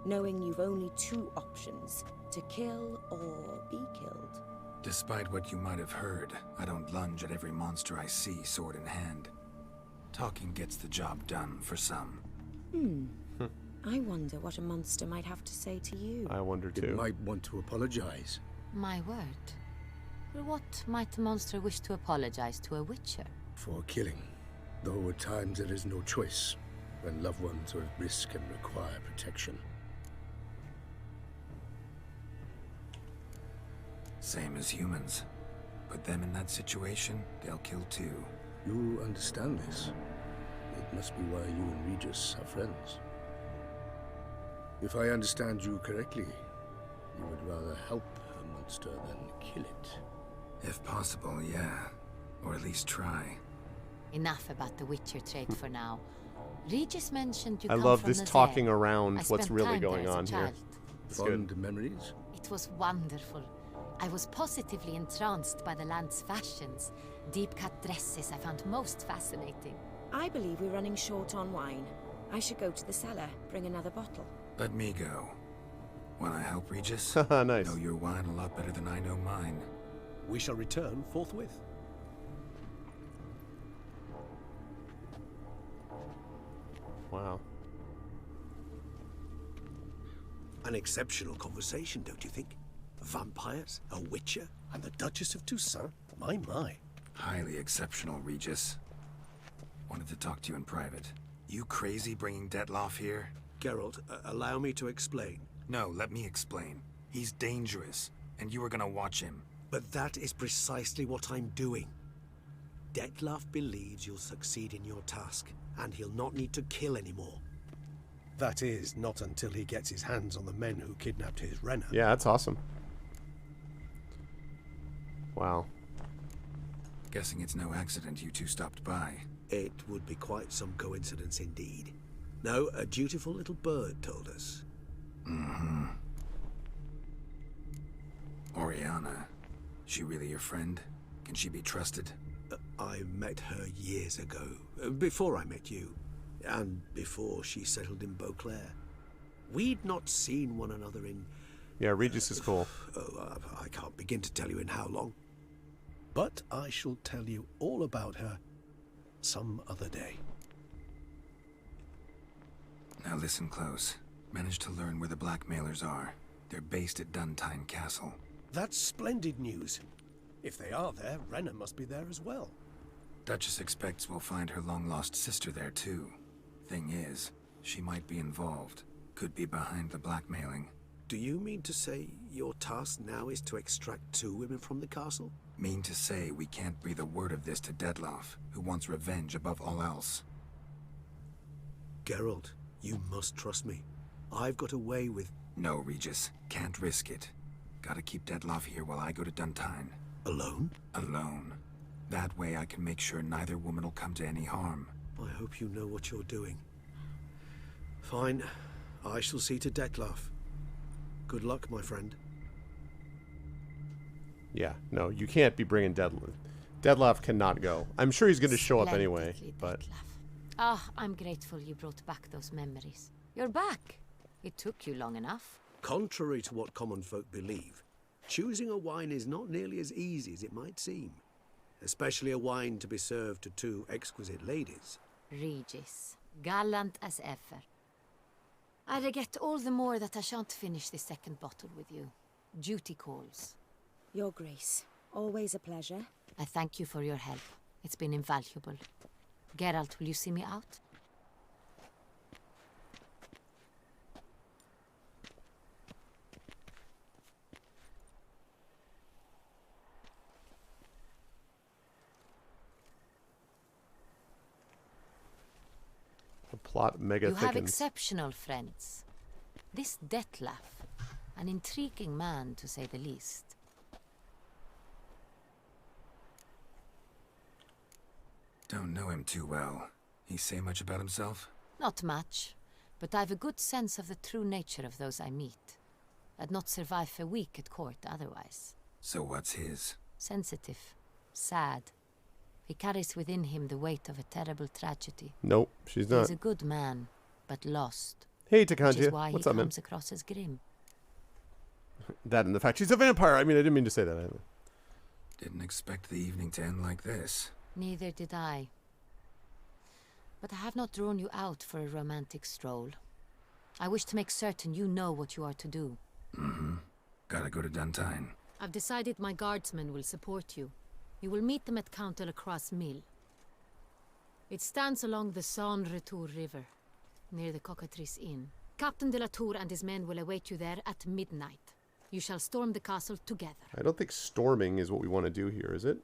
knowing you've only 2 options, to kill or be killed? Despite what you might have heard, I don't lunge at every monster I see sword in hand. Talking gets the job done for some. I wonder what a monster might have to say to you. I wonder too. It might want to apologize. My word. For what might a monster wish to apologize to a witcher? For killing. Though at times there is no choice when loved ones are at risk and require protection. Same as humans. Put them in that situation, they'll kill too. You understand this. It must be why you and Regis are friends. If I understand you correctly, you would rather help a monster than kill it. If possible, yeah. Or at least try. Enough about the Witcher trade for now. Regis mentioned you I come love from this Nazaire. talking around I what's spent really time there going as a on here. child. It's good. Fond memories? It was wonderful. I was positively entranced by the land's fashions. Deep-cut dresses I found most fascinating. I believe we're running short on wine. I should go to the cellar, bring another bottle. Let me go. Wanna help, Regis? Nice. Know your wine a lot better than I know mine. We shall return forthwith. Wow. An exceptional conversation, don't you think? Vampires, a witcher, and the Duchess of Toussaint? My, my. Highly exceptional, Regis. Wanted to talk to you in private. You crazy bringing Detloff here? Geralt, allow me to explain. No, let me explain. He's dangerous, and you were gonna watch him. But that is precisely what I'm doing. Detloff believes you'll succeed in your task, and he'll not need to kill anymore. That is, not until he gets his hands on the men who kidnapped his Renna. Yeah, that's awesome. Wow. Guessing it's no accident you two stopped by. It would be quite some coincidence indeed. No, a dutiful little bird told us. Mm-hmm. Oriana. She really your friend? Can she be trusted? I met her years ago, before I met you, and before she settled in Beauclair. We'd not seen one another in... Yeah, Regis is cool. I can't begin to tell you in how long. But I shall tell you all about her some other day. Now listen close. Managed to learn where the blackmailers are. They're based at Duntine Castle. That's splendid news. If they are there, Renna must be there as well. Duchess expects we'll find her long-lost sister there too. Thing is, she might be involved. Could be behind the blackmailing. Do you mean to say your task now is to extract 2 women from the castle? Mean to say we can't breathe a word of this to Detloff, who wants revenge above all else. Geralt, you must trust me. I've got away with... No, Regis. Can't risk it. Gotta keep Detloff here while I go to Duntine. Alone? Alone. That way I can make sure neither woman will come to any harm. I hope you know what you're doing. Fine. I shall see to Detloff. Good luck, my friend. Yeah, no, you can't be bringing Detloff. Detloff cannot go. I'm sure he's going to show up anyway, but... Ah, I'm grateful you brought back those memories. You're back. It took you long enough. Contrary to what common folk believe, choosing a wine is not nearly as easy as it might seem. Especially a wine to be served to 2 exquisite ladies. Regis, gallant as ever. I regret all the more that I shan't finish this second bottle with you. Duty calls. Your Grace, always a pleasure. I thank you for your help. It's been invaluable. Geralt, will you see me out? The plot mega You have thickens. exceptional friends. This Detloff, an intriguing man to say the least. Don't know him too well. He say much about himself? Not much, but I've a good sense of the true nature of those I meet. I'd not survive a week at court otherwise. So what's his? Sensitive, sad. He carries within him the weight of a terrible tragedy. Nope, she's not. He's a good man, but lost. Hey, Which Takantia. is why What's he up, man? comes across as grim. That and the fact she's a vampire. I mean, I didn't mean to say that either. Didn't expect the evening to end like this. Neither did I. But I have not drawn you out for a romantic stroll. I wish to make certain you know what you are to do. Mm-hmm. Gotta go to Duntine. I've decided my guardsmen will support you. You will meet them at Count Delacroix's mill. It stands along the Saint-Retour River, near the Cockatrice Inn. Captain de la Tour and his men will await you there at midnight. You shall storm the castle together. I don't think storming is what we want to do here, is it?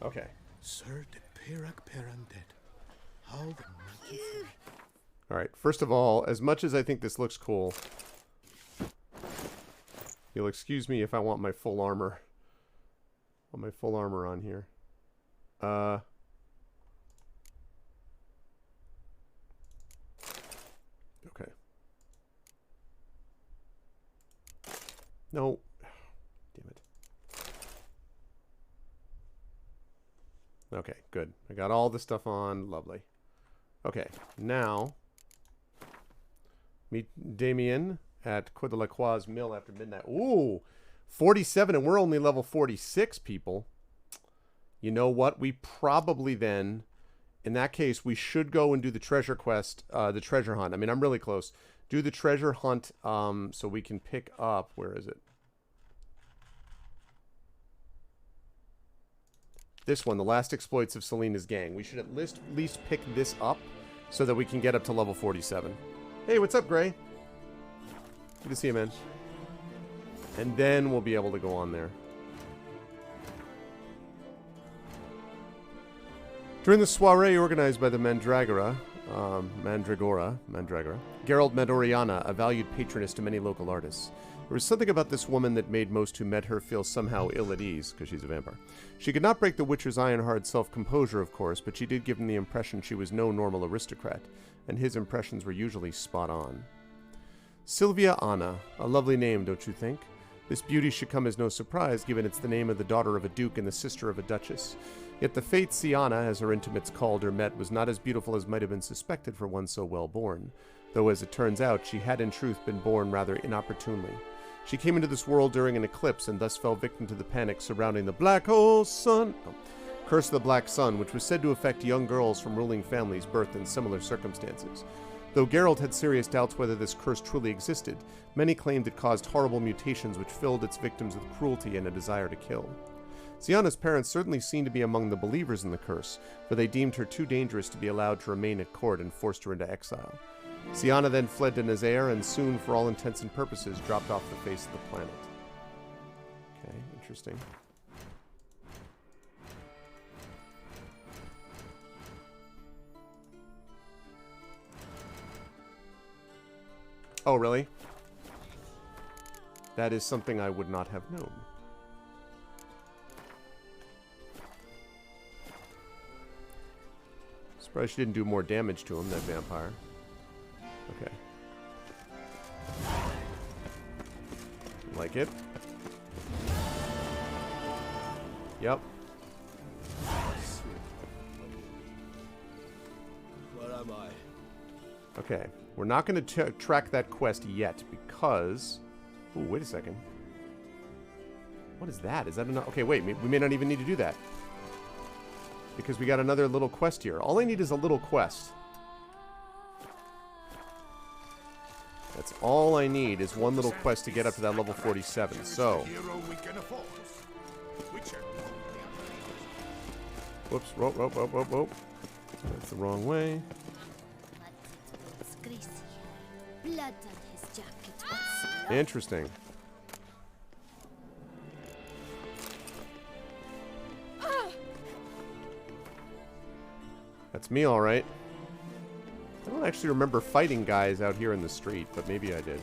Okay. Sir de Pirac Perandet. How the mighty. Alright, first of all, as much as I think this looks cool, you'll excuse me if I want my full armor. I want my full armor on here. Okay. No. Damn it. Okay, good. I got all the stuff on. Lovely. Okay, now meet Damien at Coeur de la Croix Mill after midnight. Ooh, 47, and we're only level 46, people. You know what? We probably then, in that case, we should go and do the treasure quest, the treasure hunt. I mean, I'm really close. Do the treasure hunt so we can pick up, where is it? This one, the last exploits of Selena's gang. We should at least pick this up so that we can get up to level 47. Hey, what's up, Gray? Good to see you, man. And then we'll be able to go on there. During the soiree organized by the Mandragora, Geralt met Oriana, a valued patroness to many local artists. There was something about this woman that made most who met her feel somehow ill at ease, because she's a vampire. She could not break the Witcher's iron-hard self-composure, of course, but she did give him the impression she was no normal aristocrat, and his impressions were usually spot on. Sylvia Anna, a lovely name, don't you think? This beauty should come as no surprise, given it's the name of the daughter of a duke and the sister of a duchess. Yet the fate Siana, as her intimates called her, met was not as beautiful as might have been suspected for one so well born, though as it turns out, she had in truth been born rather inopportunely. She came into this world during an eclipse and thus fell victim to the panic surrounding the Black Hole Sun. Curse of the Black Sun, which was said to affect young girls from ruling families birthed in similar circumstances. Though Geralt had serious doubts whether this curse truly existed, many claimed it caused horrible mutations which filled its victims with cruelty and a desire to kill. Siana's parents certainly seemed to be among the believers in the curse, for they deemed her too dangerous to be allowed to remain at court and forced her into exile. Siana then fled to Nazaire and soon, for all intents and purposes, dropped off the face of the planet. Okay, interesting. Oh, really? That is something I would not have known. Surprised she didn't do more damage to him, that vampire. Okay. Like it? Yep. Where am I? Okay. We're not going to track that quest yet because... Ooh, wait a second. What is that? Is that enough? Okay, wait. We may not even need to do that. Because we got another little quest here. All I need is a little quest. That's all I need is one little quest to get up to that level 47. So... Whoops. Whoa. That's the wrong way. Blood on his jacket. Interesting. That's me, all right. I don't actually remember fighting guys out here in the street, but maybe I did.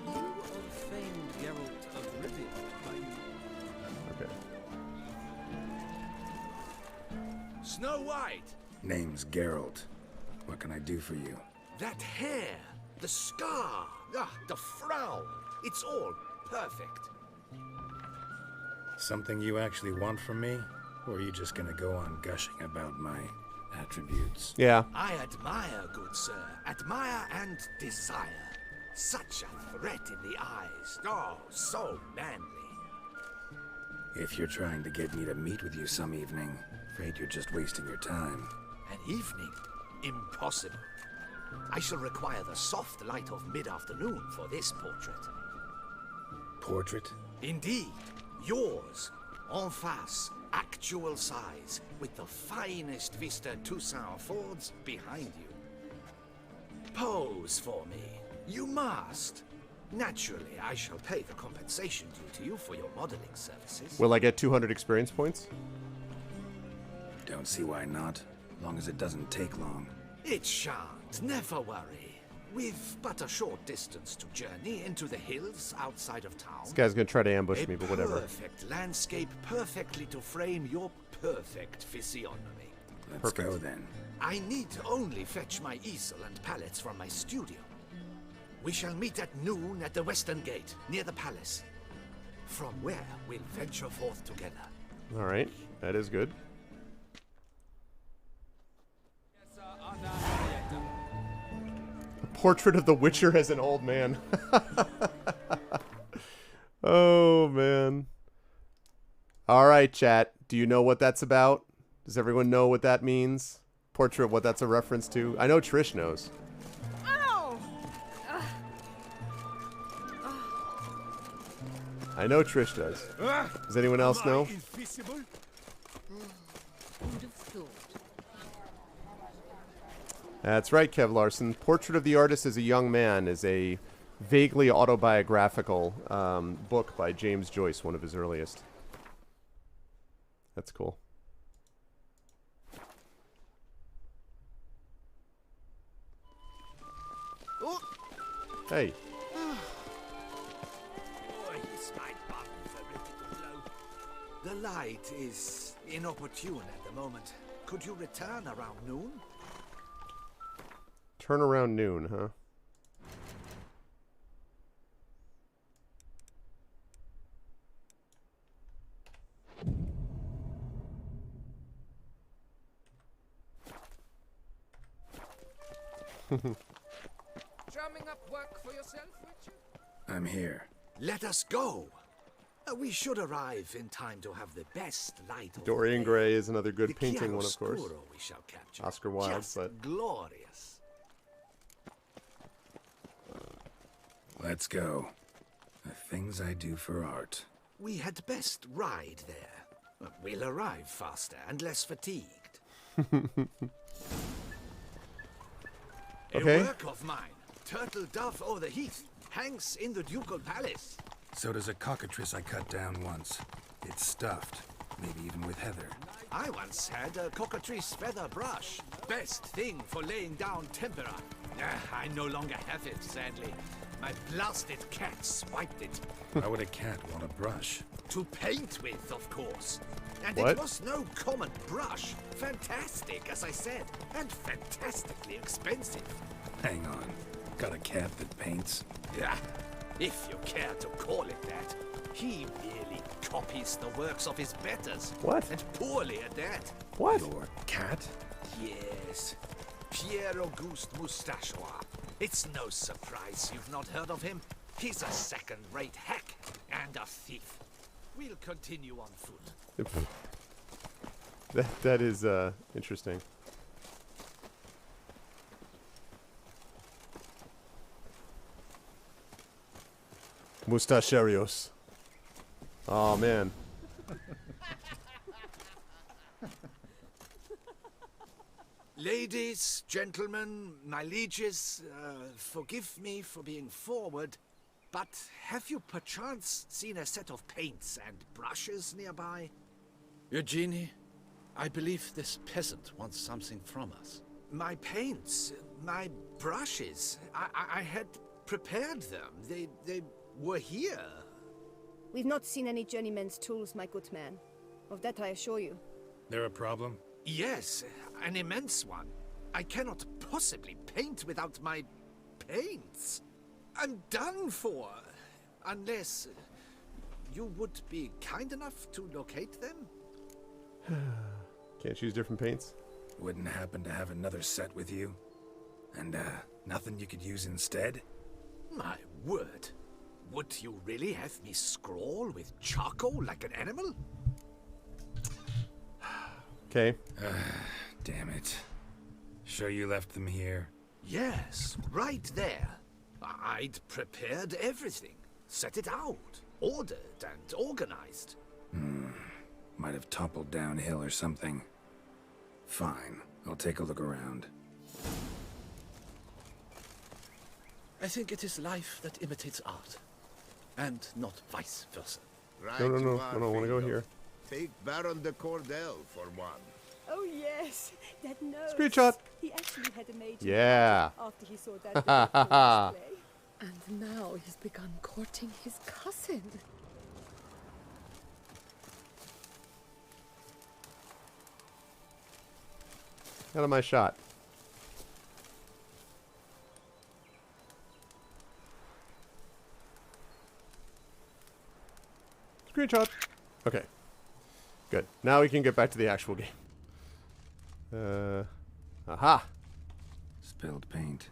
You are the famed Geralt of Rivia, are you? Okay. Snow White! Name's Geralt. What can I do for you? That hair, the scar, the frown. It's all perfect. Something you actually want from me? Or are you just gonna go on gushing about my attributes? Yeah. I admire, good sir. Admire and desire. Such a threat in the eyes. Oh, so manly. If you're trying to get me to meet with you some evening, afraid you're just wasting your time. An evening? Impossible. I shall require the soft light of mid-afternoon for this portrait. Portrait? Indeed. Yours. En face. Actual size. With the finest vista Toussaint affords behind you. Pose for me. You must. Naturally, I shall pay the compensation due to you for your modeling services. Will I get 200 experience points? Don't see why not, long as it doesn't take long. It shan't, never worry. We've but a short distance to journey into the hills outside of town. This guy's gonna try to ambush me, but whatever. A perfect landscape perfectly to frame your perfect physiognomy. Let's go then. I need only fetch my easel and palettes from my studio. We shall meet at noon at the western gate, near the palace. From where we'll venture forth together. Alright, that is good. A portrait of the Witcher as an old man. Oh, man. Alright, chat. Do you know what that's about? Does everyone know what that means? Portrait, what that's a reference to? I know Trish knows. I know Trish does. Does anyone else know? That's right, Kev Larson. Portrait of the Artist as a Young Man is a vaguely autobiographical book by James Joyce, one of his earliest. That's cool. Hey. The light is inopportune at the moment. Could you return around noon? Turn around noon, huh? Drumming up work for yourself, Richard? I'm here. Let us go. We should arrive in time to have the best light of Dorian Gray is another good the painting one, of course. chiaroscuro we shall capture. Oscar Wilde, Just but glorious. Let's go. The things I do for art. We had best ride there. We'll arrive faster and less fatigued. Okay. A work of mine, Turtle Dove o'er the Heath, hangs in the Ducal Palace. So does a cockatrice I cut down once. It's stuffed, maybe even with heather. I once had a cockatrice feather brush. Best thing for laying down tempera. I no longer have it, sadly. My blasted cat swiped it. Why would a cat want a brush? To paint with, of course. And What? it was no common brush. Fantastic, as I said, and fantastically expensive. Hang on. Got a cat that paints? Yeah, if you care to call it that. He merely copies the works of his betters. What? And poorly at that. What? Your cat? Yes. Pierre-Auguste Moustachois. It's no surprise you've not heard of him. He's a second-rate hack and a thief. We'll continue on foot. That is interesting. Mustacherios. Oh man. Ladies, gentlemen, my lieges, forgive me for being forward, but have you perchance seen a set of paints and brushes nearby? Eugenie, I believe this peasant wants something from us. My paints, my brushes, I had prepared them. They were here. We've not seen any journeyman's tools, my good man. Of that I assure you. There a problem? Yes, an immense one. I cannot possibly paint without my paints. I'm done for. Unless you would be kind enough to locate them? Can't choose different paints? Wouldn't happen to have another set with you? And, nothing you could use instead? My word. Would you really have me scroll with charcoal like an animal? Okay. Damn it. Sure you left them here? Yes, right there. I'd prepared everything. Set it out. Ordered and organized. Might have toppled downhill or something. Fine. I'll take a look around. I think it is life that imitates art. And not vice versa. Right No, you I are, don't want to go Findo. here. Take Baron de Cordel for one. Oh yes, that nose. Screenshot. He actually had a major Yeah. after he saw that display. And now he's begun courting his cousin. Out of my shot. Screenshot. Okay. Good. Now we can get back to the actual game. Aha! Spilled paint.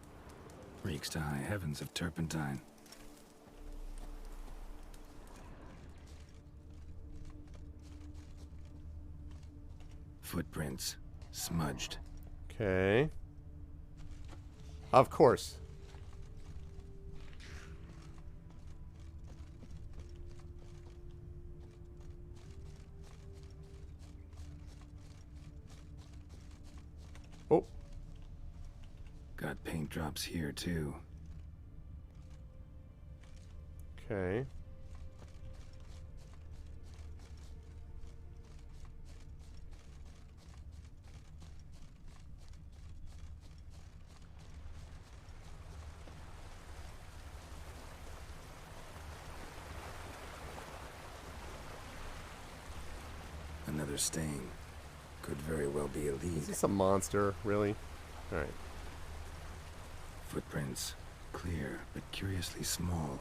Reeks to high heavens of turpentine. Footprints. Smudged. Okay. Of course. Oh. Got paint drops here, too. Okay. Another stain. Could very well be a lead. Is this a monster? Really? Alright. Footprints. Clear, but curiously small.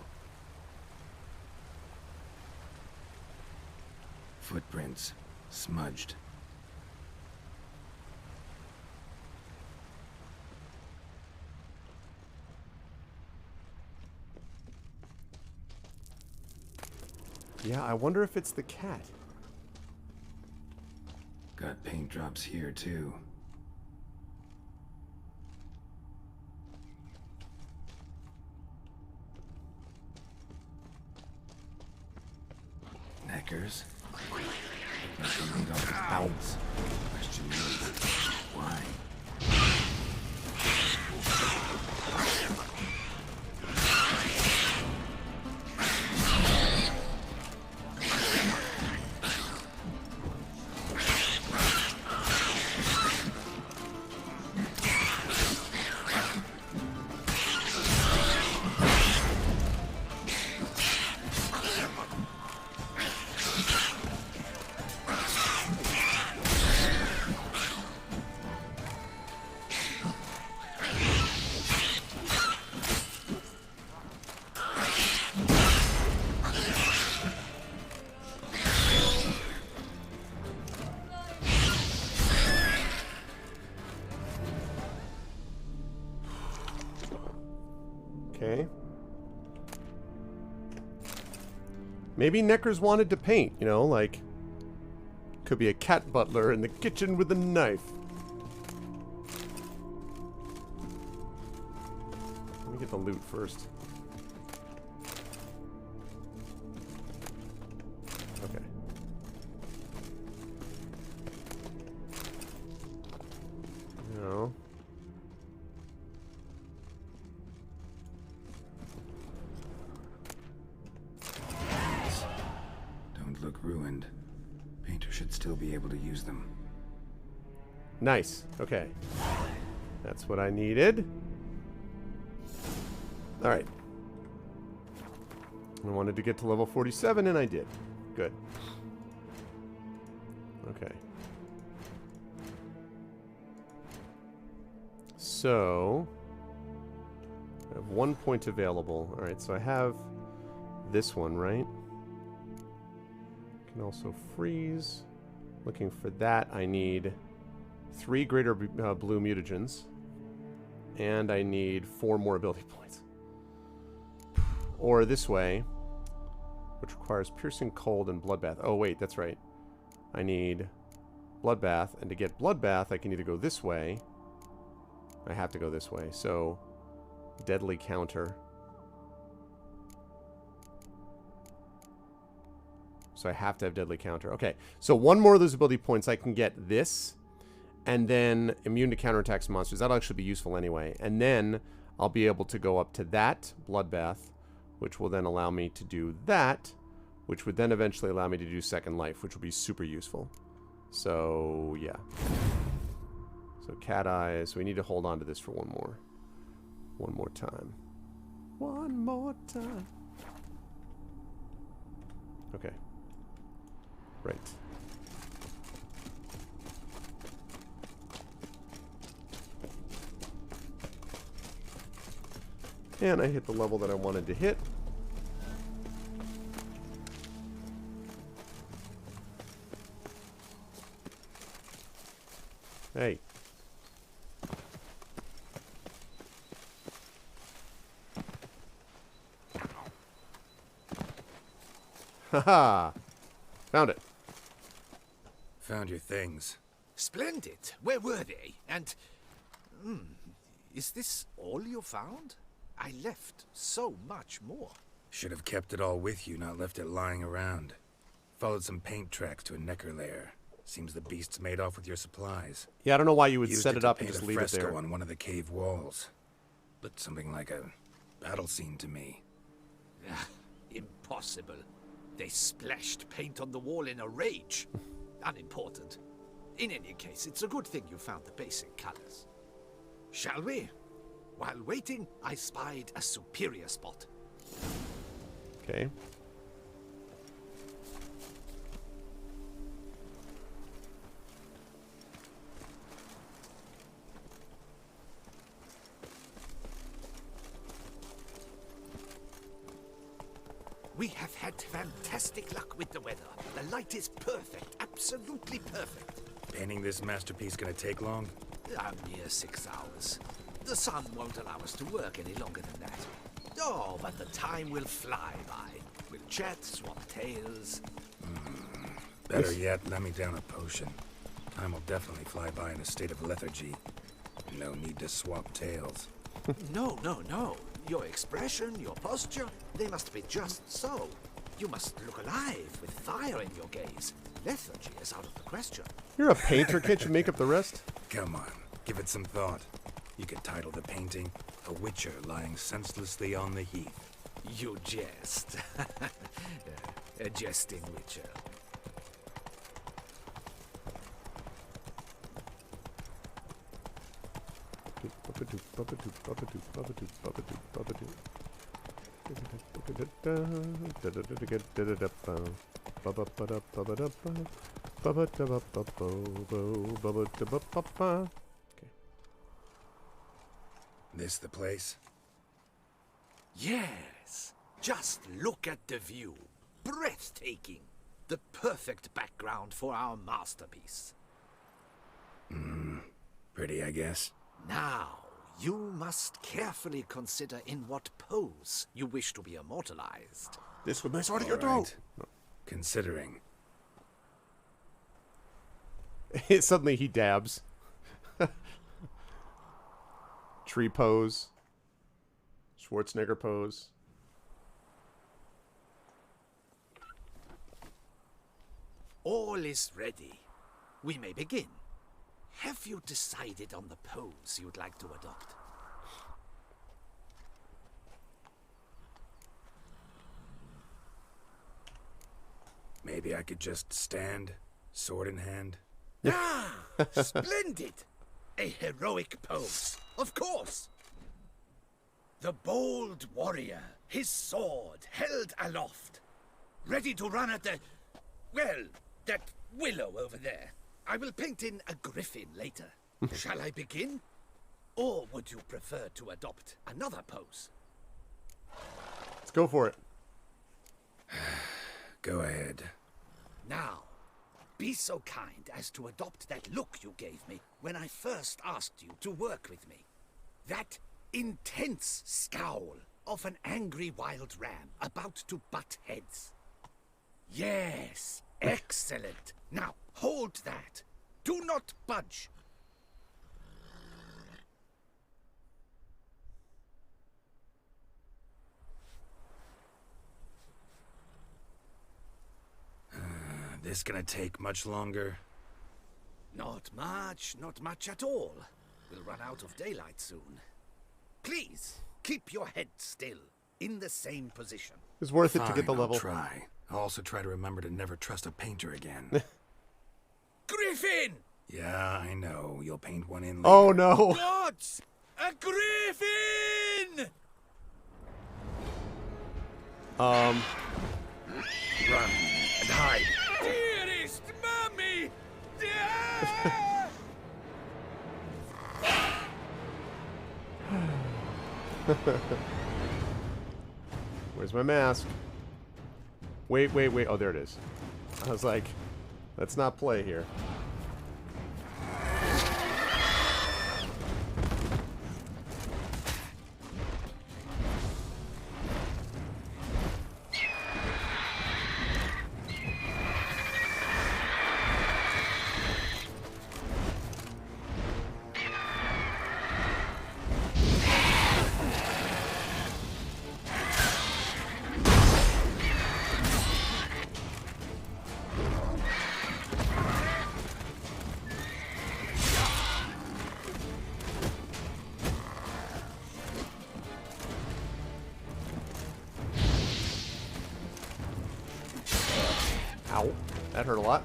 Footprints. Smudged. Yeah, I wonder if it's the cat. Got paint drops here, too. Neckers. Nothing made off his bounce. Question is, why? Okay. Maybe Neckers wanted to paint, you know, like... Could be a cat butler in the kitchen with a knife. Let me get the loot first. Okay. No. Don't look ruined. Painter should still be able to use them. Nice. Okay. That's what I needed. Alright. I wanted to get to level 47, and I did. Good. Okay. So... I have 1 point available. Alright, so I have this one, right? Can also freeze. Looking for that, I need 3 greater blue mutagens. And I need 4 more ability points. or this way, which requires piercing cold and bloodbath. Oh, wait, that's right. I need bloodbath, and to get bloodbath, I can either go this way. I have to go this way, so deadly counter. So I have to have deadly counter. Okay, so one more of those ability points, I can get this, and then immune to counterattacks and monsters. That'll actually be useful anyway. And then I'll be able to go up to that bloodbath, which will then allow me to do that, which would then eventually allow me to do second life, which will be super useful. So, yeah. So cat eyes. We need to hold on to this for one more time. One more time. Okay. Right. And I hit the level that I wanted to hit. Hey. Haha. Found it. Found your things. Splendid. Where were they? And... is this all you found? I left so much more. Should have kept it all with you, not left it lying around. Followed some paint tracks to a necker lair. Seems the beast's made off with your supplies. Yeah, I don't know why you would Used set it up to and paint just a leave it fresco there. on one of the cave walls. Looked something like a battle scene to me. Impossible. They splashed paint on the wall in a rage. Unimportant. In any case, it's a good thing you found the basic colors. Shall we? While waiting, I spied a superior spot. Okay. We have had fantastic luck with the weather. The light is perfect, absolutely perfect. Painting this masterpiece gonna take long? A mere 6 hours. The sun won't allow us to work any longer than that. Oh, but the time will fly by. We'll chat, swap tales. Better yet, let me down a potion. Time will definitely fly by in a state of lethargy. No need to swap tales. No. Your expression, your posture, they must be just so. You must look alive with fire in your gaze. Lethargy is out of the question. You're a painter, can't you make up the rest? Come on, give it some thought. You could title the painting, A Witcher Lying Senselessly on the Heath. You jest. A jesting witcher. This the place? Yes. Just look at the view. Breathtaking. The perfect background for our masterpiece. Pretty, I guess. Now, you must carefully consider in what pose you wish to be immortalized. This would be sort of All your throat. right. Considering. Suddenly he dabs. Tree pose. Schwarzenegger pose. All is ready. We may begin. Have you decided on the pose you'd like to adopt? Maybe I could just stand, sword in hand. Ah! Splendid! A heroic pose, of course! The bold warrior, his sword held aloft, ready to run at that willow over there. I will paint in a griffin later. Shall I begin? Or would you prefer to adopt another pose? Let's go for it. Go ahead. Now, be so kind as to adopt that look you gave me when I first asked you to work with me. That intense scowl of an angry wild ram about to butt heads. Yes, excellent. Now, hold that. Do not budge. This gonna take much longer? Not much at all. We'll run out of daylight soon. Please, keep your head still, in the same position. It's worth it to get the Fine, level. I'll try. I'll also try to remember to never trust a painter again. Griffin! Yeah, I know. You'll paint one in later. Oh no! Gods! A griffin! Run and hide. Dearest Mummy! Where's my mask? Wait. Oh, there it is. I was like, let's not play here. Ow. That hurt a lot.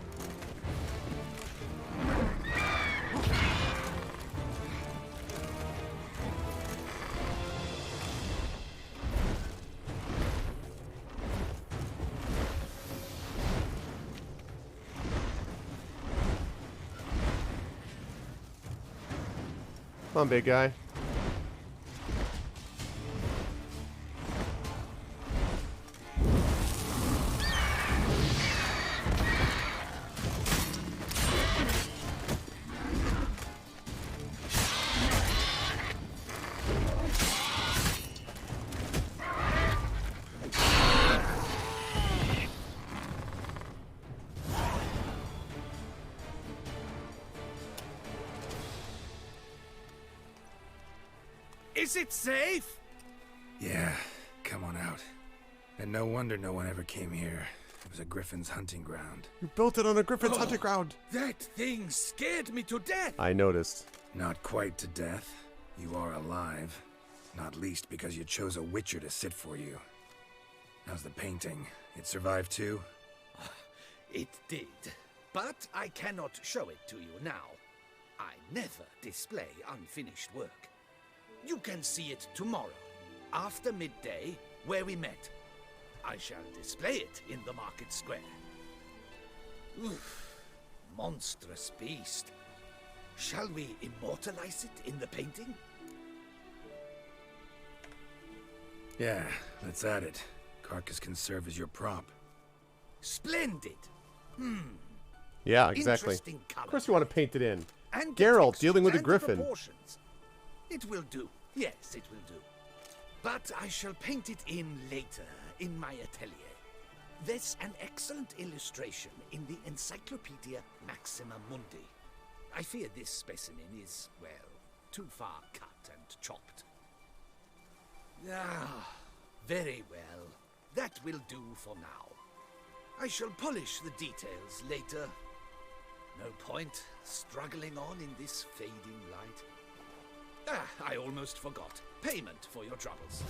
Come on, big guy. Is it safe? Yeah, come on out. And no wonder no one ever came here. It was a griffin's hunting ground. You built it on a griffin's hunting ground. That thing scared me to death. I noticed. Not quite to death. You are alive. Not least because you chose a witcher to sit for you. How's the painting? It survived too? It did. But I cannot show it to you now. I never display unfinished work. You can see it tomorrow, after midday, where we met. I shall display it in the market square. Oof, monstrous beast. Shall we immortalize it in the painting? Yeah, let's add it. Carcass can serve as your prop. Splendid. Yeah, exactly. Interesting Of course you want to paint it in. And Geralt dealing with a and griffin. proportions. It will do. Yes, it will do. But I shall paint it in later, in my atelier. There's an excellent illustration in the Encyclopedia Maxima Mundi. I fear this specimen is, well, too far cut and chopped. Ah, very well. That will do for now. I shall polish the details later. No point struggling on in this fading light. I almost forgot. Payment for your troubles.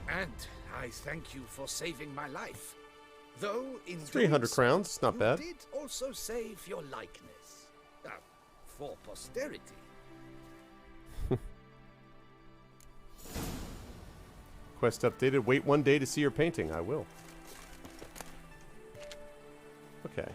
And I thank you for saving my life. Though in 300 crowns, not bad. You did also save your likeness. For posterity. Quest updated. Wait 1 day to see your painting. I will. Okay.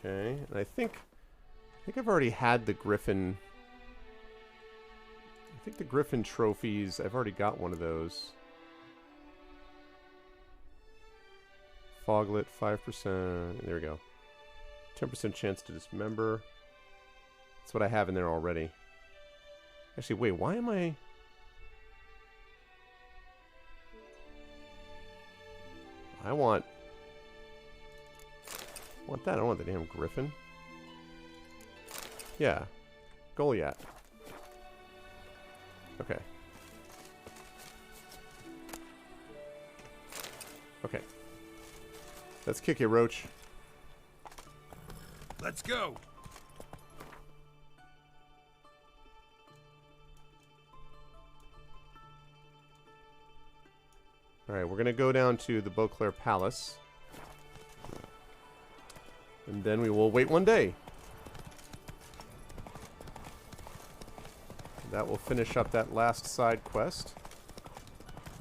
Okay, and I think I've already had the Griffin. I think the Griffin trophies, I've already got one of those. Foglet, 5%. There we go. 10% chance to dismember. That's what I have in there already. Actually, wait, why am I... I want that. I don't want the damn griffin. Yeah. Goliath. Okay. Okay. Let's kick it, Roach. Let's go. Alright, we're going to go down to the Beauclair Palace. And then we will wait one day. That will finish up that last side quest.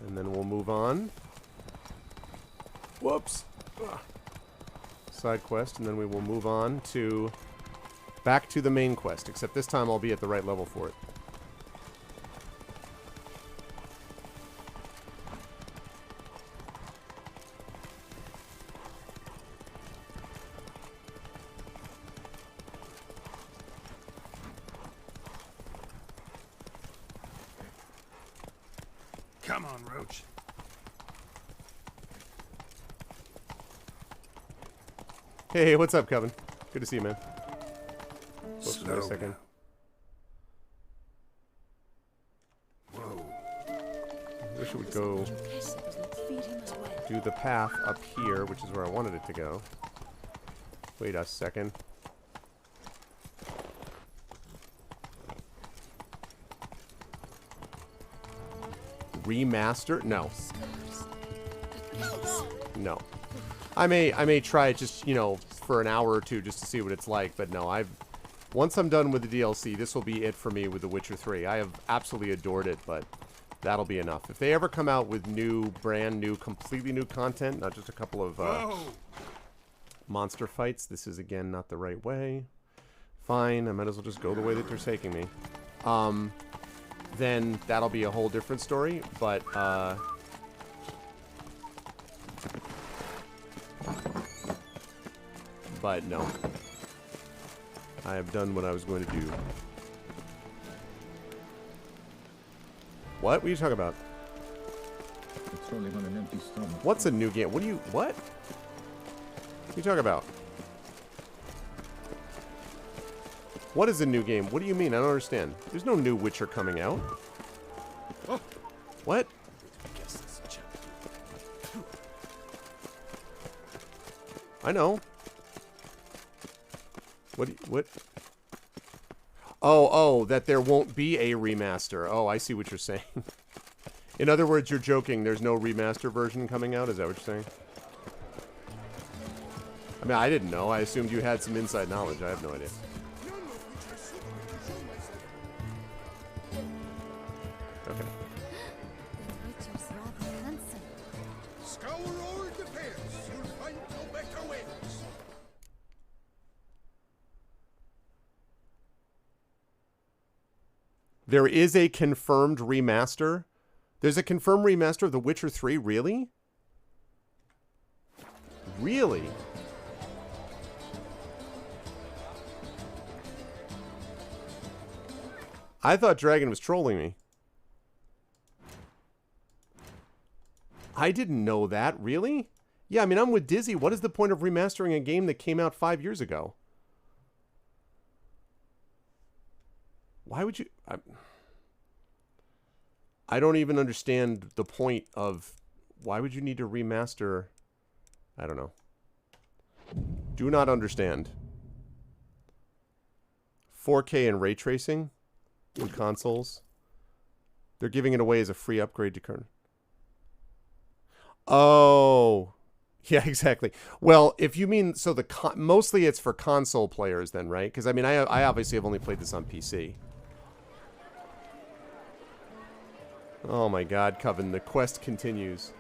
And then we'll move on. Whoops! Side quest, and then we will move on to... back to the main quest, except this time I'll be at the right level for it. Come on, Roach. Hey, what's up, Kevin? Good to see you, man. Whoops, wait a Slow second. Whoa. I wish it would go do the path up here, which is where I wanted it to go. Wait a second. Remaster? No. No. I may try it just, you know, for an hour or two just to see what it's like, but no, once I'm done with the DLC, this will be it for me with The Witcher 3. I have absolutely adored it, but that'll be enough. If they ever come out with new, brand new, completely new content, not just a couple of monster fights, this is, again, not the right way. Fine, I might as well just go the way that they're taking me. Then that'll be a whole different story, but, no. I have done what I was going to do. What? What are you talking about? Patrolling on an empty stomach. What's a new game? What are you talking about? What is a new game? What do you mean? I don't understand. There's no new Witcher coming out. Oh. What? I know. What? Oh, that there won't be a remaster. Oh, I see what you're saying. In other words, you're joking. There's no remaster version coming out? Is that what you're saying? I mean, I didn't know. I assumed you had some inside knowledge. I have no idea. Okay. Scour all the pairs. You'll find no better ways. There is a confirmed remaster? There's a confirmed remaster of The Witcher 3? Really? Really? I thought Dragon was trolling me. I didn't know that. Really? Yeah, I mean, I'm with Dizzy. What is the point of remastering a game that came out 5 years ago? Why would you... I don't even understand the point of... Why would you need to remaster... I don't know. Do not understand. 4K and ray tracing in consoles. They're giving it away as a free upgrade to current. Oh, yeah, exactly. Well, if you mean so, mostly it's for console players then, right? Because I mean, I obviously have only played this on PC. Oh my God, Coven, the quest continues.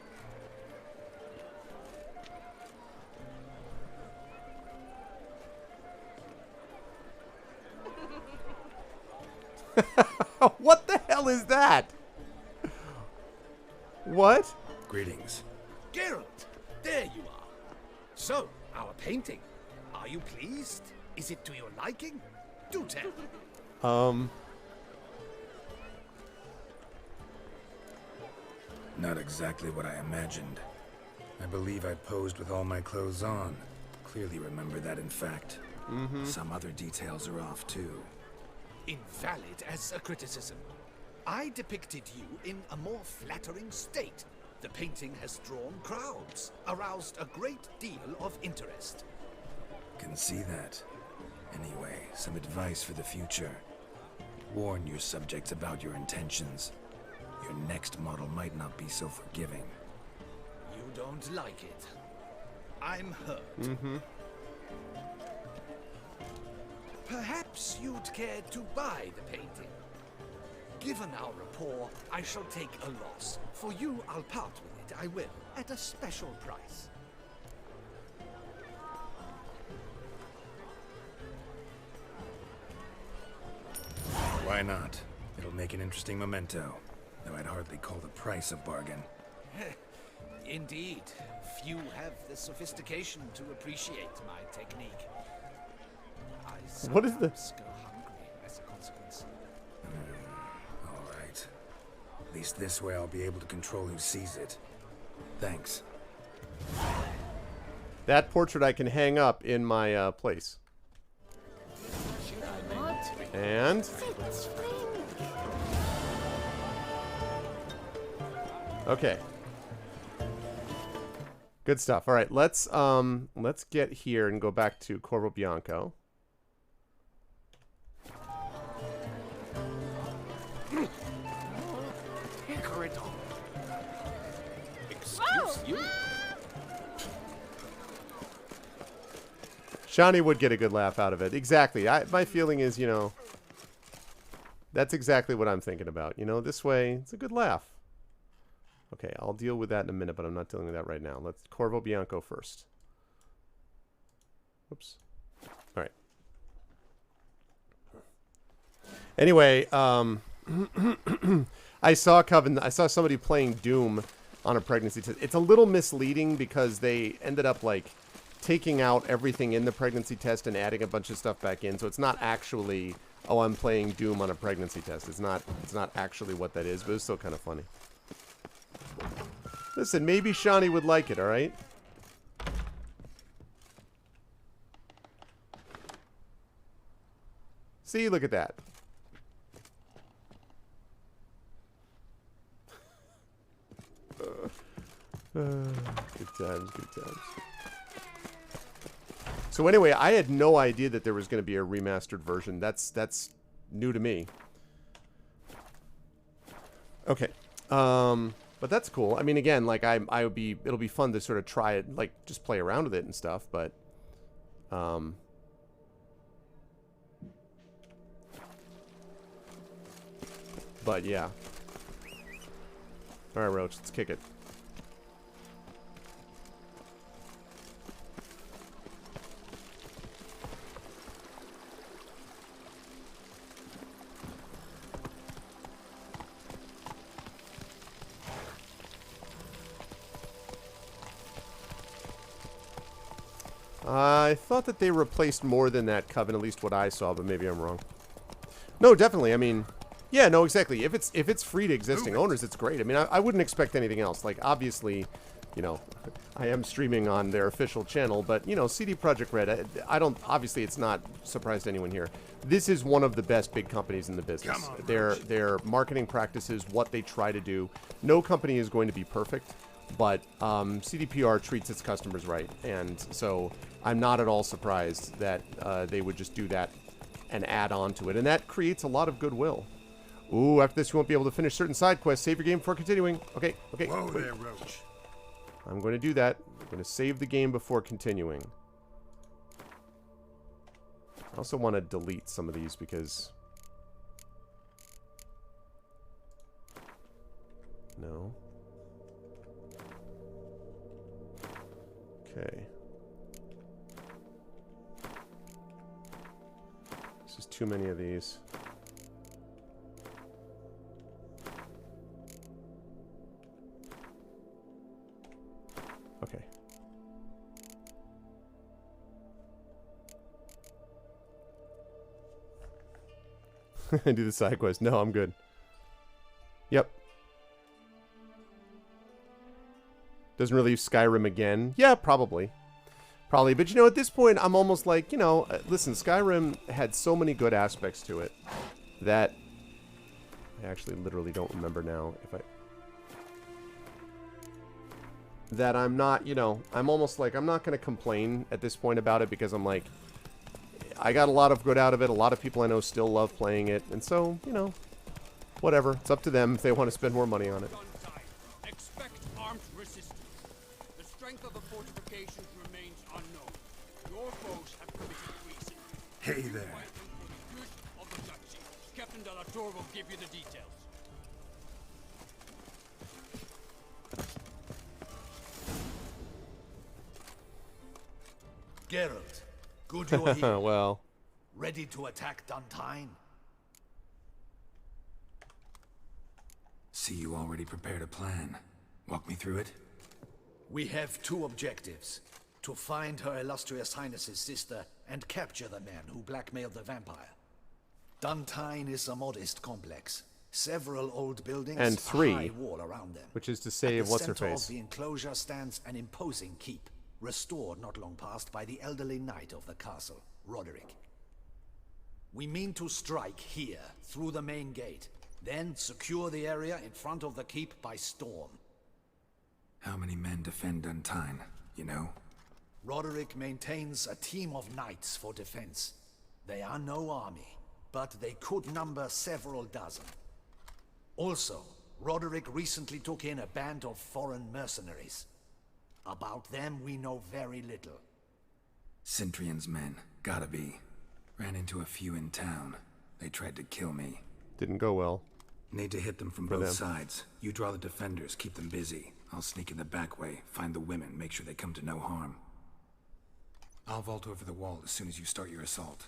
What the hell is that? What? Greetings. Geralt, there you are. So, our painting. Are you pleased? Is it to your liking? Do tell. Not exactly what I imagined. I believe I posed with all my clothes on. Clearly remember that, in fact. Some other details are off, too. Invalid as a criticism. I depicted you in a more flattering state. The painting has drawn crowds, aroused a great deal of interest. Can see that. Anyway, some advice for the future. Warn your subjects about your intentions. Your next model might not be so forgiving. You don't like it. I'm hurt. Perhaps you'd care to buy the painting. Given our rapport, I shall take a loss. For you, I'll part with it, I will, at a special price. Why not? It'll make an interesting memento, though I'd hardly call the price a bargain. Indeed. Few have the sophistication to appreciate my technique. I What is this? go hungry as a consequence. All right. At least this way I'll be able to control who sees it. Thanks. That portrait I can hang up in my place. And okay. Good stuff. All right, let's get here and go back to Corvo Bianco. Excuse you? Shawnee would get a good laugh out of it. Exactly. My feeling is, you know, that's exactly what I'm thinking about. You know, this way, it's a good laugh. Okay, I'll deal with that in a minute, but I'm not dealing with that right now. Let's Corvo Bianco first. Whoops. All right. Anyway, I saw somebody playing Doom on a pregnancy test. It's a little misleading because they ended up like taking out everything in the pregnancy test and adding a bunch of stuff back in. So it's not actually, oh, I'm playing Doom on a pregnancy test. It's not actually what that is, but it's still kind of funny. Listen, maybe Shawnee would like it, all right? See, look at that. Good times, good times. So anyway, I had no idea that there was going to be a remastered version. That's new to me. Okay. But that's cool. I mean, again, like it'll be fun to sort of try it, like just play around with it and stuff, but yeah. All right, Roach, let's kick it. I thought that they replaced more than that Coven, at least what I saw, but maybe I'm wrong. No, definitely. I mean, yeah, no, exactly. If it's free to existing owners, it's great. I mean, I wouldn't expect anything else. Like, obviously, you know, I am streaming on their official channel, but, you know, CD Projekt Red, I don't, obviously it's not a surprise to anyone here. This is one of the best big companies in the business. Their marketing practices, what they try to do. No company is going to be perfect, but CDPR treats its customers right. And so I'm not at all surprised that they would just do that and add on to it. And that creates a lot of goodwill. Ooh, after this, you won't be able to finish certain side quests. Save your game before continuing. Okay, okay. Whoa there, Roach. I'm going to do that. I'm going to save the game before continuing. I also want to delete some of these because... No. Okay. This is too many of these. Okay. Do the side quest. No, I'm good. Yep. Doesn't relieve Skyrim again. Yeah, probably. Probably. But, you know, at this point, I'm almost like, you know, listen, Skyrim had so many good aspects to it that I actually literally don't remember now if I... That I'm not, you know, I'm almost like, I'm not going to complain at this point about it because I'm like, I got a lot of good out of it. A lot of people I know still love playing it. And so, you know, whatever. It's up to them if they want to spend more money on it. Expect armed resistance. The strength of the fortifications remains unknown. Your foes have committed treason. Hey there. Of the duchy. Captain de la Tour will give you the details. Geralt, good you're here. Well. Ready to attack Duntine? See, you already prepared a plan. Walk me through it. We have two objectives. To find Her Illustrious Highness's sister and capture the man who blackmailed the vampire. Duntine is a modest complex. Several old buildings, and 3, a high wall around them. Which is to save what's-her-face. At the center of the enclosure stands an imposing keep, restored not long past by the elderly knight of the castle, Roderick. We mean to strike here, through the main gate, then secure the area in front of the keep by storm. How many men defend Duntine, you know? Roderick maintains a team of knights for defense. They are no army, but they could number several dozen. Also, Roderick recently took in a band of foreign mercenaries. About them, we know very little. Cintrian's men, gotta be. Ran into a few in town. They tried to kill me. Didn't go well. Need to hit them from both sides. You draw the defenders, keep them busy. I'll sneak in the back way, find the women, make sure they come to no harm. I'll vault over the wall as soon as you start your assault.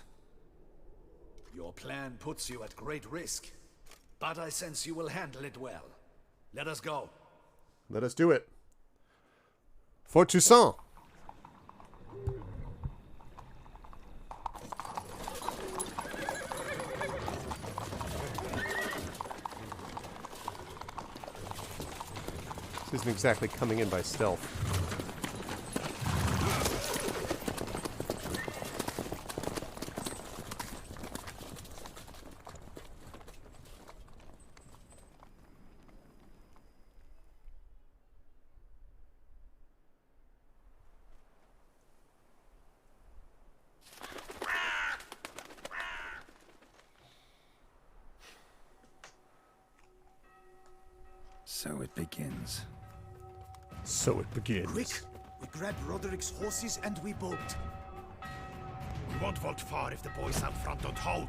Your plan puts you at great risk, but I sense you will handle it well. Let us go. Let us do it. For Toussaint. This isn't exactly coming in by stealth. So it begins. So it begins. Quick! We grab Roderick's horses and we bolt. We won't vault far if the boys out front don't hold.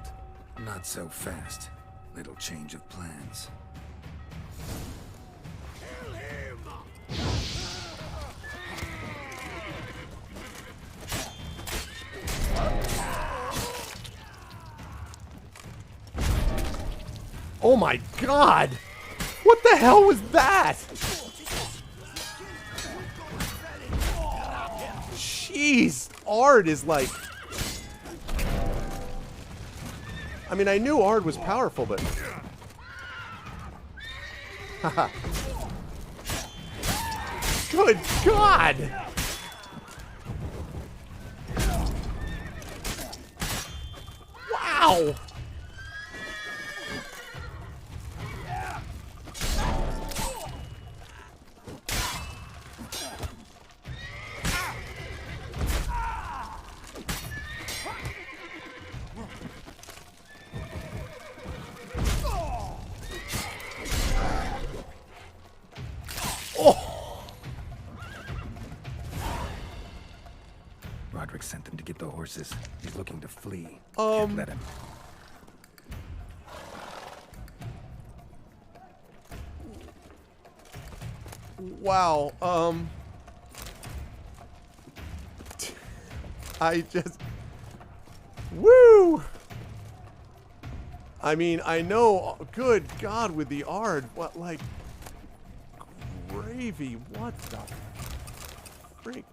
Not so fast. Little change of plans. Kill him! Oh my god! What the hell was that? Jeez, Ard is like... I mean, I knew Ard was powerful, but... Haha. Good God! Wow! Roderick sent them to get the horses. He's looking to flee. Can't let him. Wow, I just... Woo! I mean, I know, good God, with the Ard, what, like... Gravy, what the freak?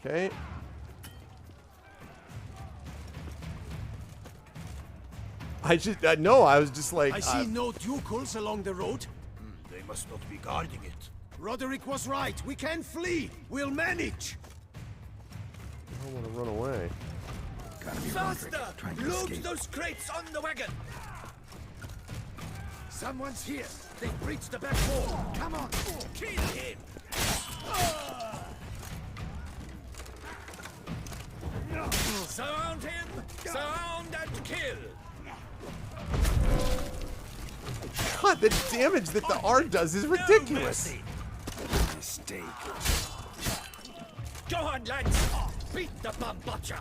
Okay. No, I was just like... I see no ducals along the road. They must not be guarding it. Roderick was right. We can flee. We'll manage. I don't want to run away. Gotta be Faster! trying to Load escape. those crates on the wagon. Someone's here. They've breached the back wall. Come on. Kill him. Surround him. Surround and kill. God, the damage that the R does is ridiculous. Mistake. Go on, lads. Beat the bum butcher.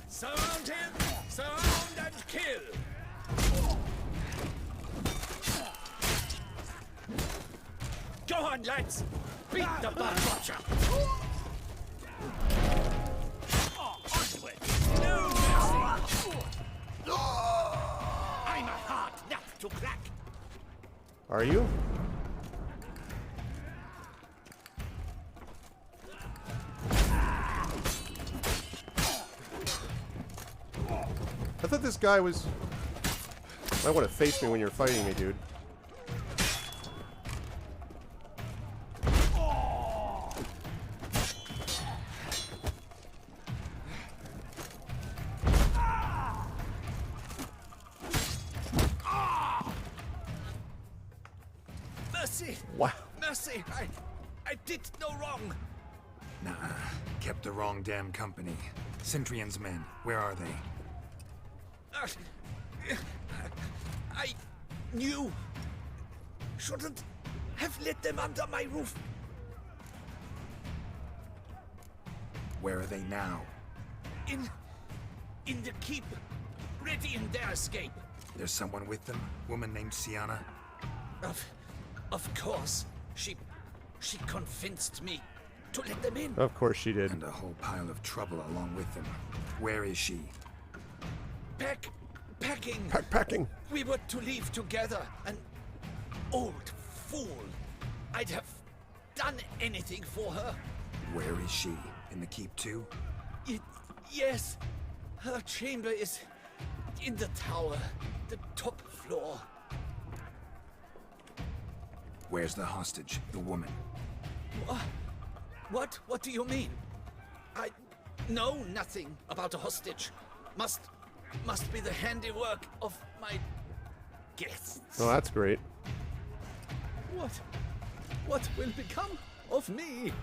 Surround him. Surround and kill. Go on, lads. Beat the bum butcher. Onward. No mercy. I'm a hard nut to crack. Are you? I thought this guy was... Might want to face me when you're fighting me, dude. Mercy! Wow. Mercy! I did no wrong. Nah, kept the wrong damn company. Centrion's men, where are they? I knew. Shouldn't have let them under my roof. Where are they now? In the keep, ready in their escape. There's someone with them? Woman named Sienna? Of course. She convinced me to let them in. Of course she did. And a whole pile of trouble along with them. Where is she? Packing. Packing. We were to leave together. An old fool. I'd have done anything for her. Where is she? In the keep too? Yes. Her chamber is in the tower, the top floor. Where's the hostage, the woman? What? What do you mean? I know nothing about a hostage. Must be the handiwork of my guests. Oh, that's great. What will become of me?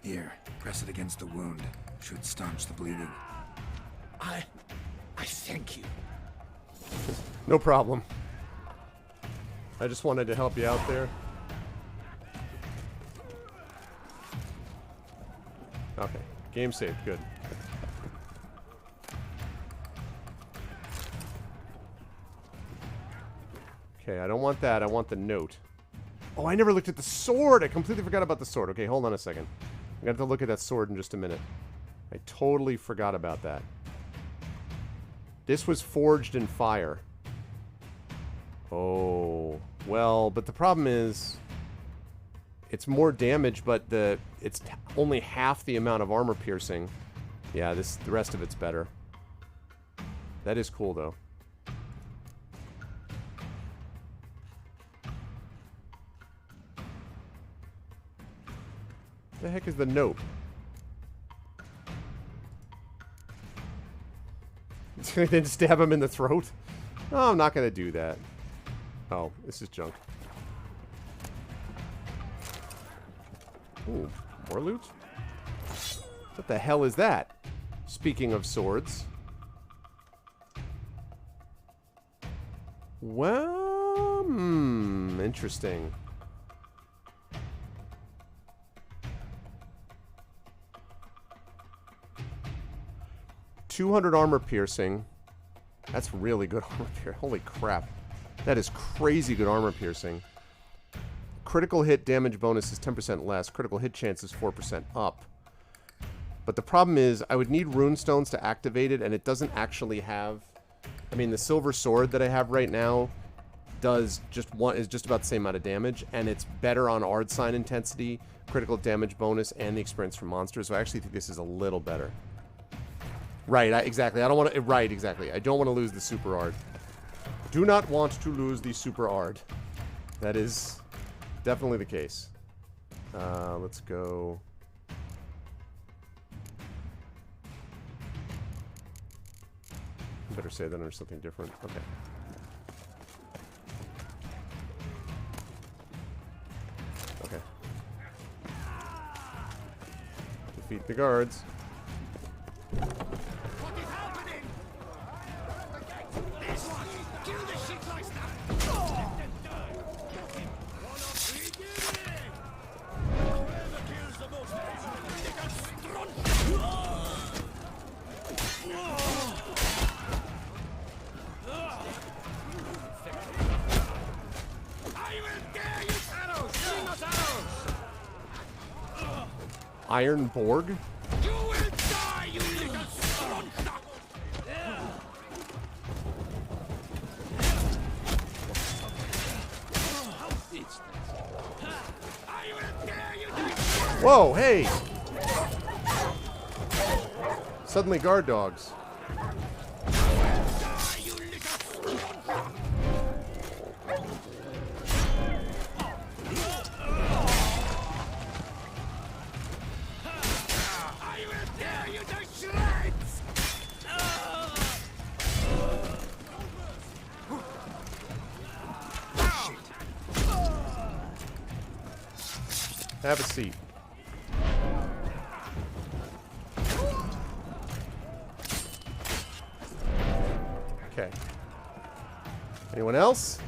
Here, press it against the wound. Should staunch the bleeding. I thank you. No problem. I just wanted to help you out there. Okay. Game saved. Good. Okay, I don't want that. I want the note. Oh, I never looked at the sword! I completely forgot about the sword. Okay, hold on a second. I'm gonna have to look at that sword in just a minute. I totally forgot about that. This was forged in fire. Oh. Well, but the problem is... It's more damage, but it's only half the amount of armor piercing. Yeah, the rest of it's better. That is cool, though. The heck is the note? Then stab him in the throat? Oh, I'm not gonna do that. Oh, this is junk. Ooh, more loot? What the hell is that? Speaking of swords. Well, interesting. .200 armor piercing. That's really good armor piercing. Holy crap. That is crazy good armor piercing. Critical hit damage bonus is 10% less. Critical hit chance is 4% up. But the problem is I would need runestones to activate it, and it doesn't actually have... I mean, the silver sword that I have right now is just about the same amount of damage, and it's better on Ard Sign intensity, critical damage bonus, and the experience from monsters. So I actually think this is a little better. Right, exactly. I don't want to... Right, exactly. I don't want to lose the Super Ard. Do not want to lose the Super Ard. That is definitely the case. Let's go... Better say that under something different. Okay. Okay. Defeat the guards. Iron Borg? You will die, you little stronza! Whoa, hey! Suddenly guard dogs. Have a seat. Okay. Anyone else?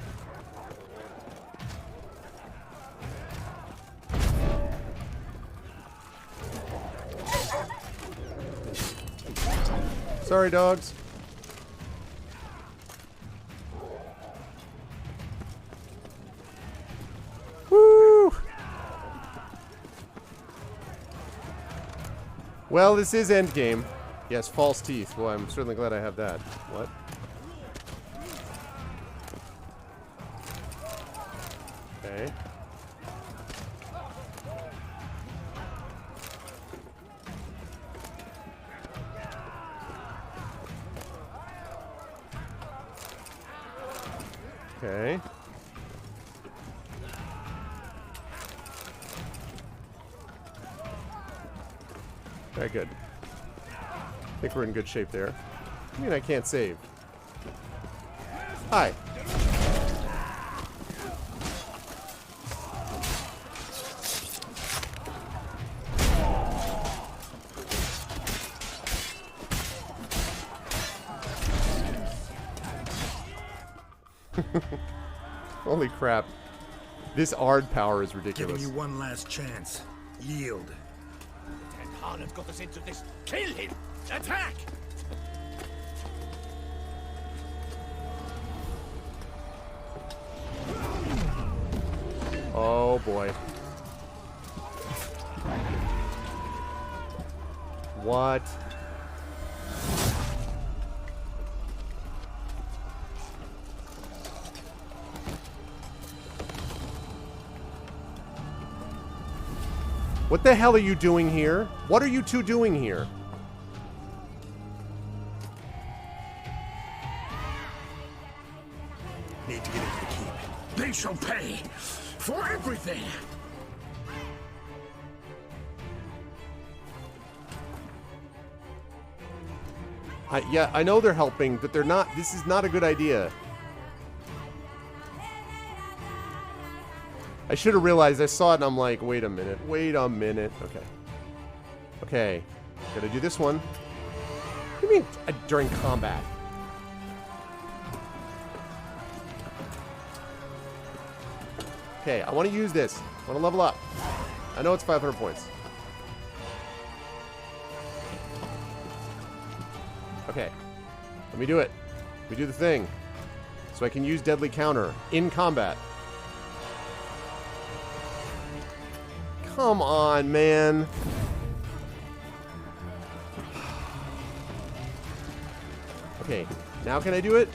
Sorry, dogs. Woo! Well, this is endgame. Yes, false teeth. Well, I'm certainly glad I have that. What? Okay. Okay. Very good. I think we're in good shape there. I mean, I can't save. Hi. Holy crap. This Ard power is ridiculous. Giving you one last chance. Yield. Ten Harlan's got us into this. Kill him! Attack! Oh boy. What? What the hell are you doing here? What are you two doing here? Need to get into the keep. They shall pay for everything. Yeah, I know they're helping, but they're not. This is not a good idea. I should have realized. I saw it and I'm like, wait a minute. Wait a minute. Okay. Okay. Gotta do this one. What do you mean during combat? Okay, I want to use this. I want to level up. I know it's 500 points. Okay. Let me do it. Let me do the thing. So I can use Deadly Counter in combat. Come on, man. Okay, now can I do it?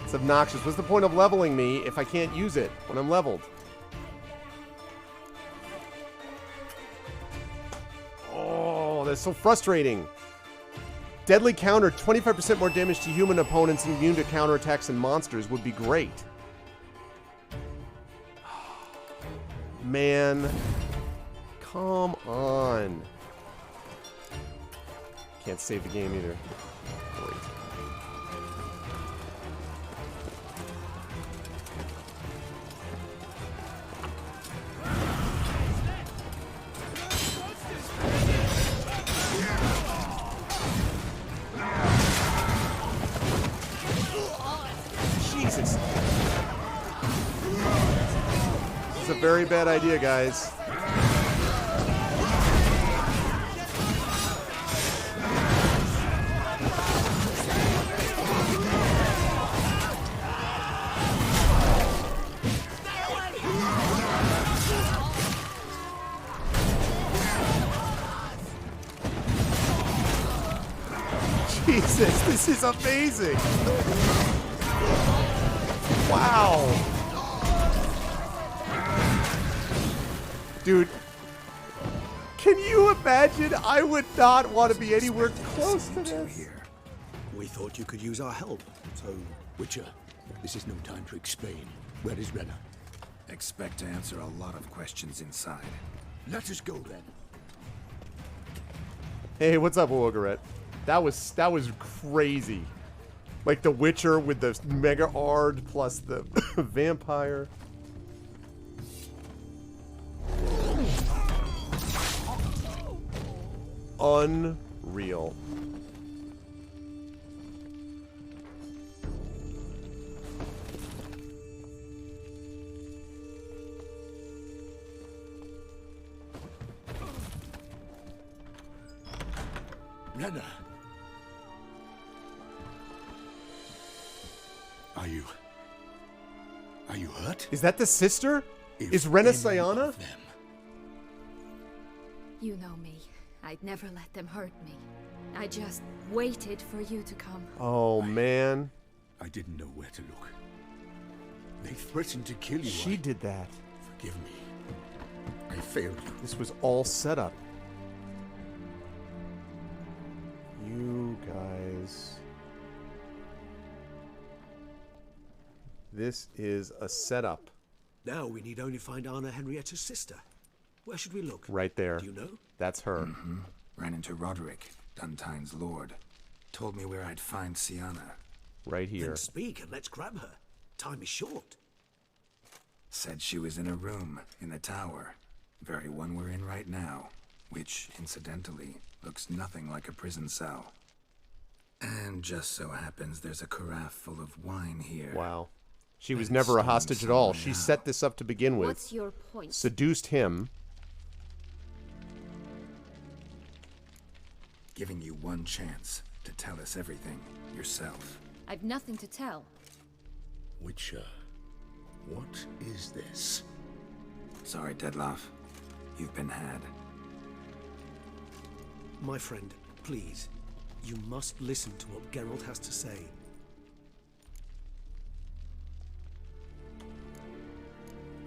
It's obnoxious. What's the point of leveling me if I can't use it when I'm leveled? Oh, that's so frustrating. Deadly counter, 25% more damage to human opponents and immune to counterattacks and monsters would be great. Man. Come on. Can't save the game either. Great. Jesus. This is a very bad idea, guys. Jesus, this is amazing. Wow. Dude, can you imagine? I would not want to be anywhere close to this. We thought you could use our help, so... Witcher, this is no time to explain. Where is Renna? Expect to answer a lot of questions inside. Let us go then. Hey, what's up, Wogaret? That was crazy. Like the Witcher with the Mega Ard plus the vampire. Unreal. Renna. Are you hurt? Is that the sister? If Is Renna any Sayana? of them- You know me. I'd never let them hurt me. I just waited for you to come. Oh, man. I didn't know where to look. They threatened to kill you. She did that. Forgive me. I failed you. This was all set up. You guys. This is a setup. Now we need only find Anna Henrietta's sister. Where should we look? Right there. Do you know? That's her. Mm-hmm. Ran into Roderick, Duntine's lord. Told me where I'd find Siana. Right here. Then speak and let's grab her. Time is short. Said she was in a room in the tower. Very one we're in right now. Which, incidentally, looks nothing like a prison cell. And just so happens there's a carafe full of wine here. Wow. She was never a hostage at all. She set this up to begin with. What's your point? Seduced him. Giving you one chance to tell us everything yourself. I've nothing to tell. Witcher, what is this? Sorry, Deadloff. You've been had. My friend, please. You must listen to what Geralt has to say.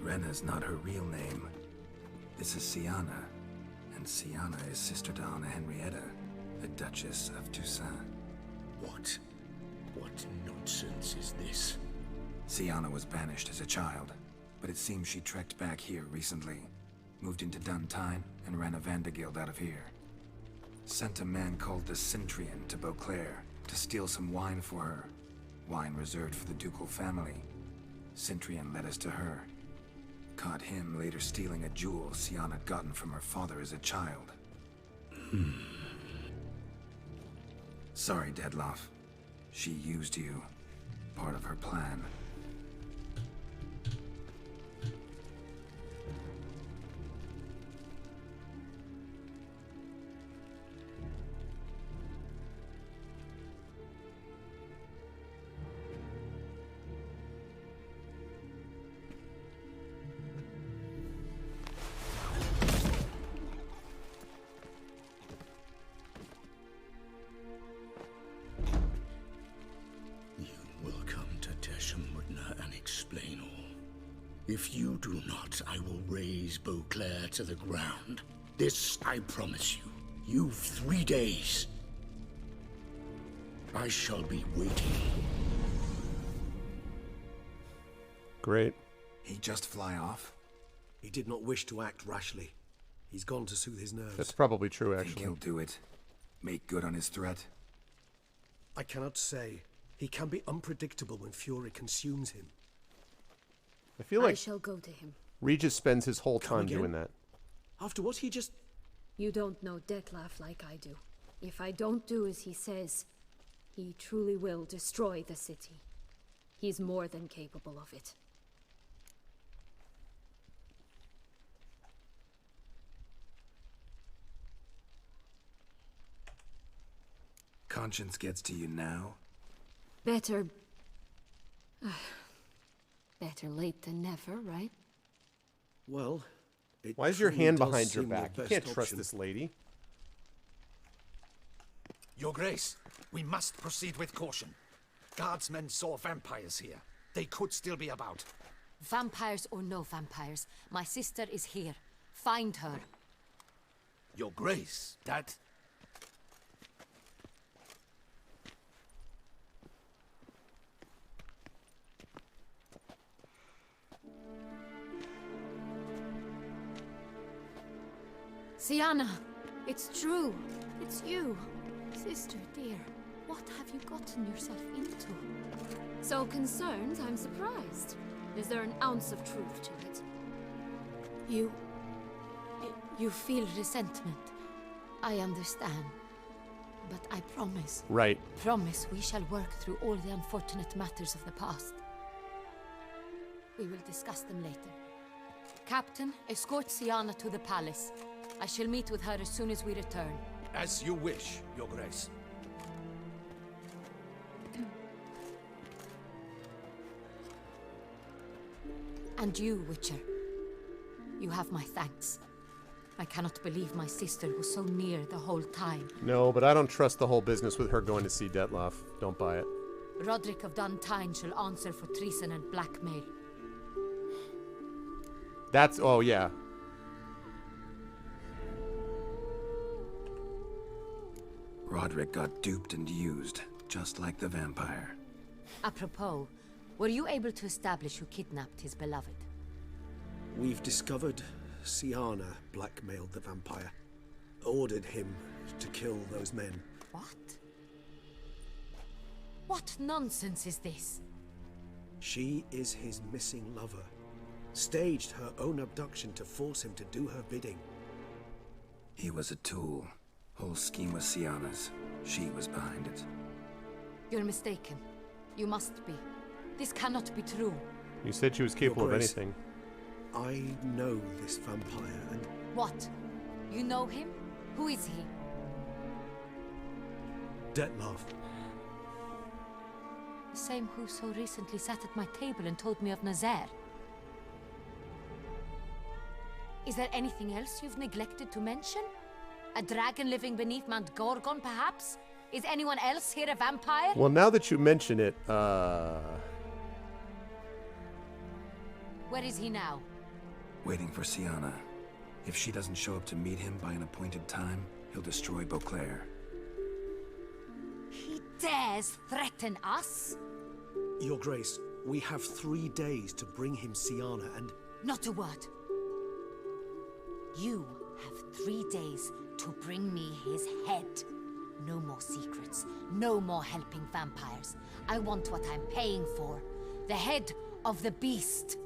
Renna's not her real name. This is Siana. And Siana is sister to Anna Henrietta, the Duchess of Toussaint. What nonsense is this? Siana was banished as a child, but it seems she trekked back here recently. Moved into Duntine and ran a Vandergild out of here. Sent a man called the Centrian to Beauclair to steal some wine for her. Wine reserved for the ducal family. Centrian led us to her. Caught him later stealing a jewel Siana had gotten from her father as a child. Sorry, Deadloff. She used you. Part of her plan. If you do not, I will raze Beauclair to the ground. This I promise you. You've 3 days. I shall be waiting. Great. He'd just fly off? He did not wish to act rashly. He's gone to soothe his nerves. That's probably true, Think actually. he'll do it? Make good on his threat? I cannot say. He can be unpredictable when fury consumes him. I feel like I shall go to him. Regis spends his whole Come time again? doing that. After what he just... You don't know Detlef like I do. If I don't do as he says, he truly will destroy the city. He's more than capable of it. Conscience gets to you now? Better... better late than never, right? Well, it Why is your truly hand does behind your seem the back? You best can't trust option. this lady. Your Grace, we must proceed with caution. Guardsmen saw vampires here. They could still be about. Vampires or no vampires, my sister is here. Find her. Your Grace, that... Sienna, it's true. It's you. Sister, dear, what have you gotten yourself into? So concerned, I'm surprised. Is there an ounce of truth to it? You feel resentment. I understand. But I promise. Right. Promise we shall work through all the unfortunate matters of the past. We will discuss them later. Captain, escort Sienna to the palace. I shall meet with her as soon as we return. As you wish, Your Grace. And you, Witcher. You have my thanks. I cannot believe my sister was so near the whole time. No, but I don't trust the whole business with her going to see Detlef. Don't buy it. Roderick of Duntine shall answer for treason and blackmail. That's... oh, yeah. Roderick got duped and used, just like the vampire. Apropos, were you able to establish who kidnapped his beloved? We've discovered Sienna blackmailed the vampire. Ordered him to kill those men. What? What nonsense is this? She is his missing lover. Staged her own abduction to force him to do her bidding. He was a tool. Whole scheme was Sienna's. She was behind it. You're mistaken. You must be. This cannot be true. You said she was capable of Grace, anything. I know this vampire and... What? You know him? Who is he? Detlef. The same who so recently sat at my table and told me of Nazaire. Is there anything else you've neglected to mention? A dragon living beneath Mount Gorgon, perhaps? Is anyone else here a vampire? Well, now that you mention it, Where is he now? Waiting for Sienna. If she doesn't show up to meet him by an appointed time, he'll destroy Beauclair. He dares threaten us? Your Grace, we have 3 days to bring him Sienna and... Not a word. You have 3 days to bring me his head. No more secrets. No more helping vampires. I want what I'm paying for. The head of the beast.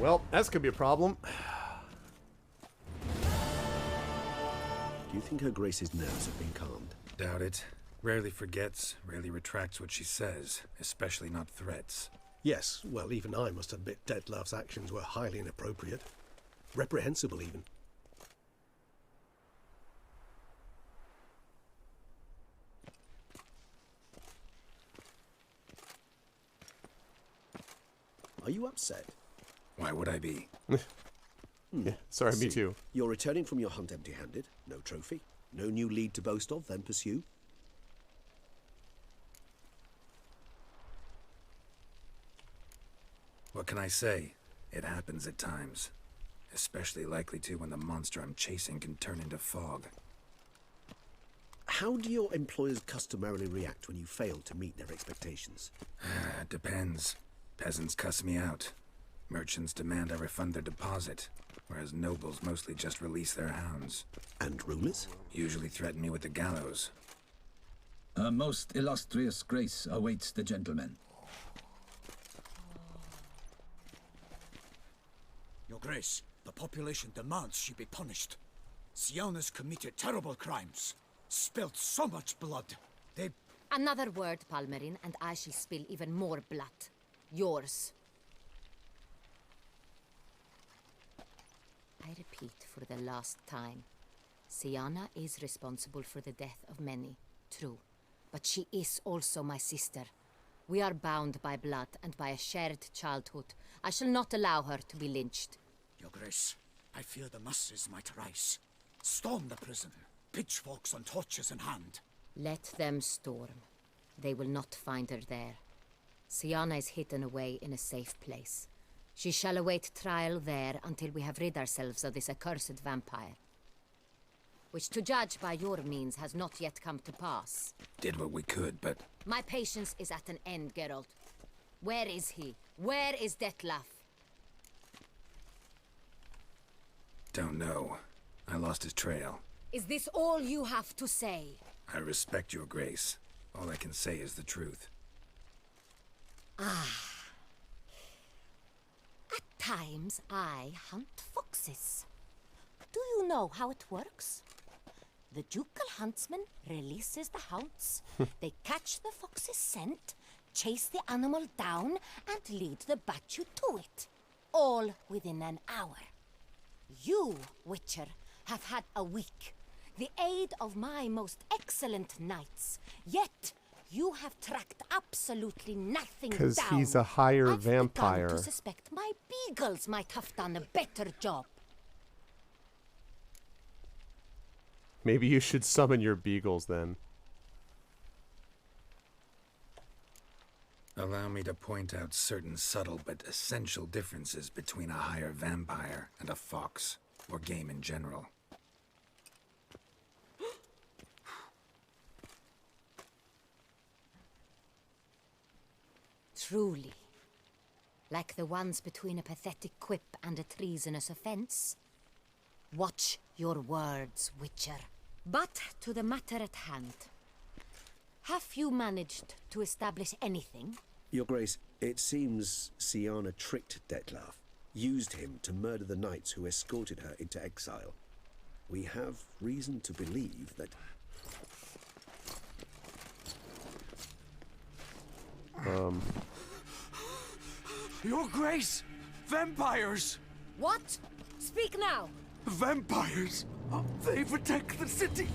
well, that's gonna be a problem. Do you think Her Grace's nerves have been calmed? Doubt it. Rarely forgets, rarely retracts what she says, especially not threats. Yes, well, even I must admit Detlef's actions were highly inappropriate. Reprehensible, even. Are you upset? Why would I be? Yeah, sorry, me too. You're returning from your hunt empty-handed. No trophy. No new lead to boast of, then pursue. What can I say? It happens at times. Especially likely to when the monster I'm chasing can turn into fog. How do your employers customarily react when you fail to meet their expectations? It depends. Peasants cuss me out. Merchants demand I refund their deposit, whereas nobles mostly just release their hounds. And rulers? Usually threaten me with the gallows. A most illustrious grace awaits the gentleman. Your Grace, the population demands she be punished. Siana's committed terrible crimes. Spilt so much blood. They... Another word, Palmerin, and I shall spill even more blood. Yours. I repeat for the last time. Siana is responsible for the death of many, true. But she is also my sister. We are bound by blood and by a shared childhood. I shall not allow her to be lynched. Your Grace, I fear the masses might rise. Storm the prison, pitchforks and torches in hand. Let them storm. They will not find her there. Siana is hidden away in a safe place. She shall await trial there until we have rid ourselves of this accursed vampire. Which, to judge by your means, has not yet come to pass. Did what we could, but... My patience is at an end, Geralt. Where is he? Where is Detlef? Don't know. I lost his trail. Is this all you have to say? I respect your grace. All I can say is the truth. Ah. At times, I hunt foxes. Do you know how it works? The ducal huntsman releases the hounds. They catch the fox's scent, chase the animal down, and lead the battue to it. All within an hour. You, Witcher, have had a week. The aid of my most excellent knights. Yet, you have tracked absolutely nothing down. Because he's a higher I've vampire. begun to suspect my beagles might have done a better job. Maybe you should summon your beagles then. Allow me to point out certain subtle but essential differences between a higher vampire and a fox, or game in general. Truly. Like the ones between a pathetic quip and a treasonous offense. Watch your words, Witcher. But to the matter at hand. Have you managed to establish anything? Your Grace, it seems Siana tricked Detlef, used him to murder the knights who escorted her into exile. We have reason to believe that... Your Grace! Vampires! What? Speak now! Vampires! They protect the city!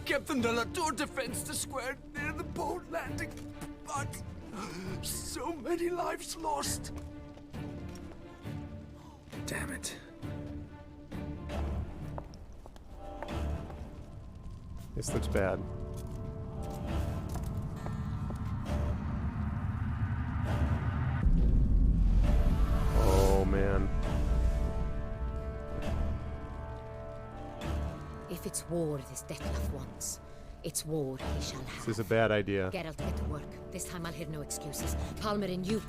Captain de la Tour defends the square near the boat landing, but so many lives lost. Damn it. This looks bad. Oh, man. If it's war this Detlef wants, it's war he shall have. This is a bad idea. Geralt, get to work. This time I'll hear no excuses. Palmerin, you...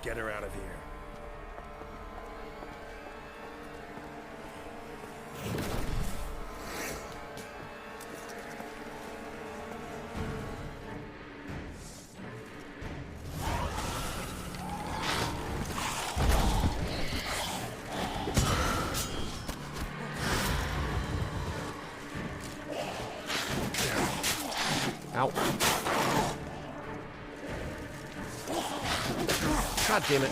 Get her out of here. Ow. God damn it.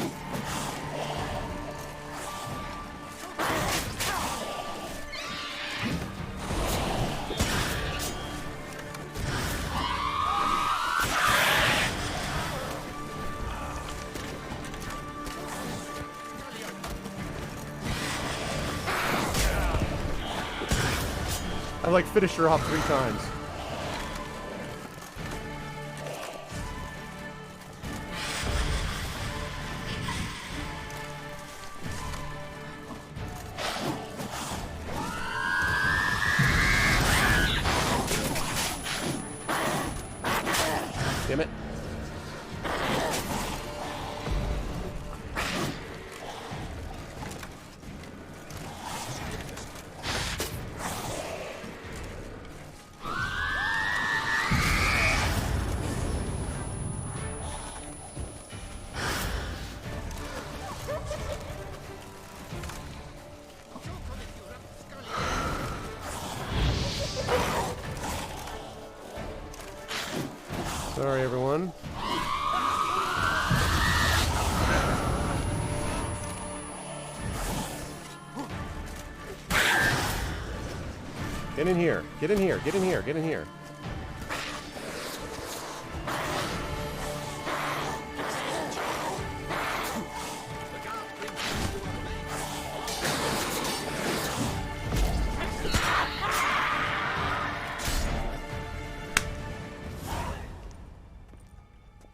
I like finished her off 3 times. Damn it. Sorry, everyone. Get in here. Get in here. Get in here. Get in here.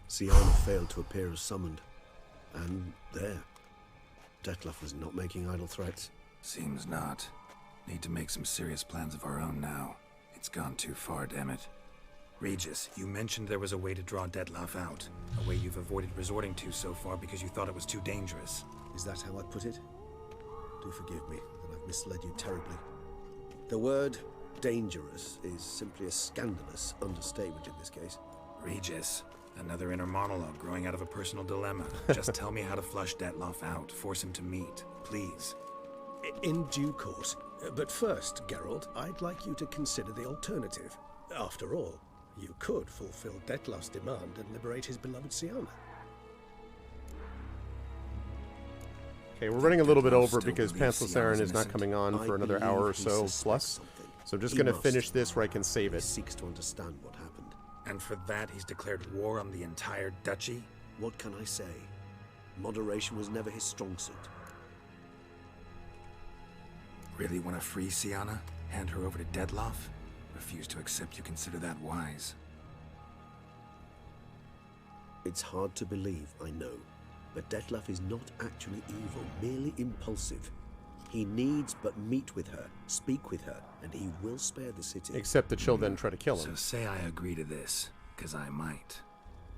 Siana failed to appear as summoned. And there. Detlef was not making idle threats. Seems not. Need to make some serious plans of our own now. It's gone too far, damn it. Regis, you mentioned there was a way to draw Detlef out. A way you've avoided resorting to so far because you thought it was too dangerous. Is that how I put it? Do forgive me that I've misled you terribly. The word dangerous is simply a scandalous understatement in this case. Regis, another inner monologue growing out of a personal dilemma. Just tell me how to flush Detlef out. Force him to meet, please. In due course. But first, Geralt, I'd like you to consider the alternative. After all, you could fulfill Detlef's demand and liberate his beloved Siana. Okay, we're running a little bit over because Pantsless Aaron is not coming on for another hour or so plus. So I'm just going to finish this where I can save it. He seeks to understand what happened. And for that, he's declared war on the entire duchy? What can I say? Moderation was never his strong suit. Really want to free Siana? Hand her over to Detlef? Refuse to accept you consider that wise. It's hard to believe, I know. But Detlef is not actually evil, merely impulsive. He needs but meet with her, speak with her, and he will spare the city. Except that she'll then try to kill him. So say I agree to this, because I might.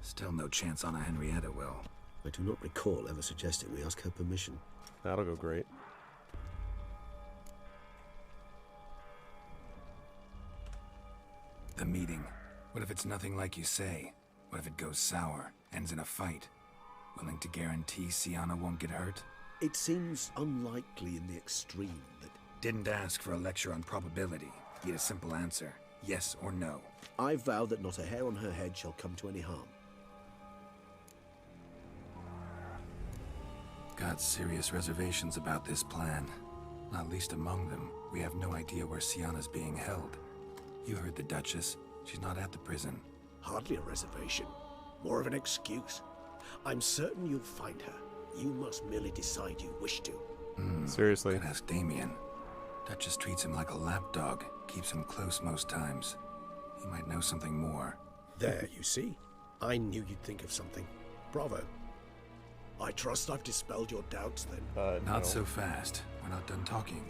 Still no chance Anna Henrietta will. I do not recall ever suggesting we ask her permission. That'll go great. The meeting. What if it's nothing like you say? What if it goes sour, ends in a fight? Willing to guarantee Siana won't get hurt? It seems unlikely in the extreme that... Didn't ask for a lecture on probability. Need a simple answer. Yes or no. I vow that not a hair on her head shall come to any harm. Got serious reservations about this plan. Not least among them, we have no idea where Siana's being held. You heard the Duchess. She's not at the prison. Hardly a reservation. More of an excuse. I'm certain you'll find her. You must merely decide you wish to. Seriously. Could ask Damien. Duchess treats him like a lapdog. Keeps him close most times. He might know something more. There, you see? I knew you'd think of something. Bravo. I trust I've dispelled your doubts then. Not so fast. We're not done talking.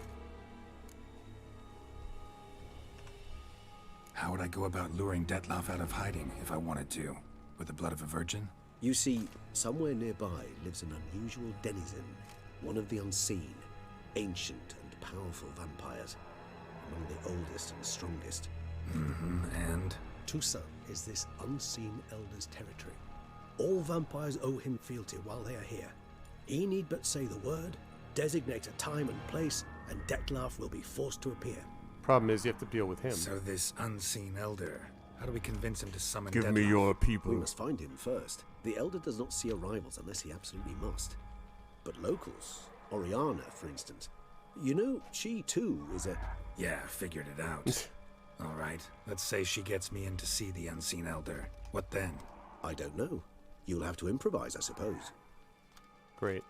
How would I go about luring Detlef out of hiding if I wanted to? With the blood of a virgin? You see, somewhere nearby lives an unusual denizen, one of the unseen, ancient and powerful vampires, among the oldest and strongest. And? Tucson is this unseen elder's territory. All vampires owe him fealty while they are here. He need but say the word, designate a time and place, and Detlef will be forced to appear. Problem is, you have to deal with him. So this unseen elder, how do we convince him to summon Give Detlef? me your people. We must find him first. The elder does not see arrivals unless he absolutely must. But locals, Oriana, for instance, you know, she too is a... Yeah, figured it out. All right, let's say she gets me in to see the unseen elder. What then? I don't know. You'll have to improvise, I suppose. Great.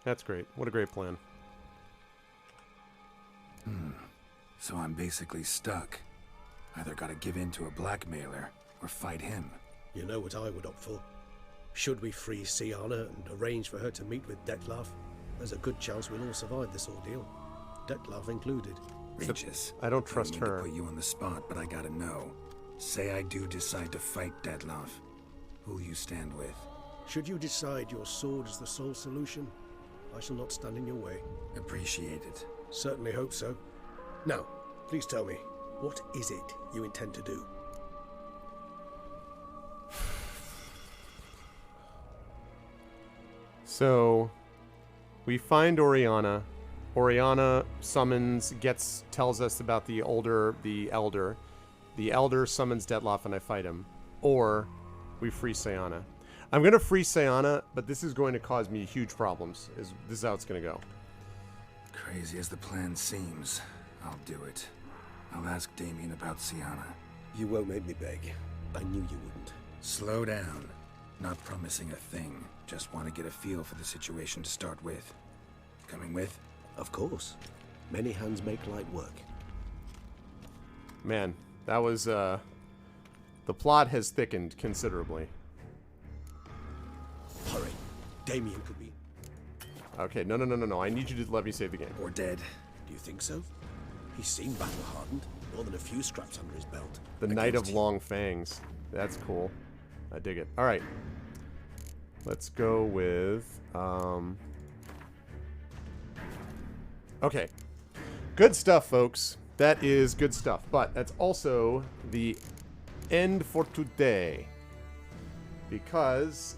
That's great. What a great plan. So I'm basically stuck. Either gotta give in to a blackmailer or fight him. You know what I would opt for? Should we free Siana and arrange for her to meet with Dettlaff, there's a good chance we'll all survive this ordeal. Dettlaff included. Regis, I don't trust I don't mean her. to put you on the spot, but I gotta know. Say I do decide to fight Dettlaff. Who'll you stand with? Should you decide your sword is the sole solution, I shall not stand in your way. Appreciate it. Certainly hope so. Now, please tell me, what is it you intend to do? So, we find Oriana. Oriana tells us about the elder. The elder summons Dettlaff and I fight him. Or, we free Siana. I'm going to free Siana, but this is going to cause me huge problems. This is how it's going to go. Crazy as the plan seems, I'll do it. I'll ask Damien about Siana. You won't make me beg. I knew you wouldn't. Slow down. Not promising a thing. Just want to get a feel for the situation to start with. Coming with? Of course. Many hands make light work. Man, that was, the plot has thickened considerably. Hurry. Damien could be... Okay, no. I need you to let me save the game. Or dead. Do you think so? He's seen battle-hardened. More than a few scraps under his belt. The Knight of Long Fangs. That's cool. I dig it. All right. Let's go with... Okay. Good stuff, folks. That is good stuff. But that's also the end for today. Because...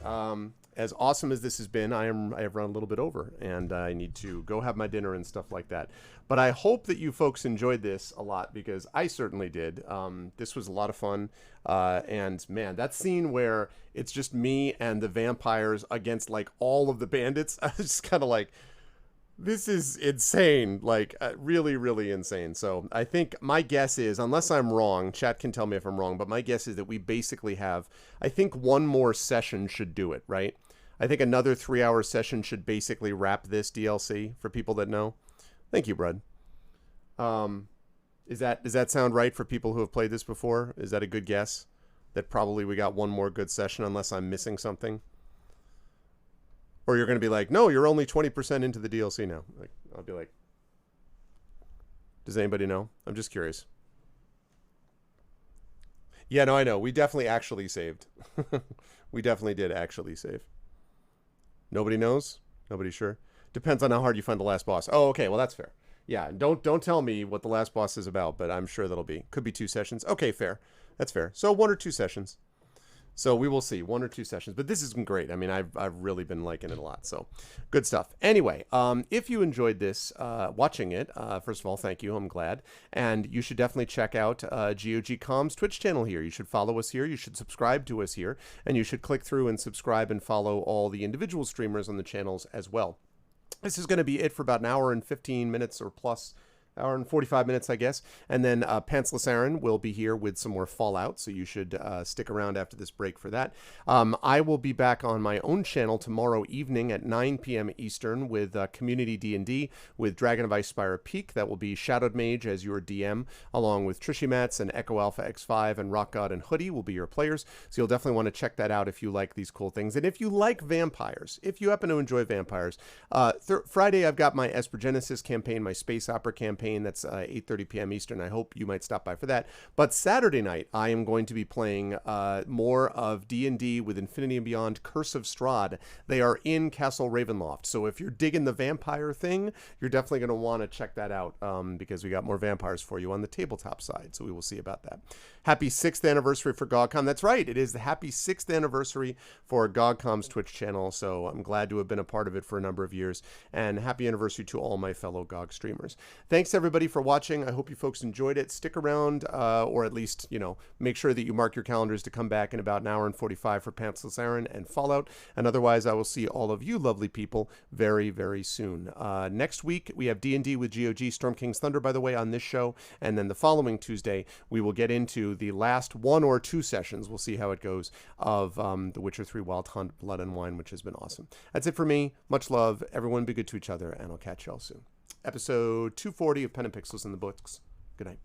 as awesome as this has been, I have run a little bit over, and I need to go have my dinner and stuff like that. But I hope that you folks enjoyed this a lot, because I certainly did. This was a lot of fun, and man, that scene where it's just me and the vampires against like all of the bandits, I was just kind of like, this is insane, like really, really insane. So I think my guess is, unless I'm wrong, chat can tell me if I'm wrong, but my guess is that we basically have, I think one more session should do it, right? I think another 3-hour session should basically wrap this DLC for people that know. Thank you, Brud. Does that sound right for people who have played this before? Is that a good guess? That probably we got one more good session unless I'm missing something? Or you're going to be like, no, you're only 20% into the DLC now. Like, I'll be like, does anybody know? I'm just curious. Yeah, no, I know. We definitely actually saved. We definitely did actually save. Nobody knows? Nobody sure? Depends on how hard you find the last boss. Oh, okay. Well, that's fair. Yeah, don't tell me what the last boss is about, but I'm sure that'll be. Could be 2 sessions. Okay, fair. That's fair. So 1 or 2 sessions. So we will see, 1 or 2 sessions. But this has been great. I mean, I've really been liking it a lot. So good stuff. Anyway, if you enjoyed this, watching it, first of all, thank you. I'm glad. And you should definitely check out GOG.com's Twitch channel here. You should follow us here. You should subscribe to us here. And you should click through and subscribe and follow all the individual streamers on the channels as well. This is going to be it for about an hour and 15 minutes or plus. Hour and 45 minutes, I guess. And then Pantsless Aaron will be here with some more Fallout, so you should stick around after this break for that. I will be back on my own channel tomorrow evening at 9 p.m. Eastern with Community D&D with Dragon of Ice Spire Peak. That will be Shadowed Mage as your DM, along with Trishy Mats and Echo Alpha X5 and Rock God and Hoodie will be your players. So you'll definitely want to check that out if you like these cool things. And if you like vampires, if you happen to enjoy vampires, Friday I've got my Espergenesis campaign, my Space Opera campaign. That's 8:30 p.m. Eastern. I hope you might stop by for that. But Saturday night, I am going to be playing more of D&D with Infinity and Beyond Curse of Strahd. They are in Castle Ravenloft. So if you're digging the vampire thing, you're definitely going to want to check that out because we got more vampires for you on the tabletop side. So we will see about that. Happy 6th anniversary for GOGCOM. That's right. It is the happy 6th anniversary for GOGCOM's Twitch channel. So I'm glad to have been a part of it for a number of years. And happy anniversary to all my fellow GOG streamers. Thanks, everybody, for watching. I hope you folks enjoyed it. Stick around, or at least, make sure that you mark your calendars to come back in about an hour and 45 for Pantsless Aaron and Fallout. And otherwise, I will see all of you lovely people very, very soon. Next week, we have D&D with GOG, Storm King's Thunder, by the way, on this show. And then the following Tuesday, we will get into the last 1 or 2 sessions. We'll see how it goes of The Witcher 3 Wild Hunt, Blood and Wine, which has been awesome. That's it for me. Much love. Everyone be good to each other, and I'll catch y'all soon. Episode 240 of Pen and Pixels in the books. Good night.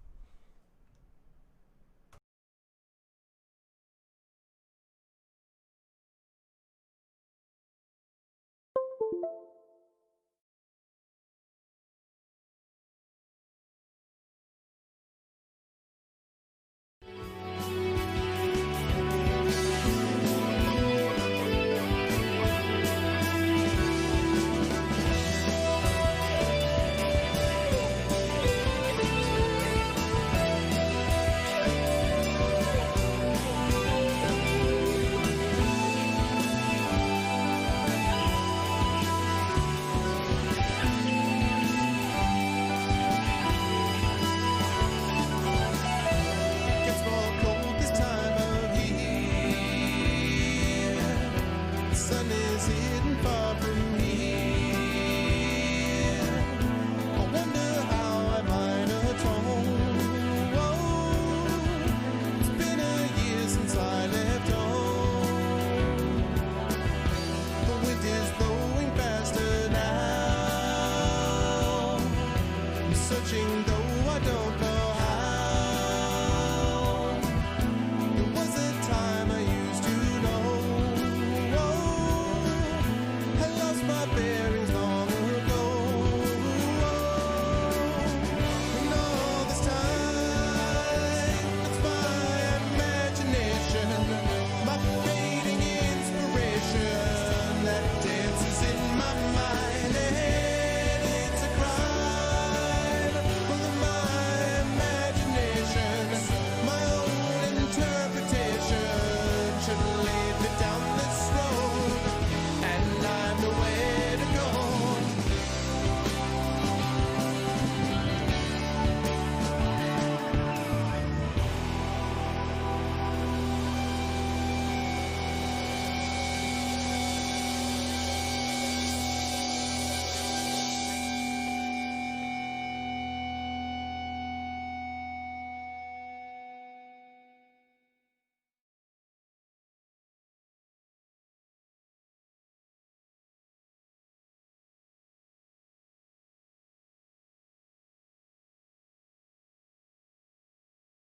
Searching